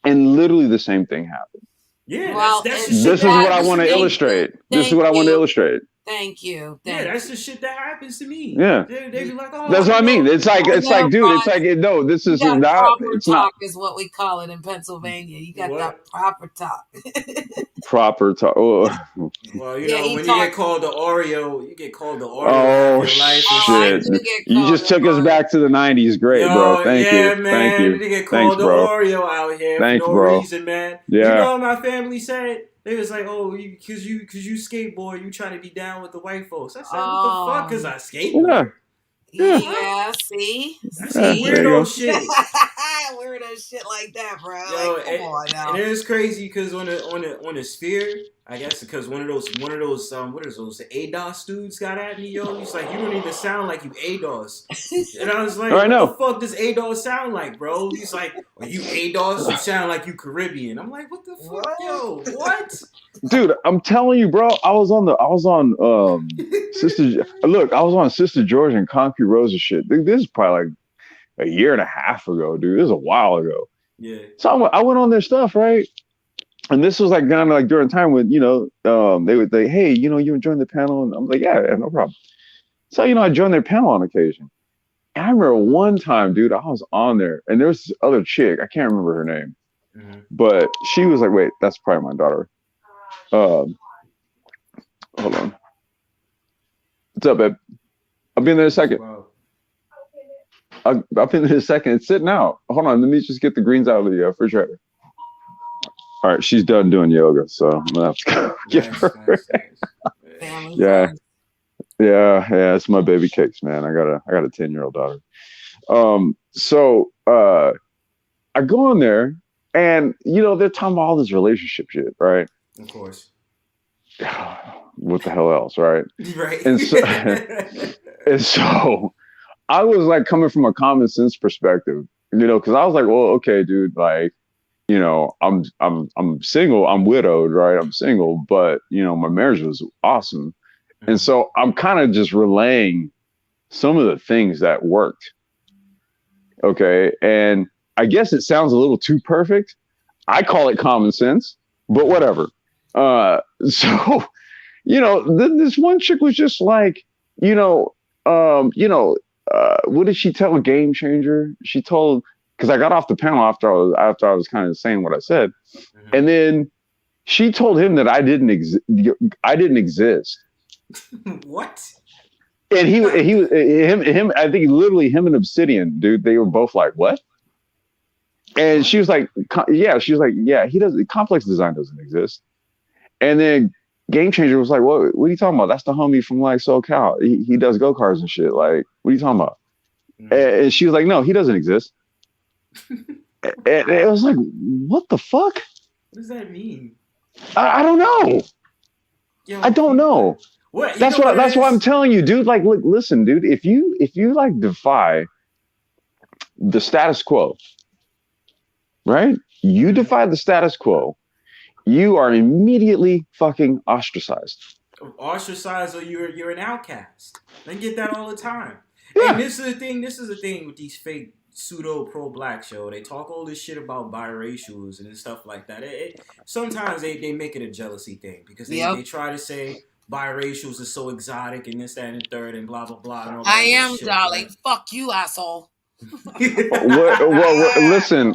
and literally the same thing happens. Yeah, well, this is what I want to illustrate. This is what I want to illustrate. Thank you. That's the shit that happens to me. Yeah, they be like, oh, that's what I mean. It's like, dude, it's like, no, this is not. It's talk not. Is what we call it in Pennsylvania. You got that proper talk. Proper talk. Oh. Well, you know, when you get called the Oreo, you get called the Oreo. Oh shit! You just took us back to the '90s. Great, bro. Thank you. Man. Thank you. You get called the Oreo out here for no reason, man. Yeah. You know what my family said? They was like, oh, because you skateboard, you trying to be down with the white folks. I said, what the fuck? Because I skateboard. Yeah, see? Weirdo shit. Weirdo shit like that, bro. Yo, like, come on now. And it was crazy because on the sphere, I guess because one of those what is those, the ADOS dudes got at me, yo. He's like, you don't even sound like you ADOS. And I was like, what the fuck does ADOS sound like, bro? He's like, are you ADOS? You sound like you Caribbean. I'm like, what the fuck, yo? What? Dude, I'm telling you, bro. I was on Sister George and Concrete Rose and shit. This is probably like a year and a half ago, dude. This is a while ago. Yeah. So I went on their stuff, right? And this was like kind of like during time when, you know, they would say, hey, you know, you enjoying the panel? And I'm like, yeah, no problem. So, you know, I joined their panel on occasion. And I remember one time, dude, I was on there and there was this other chick. I can't remember her name. Mm-hmm. But she was like, wait, that's probably my daughter. Hold on. What's up, babe? I'll be in there in a second. Wow. I'll be in there in a second. It's sitting out. Hold on. Let me just get the greens out of the refrigerator. All right. She's done doing yoga, so I'm going to have to go get her. Nice. Yeah. It's my baby cakes, man. I got a 10-year-old daughter. So I go in there and, you know, they're talking about all this relationship shit, right? Of course. What the hell else, right? Right. And so I was like coming from a common sense perspective, you know, because I was like, well, okay, dude, like, you know, I'm single, I'm widowed, right? I'm single, but you know, my marriage was awesome. Mm-hmm. And so I'm kind of just relaying some of the things that worked. Okay. And I guess it sounds a little too perfect. I call it common sense, but whatever. So this one chick was just like, what did she tell a game changer? She told, because I got off the panel after I was kind of saying what I said, and then she told him that I didn't exist. What? And he was him. I think literally him and Obsidian, dude. They were both like, what? And she was like, yeah. She was like, yeah. He doesn't. Cmplx Dsgn doesn't exist. And then Game Changer was like, what are you talking about? That's the homie from like SoCal. He does go-karts and shit. Like, what are you talking about? And she was like, no, he doesn't exist. And it was like, what the fuck? What does that mean? I don't know. Yo, I don't know. What? That's why I'm telling you, dude. Like, look, listen, dude. If you like defy the status quo, right? You defy the status quo, you are immediately fucking ostracized. Ostracized, or you're an outcast. They get that all the time. Yeah. And this is the thing with these fake pseudo pro-black show. They talk all this shit about biracials and stuff like that. Sometimes they make it a jealousy thing because they try to say biracials are so exotic and this, that, and the third and blah, blah, blah. And all that shit, darling. Right? Fuck you, asshole. Well, listen.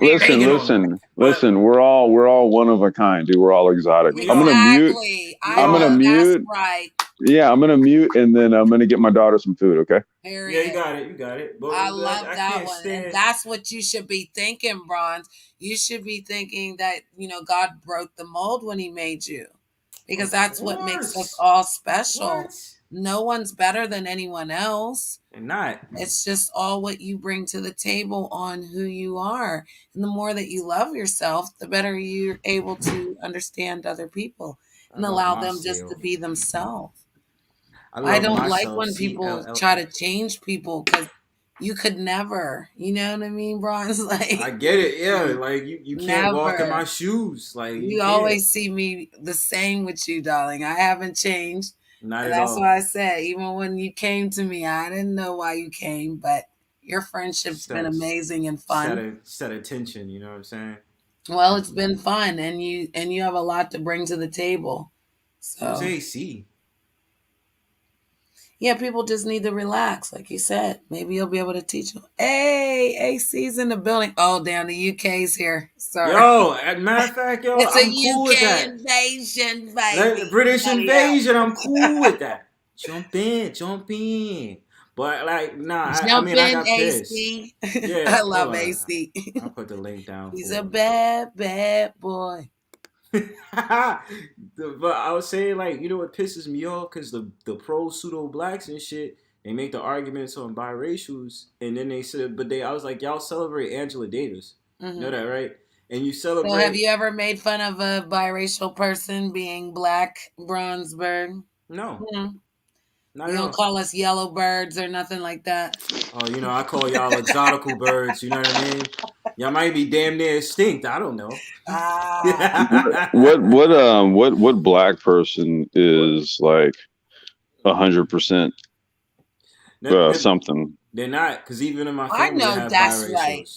We're all one of a kind, dude. We're all exotic. Exactly. I'm gonna mute. That's right. Yeah, I'm gonna mute, and then I'm gonna get my daughter some food. Okay. Period. Yeah, you got it. But I love that one. And that's what you should be thinking, Bronze. You should be thinking that, God broke the mold when he made you. Because that's what makes us all special. What? No one's better than anyone else. And not. It's just all what you bring to the table on who you are. And the more that you love yourself, the better you're able to understand other people and allow them just to be themselves. I don't like when people try to change people because you could never. You know what I mean, Bronze? Like, I get it. Yeah, like you can't walk in my shoes. Like you always see me the same with you, darling. I haven't changed. Not at all. That's why I said, even when you came to me, I didn't know why you came, but your friendship's been amazing and fun. Set of tension, you know what I'm saying? Well, it's been fun, and you have a lot to bring to the table. So it's AC. Yeah, people just need to relax, like you said. Maybe you'll be able to teach them. Hey, AC's in the building. Oh, damn, the UK's here. Sorry. Yo, as a matter of fact, yo, it's I'm a cool UK with that. Invasion, baby. The British invasion, I'm cool with that. Jump in. But like, nah, I got pissed. AC. Yeah, I love AC. I'll put the link down. He's a bad boy. But I was saying, like, you know what pisses me off? Because the pro pseudo blacks and shit, they make the arguments on biracials, and then they said, I was like, y'all celebrate Angela Davis. You know that, right? And you celebrate. So have you ever made fun of a biracial person being black, Bronzebird? No. You don't call us yellow birds or nothing like that. Oh, I call y'all exotical birds. You know what I mean? Y'all might be damn near extinct. I don't know. What black person is like 100% something? They're not, because even in my family, I know have that's biracials. right.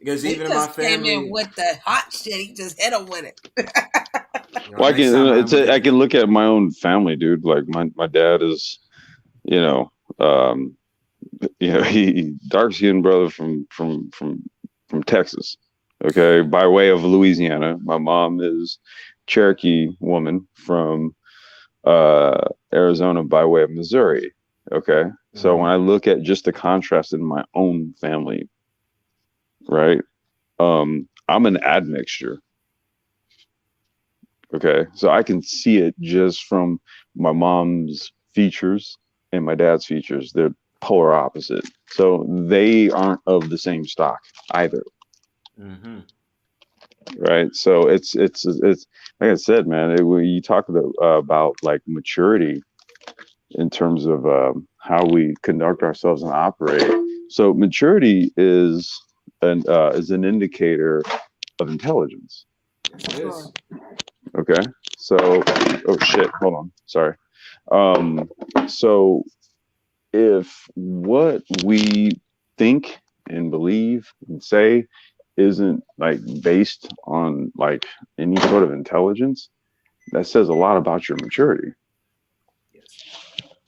Because even in my family, came in with the hot shit. He just hit him with it. Well, I can look at my own family, dude. Like my dad is, he dark-skinned brother from Texas, okay, by way of Louisiana. My mom is Cherokee woman from Arizona by way of Missouri. Okay, so when I look at just the contrast in my own family, right, I'm an admixture. Okay, so I can see it just from my mom's features and my dad's features. They're polar opposite, so they aren't of the same stock either. Right, so it's like I said, man. When you talk about like maturity in terms of how we conduct ourselves and operate, so maturity is an indicator of intelligence. Yes. Okay, so oh shit, hold on, sorry. So if what we think and believe and say isn't like based on like any sort of intelligence, that says a lot about your maturity.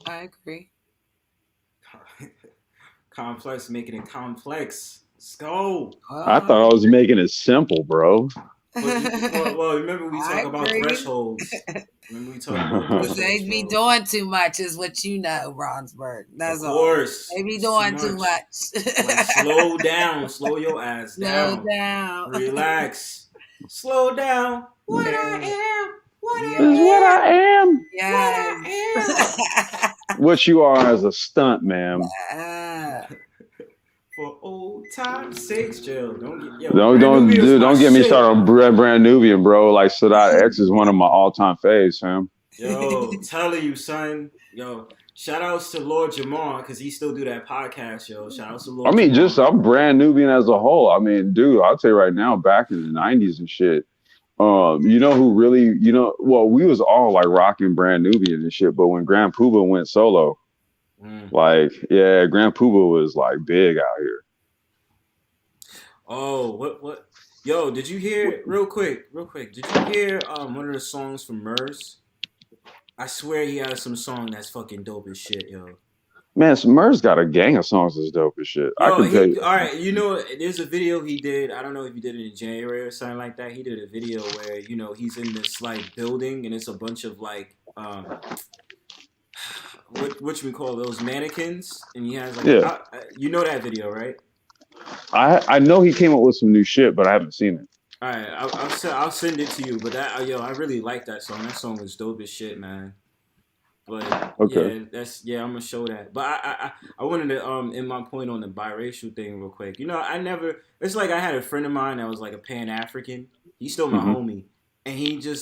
I agree. Complex, making it complex. Let's go. I thought I was making it simple, bro. Well, remember we I talk about agree. thresholds. Remember we talk about Because thresholds, they be bro. doing too much, is what you know, Bronzebird. That's Of all. course. They be It's doing too much. Like, slow down. Slow your ass Slow down. down. Relax. Slow down. What I am. What This is what I am. Yes. What I am. What you are as a stunt, man. For old time's sakes, Joe. Don't get me started on Brand Nubian, bro. Like Sadat X is one of my all-time faves, fam. Yo, telling you, son. Yo, shout outs to Lord Jamar, because he still do that podcast, yo. Shout outs to Lord Jamar. I'm Brand Nubian as a whole. I mean, dude, I'll tell you right now, back in the 90s and shit, you know who really, well, we was all like rocking Brand Nubian and shit, but when Grand Poobah went solo, like, yeah, Grand Poobah was like big out here. Oh, what? Yo, did you hear, real quick, did you hear one of the songs from Murs? I swear he has some song that's fucking dope as shit, yo. Man, Murs got a gang of songs that's dope as shit. Yo, I can tell you. All right, there's a video he did. I don't know if he did it in January or something like that. He did a video where, he's in this, like, building, and it's a bunch of, like, what you call those mannequins, and he has, like, you know that video, right? I know he came up with some new shit, but I haven't seen it. All right, I'll send it to you. But I really like that song. That song was dope as shit, man. But okay. I'm gonna show that. But I wanted to end my point on the biracial thing real quick. It's like I had a friend of mine that was like a Pan-African. He's still my homie. And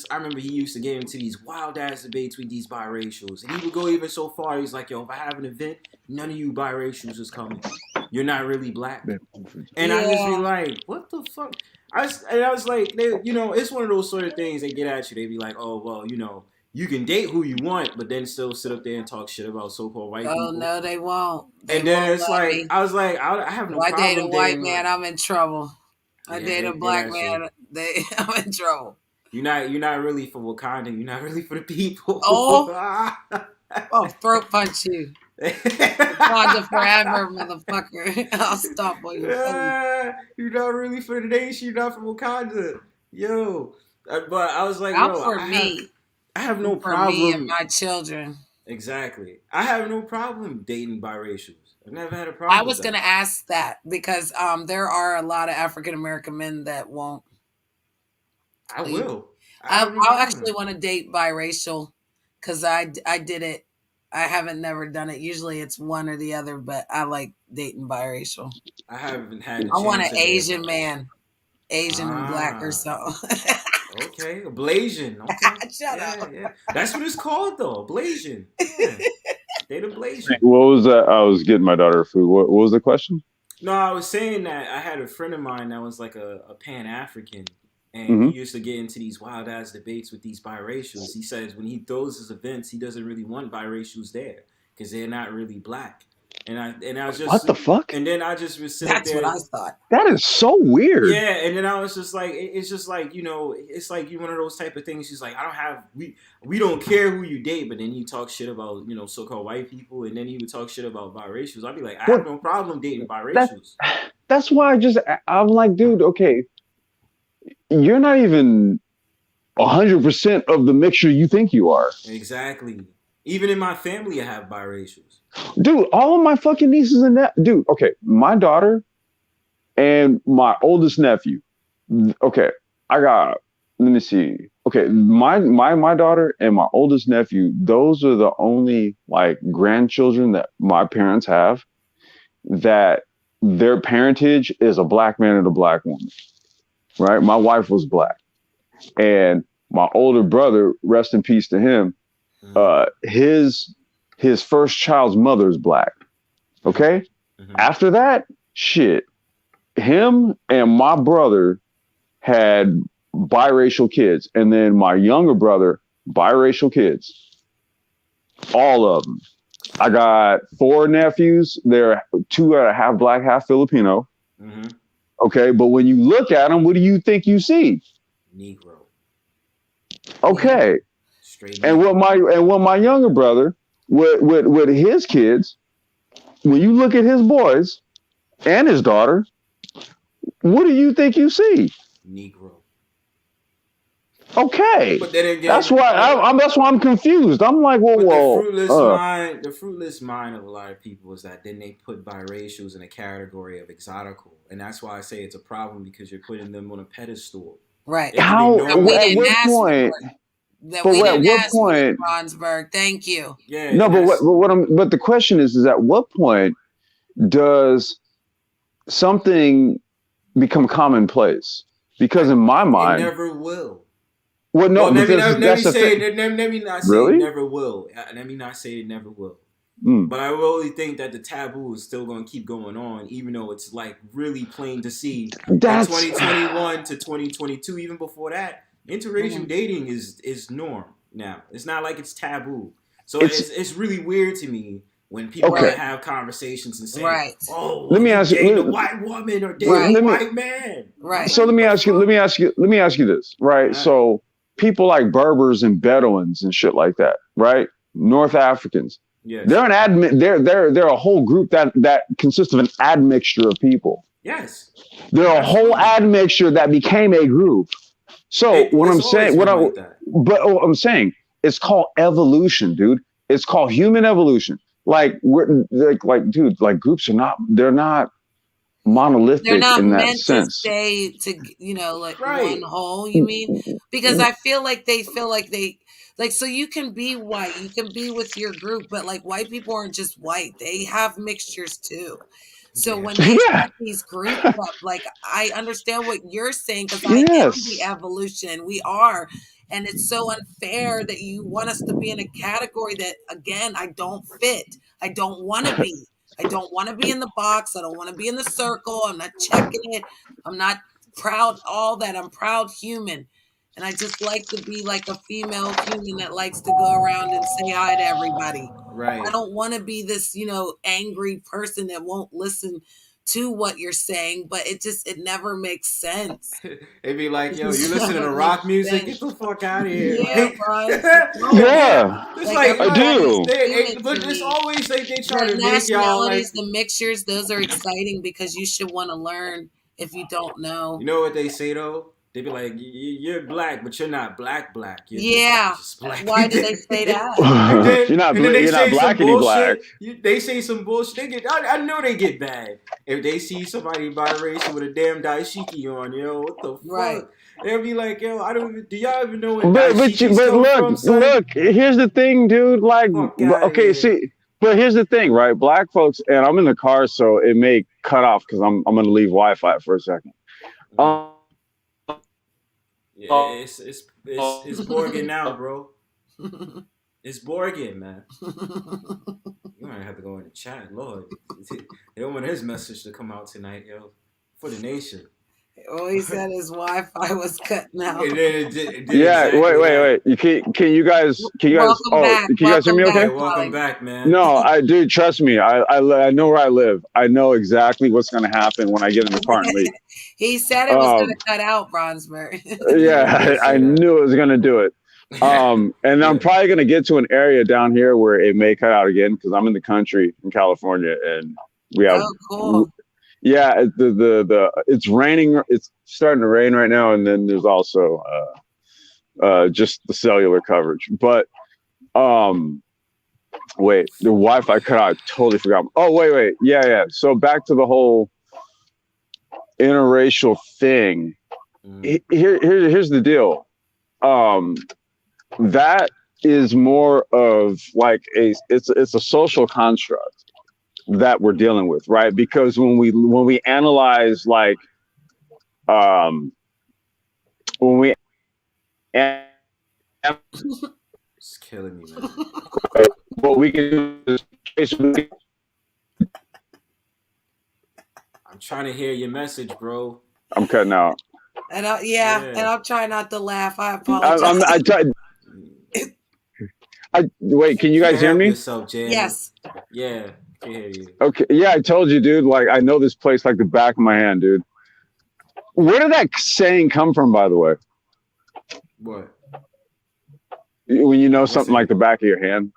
I remember he used to get into these wild ass debates with these biracials. And he would go even so far, he's like, yo, if I have an event, none of you biracials is coming. You're not really black. And I just be like, what the fuck? I was like, it's one of those sort of things they get at you. They be like, oh, well, you can date who you want, but then still sit up there and talk shit about so-called white people. Oh, no, they won't. And then it's like, I was like, I have no problem. I date a white man, I'm in trouble. I date a black man, I'm in trouble. You're not really for Wakanda. You're not really for the people. Oh, throat punch you. Wakanda forever, motherfucker. I'll stop on your face. You're not really for the nation. You're not for Wakanda. Yo. But I was like, I'm for me. I have no problem. For me and my children. Exactly. I have no problem dating biracials. I've never had a problem. I was going to ask that because there are a lot of African American men that won't. I will. I'll actually want to date biracial because I did it. I haven't never done it. Usually it's one or the other, but I like dating biracial. I haven't had. I want an Asian man, Asian and black or so. Okay, a Blasian. Okay. Shut up. Yeah. That's what it's called though, Blasian. Yeah. Date a Blasian. What was that? I was getting my daughter food. What was the question? No, I was saying that I had a friend of mine that was like a Pan-African. And he used to get into these wild ass debates with these biracials. He says when he throws his events, he doesn't really want biracials there because they're not really black. And I was just, what the fuck? And then I just was sitting there. That's what I thought. That is so weird. Yeah, and then I was just like, it's just like it's like one of those type of things. He's like, we don't care who you date, but then you talk shit about so-called white people, and then he would talk shit about biracials. I'd be like, I have no problem dating biracials. That's why I'm like, dude, okay. You're not even 100% of the mixture you think you are. Exactly. Even in my family, I have biracials. Dude, all of my fucking nieces and dude, okay, my daughter and my oldest nephew. Okay, let me see. Okay, my daughter and my oldest nephew, those are the only like grandchildren that my parents have that their parentage is a black man and a black woman. Right, my wife was black, and my older brother, rest in peace to him. His first child's mother is black. Okay, after that, shit, him and my brother had biracial kids, and then my younger brother, biracial kids, all of them. I got 4 nephews. They're 2 are half black, half Filipino. Okay, but when you look at them, what do you think you see? Negro. Okay. Straight and what my younger brother, with his kids, when you look at his boys and his daughter, what do you think you see? Negro. Okay, but then again, that's why I'm confused. I'm like, well, the fruitless mind of a lot of people is that then they put biracials in a category of exotical, and that's why I say it's a problem because you're putting them on a pedestal. Right. How? At what point? That we didn't ask for the Bronzebird. Thank you. Yeah. No, but the question is at what point does something become commonplace? Because in my mind, it never will. Well, no, let me not say it never will. Let me not say it never will. Mm. But I really think that the taboo is still going to keep going on, even though it's like really plain to see. That's 2021 to 2022. Even before that, interracial dating is norm now. It's not like it's taboo. So it's really weird to me when people have conversations and say, "Oh, let me ask you, date a white woman or date a white man." Right. So let me ask you this. Right. So people like Berbers and Bedouins and shit like that, right? North Africans. Yes. They're a whole group that consists of an admixture of people. Yes. They're a whole admixture that became a group. So I'm saying, it's called evolution, dude. It's called human evolution. Like dude, like groups they're not monolithic in that sense. They're not meant to stay one whole. You mean? Because I feel like they so you can be white, you can be with your group, but like white people aren't just white; they have mixtures too. So when they set these groups up, like I understand what you're saying because I am the evolution. We are. And it's so unfair that you want us to be in a category that, again, I don't fit. I don't want to be. I don't want to be in the box. I don't want to be in the circle. I'm not checking it. I'm not proud, all that. I'm proud human. And I just like to be like a female human that likes to go around and say hi to everybody. Right. I don't want to be this, angry person that won't listen to what you're saying, but it never makes sense. It'd be like, yo, you listening to rock music? Get the fuck out of here. Yeah, bro. It's like I do. But it's always like they try to make y'all like the mixtures. Those are exciting because you should want to learn if you don't know. You know what they say though? They be like, you're black, but you're not black. You're just black. Why do they say that? You're not black and you're black. They say some bullshit. I know they get bad. If they see somebody biracial with a damn dashiki on, what the fuck? Right. They'll be like, yo, do y'all even know what look, here's the thing, dude. Like, but here's the thing, right? Black folks, and I'm in the car, so it may cut off because I'm going to leave Wi-Fi for a second. Yeah, it's Borgin now, bro. It's Borgin, man. You might have to go in the chat, Lord. They don't want his message to come out tonight, yo, for the nation. All he said his Wi-Fi was cutting out. Wait. Can you guys? Can you guys hear me? Okay. Welcome back, man. No, do. Trust me. I know where I live. I know exactly what's going to happen when I get in the car and leave. He said it was going to cut out, Bronzebird. Yeah, I knew it was going to do it. And I'm probably going to get to an area down here where it may cut out again because I'm in the country in California and we have. Oh, cool. Yeah, it's raining. It's starting to rain right now, and then there's also just the cellular coverage. But wait, the Wi-Fi cut out. I totally forgot. Oh, wait. Yeah. So back to the whole interracial thing. Here's the deal. That is more of like it's a social construct that we're dealing with, right? Because when we analyze like it's killing me, man. What we can do is I'm trying to hear your message, bro. I'm cutting out. And I'm trying not to laugh. I apologize. Wait, can you guys hear me? Yourself, yes. Yeah. Hear you. Okay, yeah, I told you, dude. Like, I know this place like the back of my hand, dude. Where did that saying come from, by the way? What? When you know something like the back of your hand.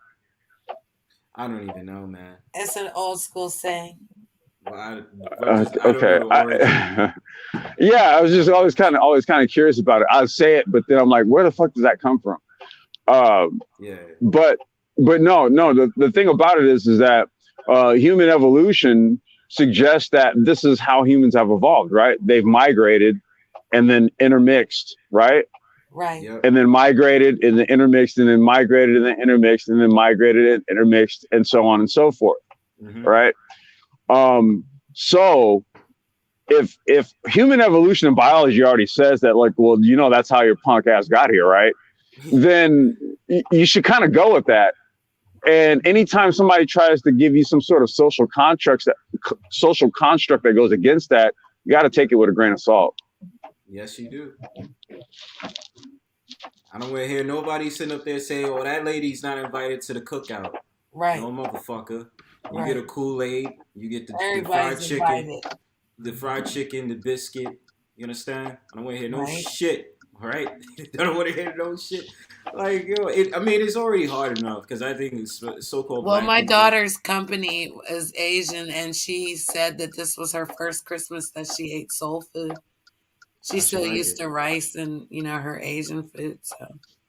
I don't even know, man. It's an old school saying. Well, I don't know Okay. the origin. Yeah, I was just always kind of curious about it. I'd say it, but then I'm like, where the fuck does that come from? Yeah. But no. The thing about it is that human evolution suggests that this is how humans have evolved, right? They've migrated and then intermixed, right? Right. Yep. And then migrated and then intermixed and then migrated and then intermixed and then migrated and intermixed and so on and so forth, right? So if human evolution and biology already says that, like, well, you know, that's how your punk ass got here, right? Then you should kind of go with that. And anytime somebody tries to give you some sort of social construct that goes against that, you got to take it with a grain of salt. Yes, you do. I don't want to hear nobody sitting up there saying, "Oh, that lady's not invited to the cookout." Right. No, motherfucker. You Right. get a Kool-Aid. You get the fried chicken, invited. the biscuit. You understand? I don't want to hear no Right. shit. All right? I don't want to hear no shit. Like, yo, it's already hard enough because I think it's so-called. Well, black my people. daughter's company is Asian, and she said that this was her first Christmas that she ate soul food. She's so used to rice and, you know, her Asian food. So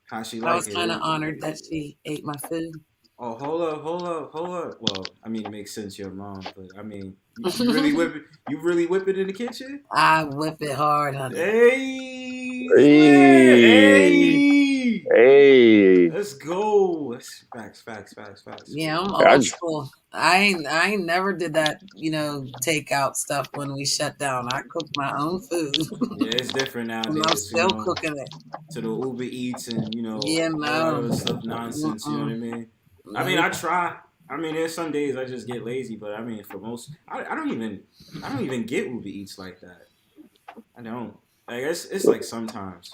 How she I like was it? kind of honored that she ate my food. Oh, hold up. Well, I mean, it makes sense your mom, but I mean, you really whip it. You really whip it in the kitchen? I whip it hard, honey. Hey, let's go. Facts. Yeah, I'm old school. I ain't never did that, you know, takeout stuff when we shut down. I cooked my own food. Yeah, it's different nowadays. And I'm still cooking it. To the Uber Eats and, you know, all no. that other stuff nonsense, you know what I mean? I mean, I try. I mean, there's some days I just get lazy, but I mean, for most, I don't even get Uber Eats like that. I don't. Like, it's like sometimes.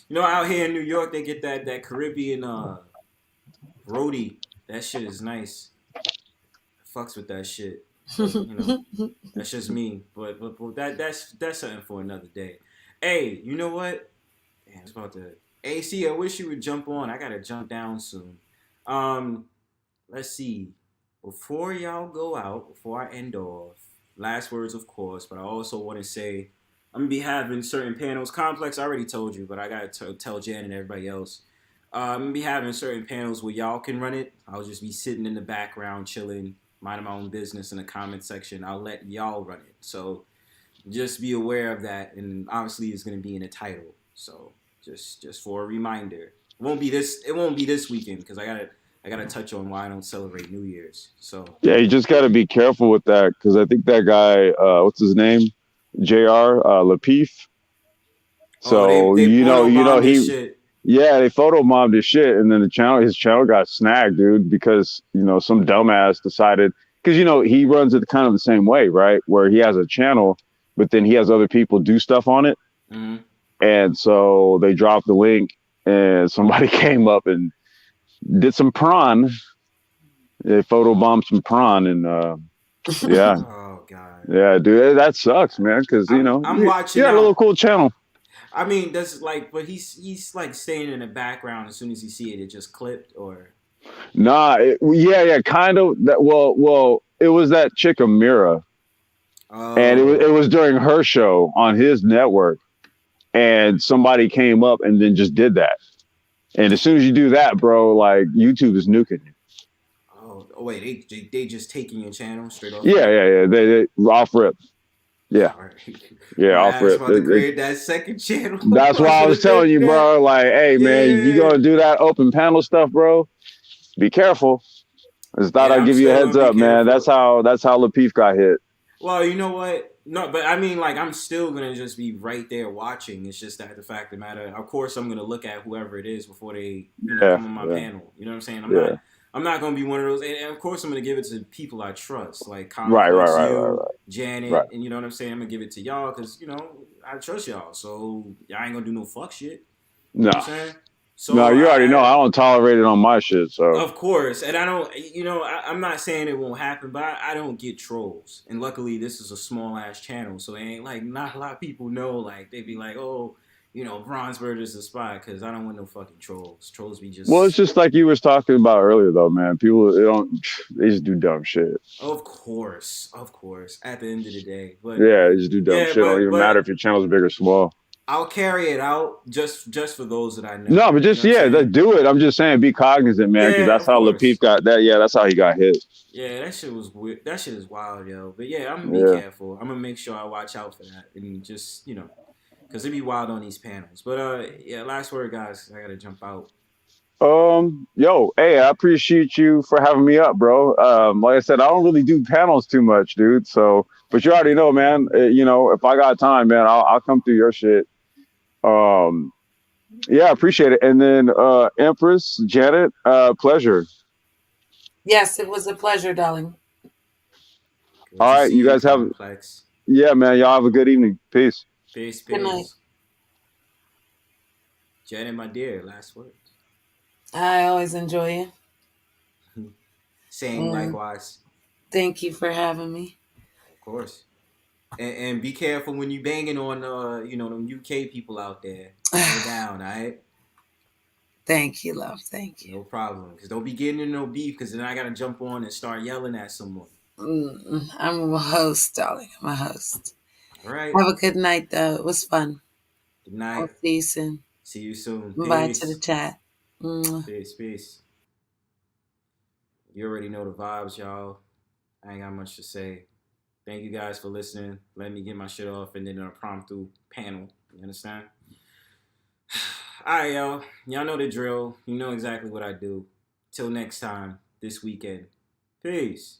You know, out here in New York, they get that Caribbean roadie. That shit is nice. I fucks with that shit. But, you know, that's just me. But that's something for another day. Hey, you know what? Damn, it's about to. AC, I wish you would jump on. I gotta jump down soon. Let's see. Before y'all go out, before I end off, last words, of course. But I also want to say I'm gonna be having certain panels. Cmplx, I already told you, but I gotta tell Jan and everybody else. I'm gonna be having certain panels where y'all can run it. I'll just be sitting in the background, chilling, minding my own business in the comment section. I'll let y'all run it. So just be aware of that, and obviously it's gonna be in the title. So just for a reminder, it won't be this weekend because I gotta touch on why I don't celebrate New Year's. So yeah, you just gotta be careful with that because I think that guy, what's his name, Jr. Lapeef. So they you know he. Shit. Yeah, they photobombed his shit, and then his channel got snagged, dude, because, you know, some dumbass decided, because, you know, he runs it kind of the same way, right? Where he has a channel, but then he has other people do stuff on it. Mm-hmm. And so they dropped the link, and somebody came up and did some prawn. They photobombed some prawn, and yeah. Oh, God. Yeah, dude, that sucks, man, because, you know, I'm watching. You got a little cool channel. I mean, that's like, but he's like staying in the background. As soon as you see it, it just clipped, or nah, yeah, kind of. That well, it was that chick Amira, and it was during her show on his network, and somebody came up and then just did that. And as soon as you do that, bro, like YouTube is nuking you. Oh wait, they just taking your channel straight off? Yeah. They off rip. Yeah. Right. Yeah, off rip. About to create that second channel. That's why I was telling you, bro. Like, hey, man, you gonna do that open panel stuff, bro? Be careful. I just thought I'd give you a heads up, man. That's how Lapeef got hit. Well, you know what? No, but I mean, like, I'm still gonna just be right there watching. It's just that the fact of the matter. Of course, I'm gonna look at whoever it is before they come on my panel. You know what I'm saying? I'm not gonna be one of those. And of course, I'm gonna give it to people I trust, like right. Janet, and you know what I'm saying. I'm gonna give it to y'all because, you know, I trust y'all. So y'all ain't gonna do no fuck shit. You know what I'm saying? So no, you already know I don't tolerate it on my shit. So of course, and I don't. You know, I'm not saying it won't happen, but I don't get trolls. And luckily, this is a small ass channel, so it ain't like not a lot of people know. Like they be like, oh, Bronzebird is the spot because I don't want no fucking trolls. Trolls be just. Well, it's just like you was talking about earlier, though, man. People they just do dumb shit. Of course. At the end of the day, but yeah, they just do dumb shit. It don't even matter if your channel's big or small. I'll carry it out just for those that I know. No, but just do it. I'm just saying, be cognizant, man, because that's how Lapeef got that. Yeah, that's how he got hit. Yeah, that shit was weird. That shit is wild, yo. But yeah, I'm gonna be careful. I'm gonna make sure I watch out for that and just because it be wild on these panels. But yeah, last word, guys. I gotta jump out. Hey, I appreciate you for having me up, bro. Like I said, I don't really do panels too much, dude. So, but you already know, man. If I got time, man, I'll come through your shit. Yeah, I appreciate it. And then Empress Janet, pleasure. Yes, it was a pleasure, darling. All right, you guys have. Yeah, man. Y'all have a good evening. Peace. Peace. Good night. Janet, my dear, last words. I always enjoy you. Same, likewise. Thank you for having me. Of course. And be careful when you banging on them UK people out there. Go down, all right? Thank you, love. Thank you. No problem. Because don't be getting in no beef because then I got to jump on and start yelling at someone. I'm a host, darling. I'm a host. All right. Have a good night, though. It was fun. Good night. I'll see you soon. See you soon. Bye to the chat. Peace. You already know the vibes, y'all. I ain't got much to say. Thank you guys for listening. Let me get my shit off and then a promptu panel. You understand? All right, y'all. Y'all know the drill. You know exactly what I do. Till next time, this weekend. Peace.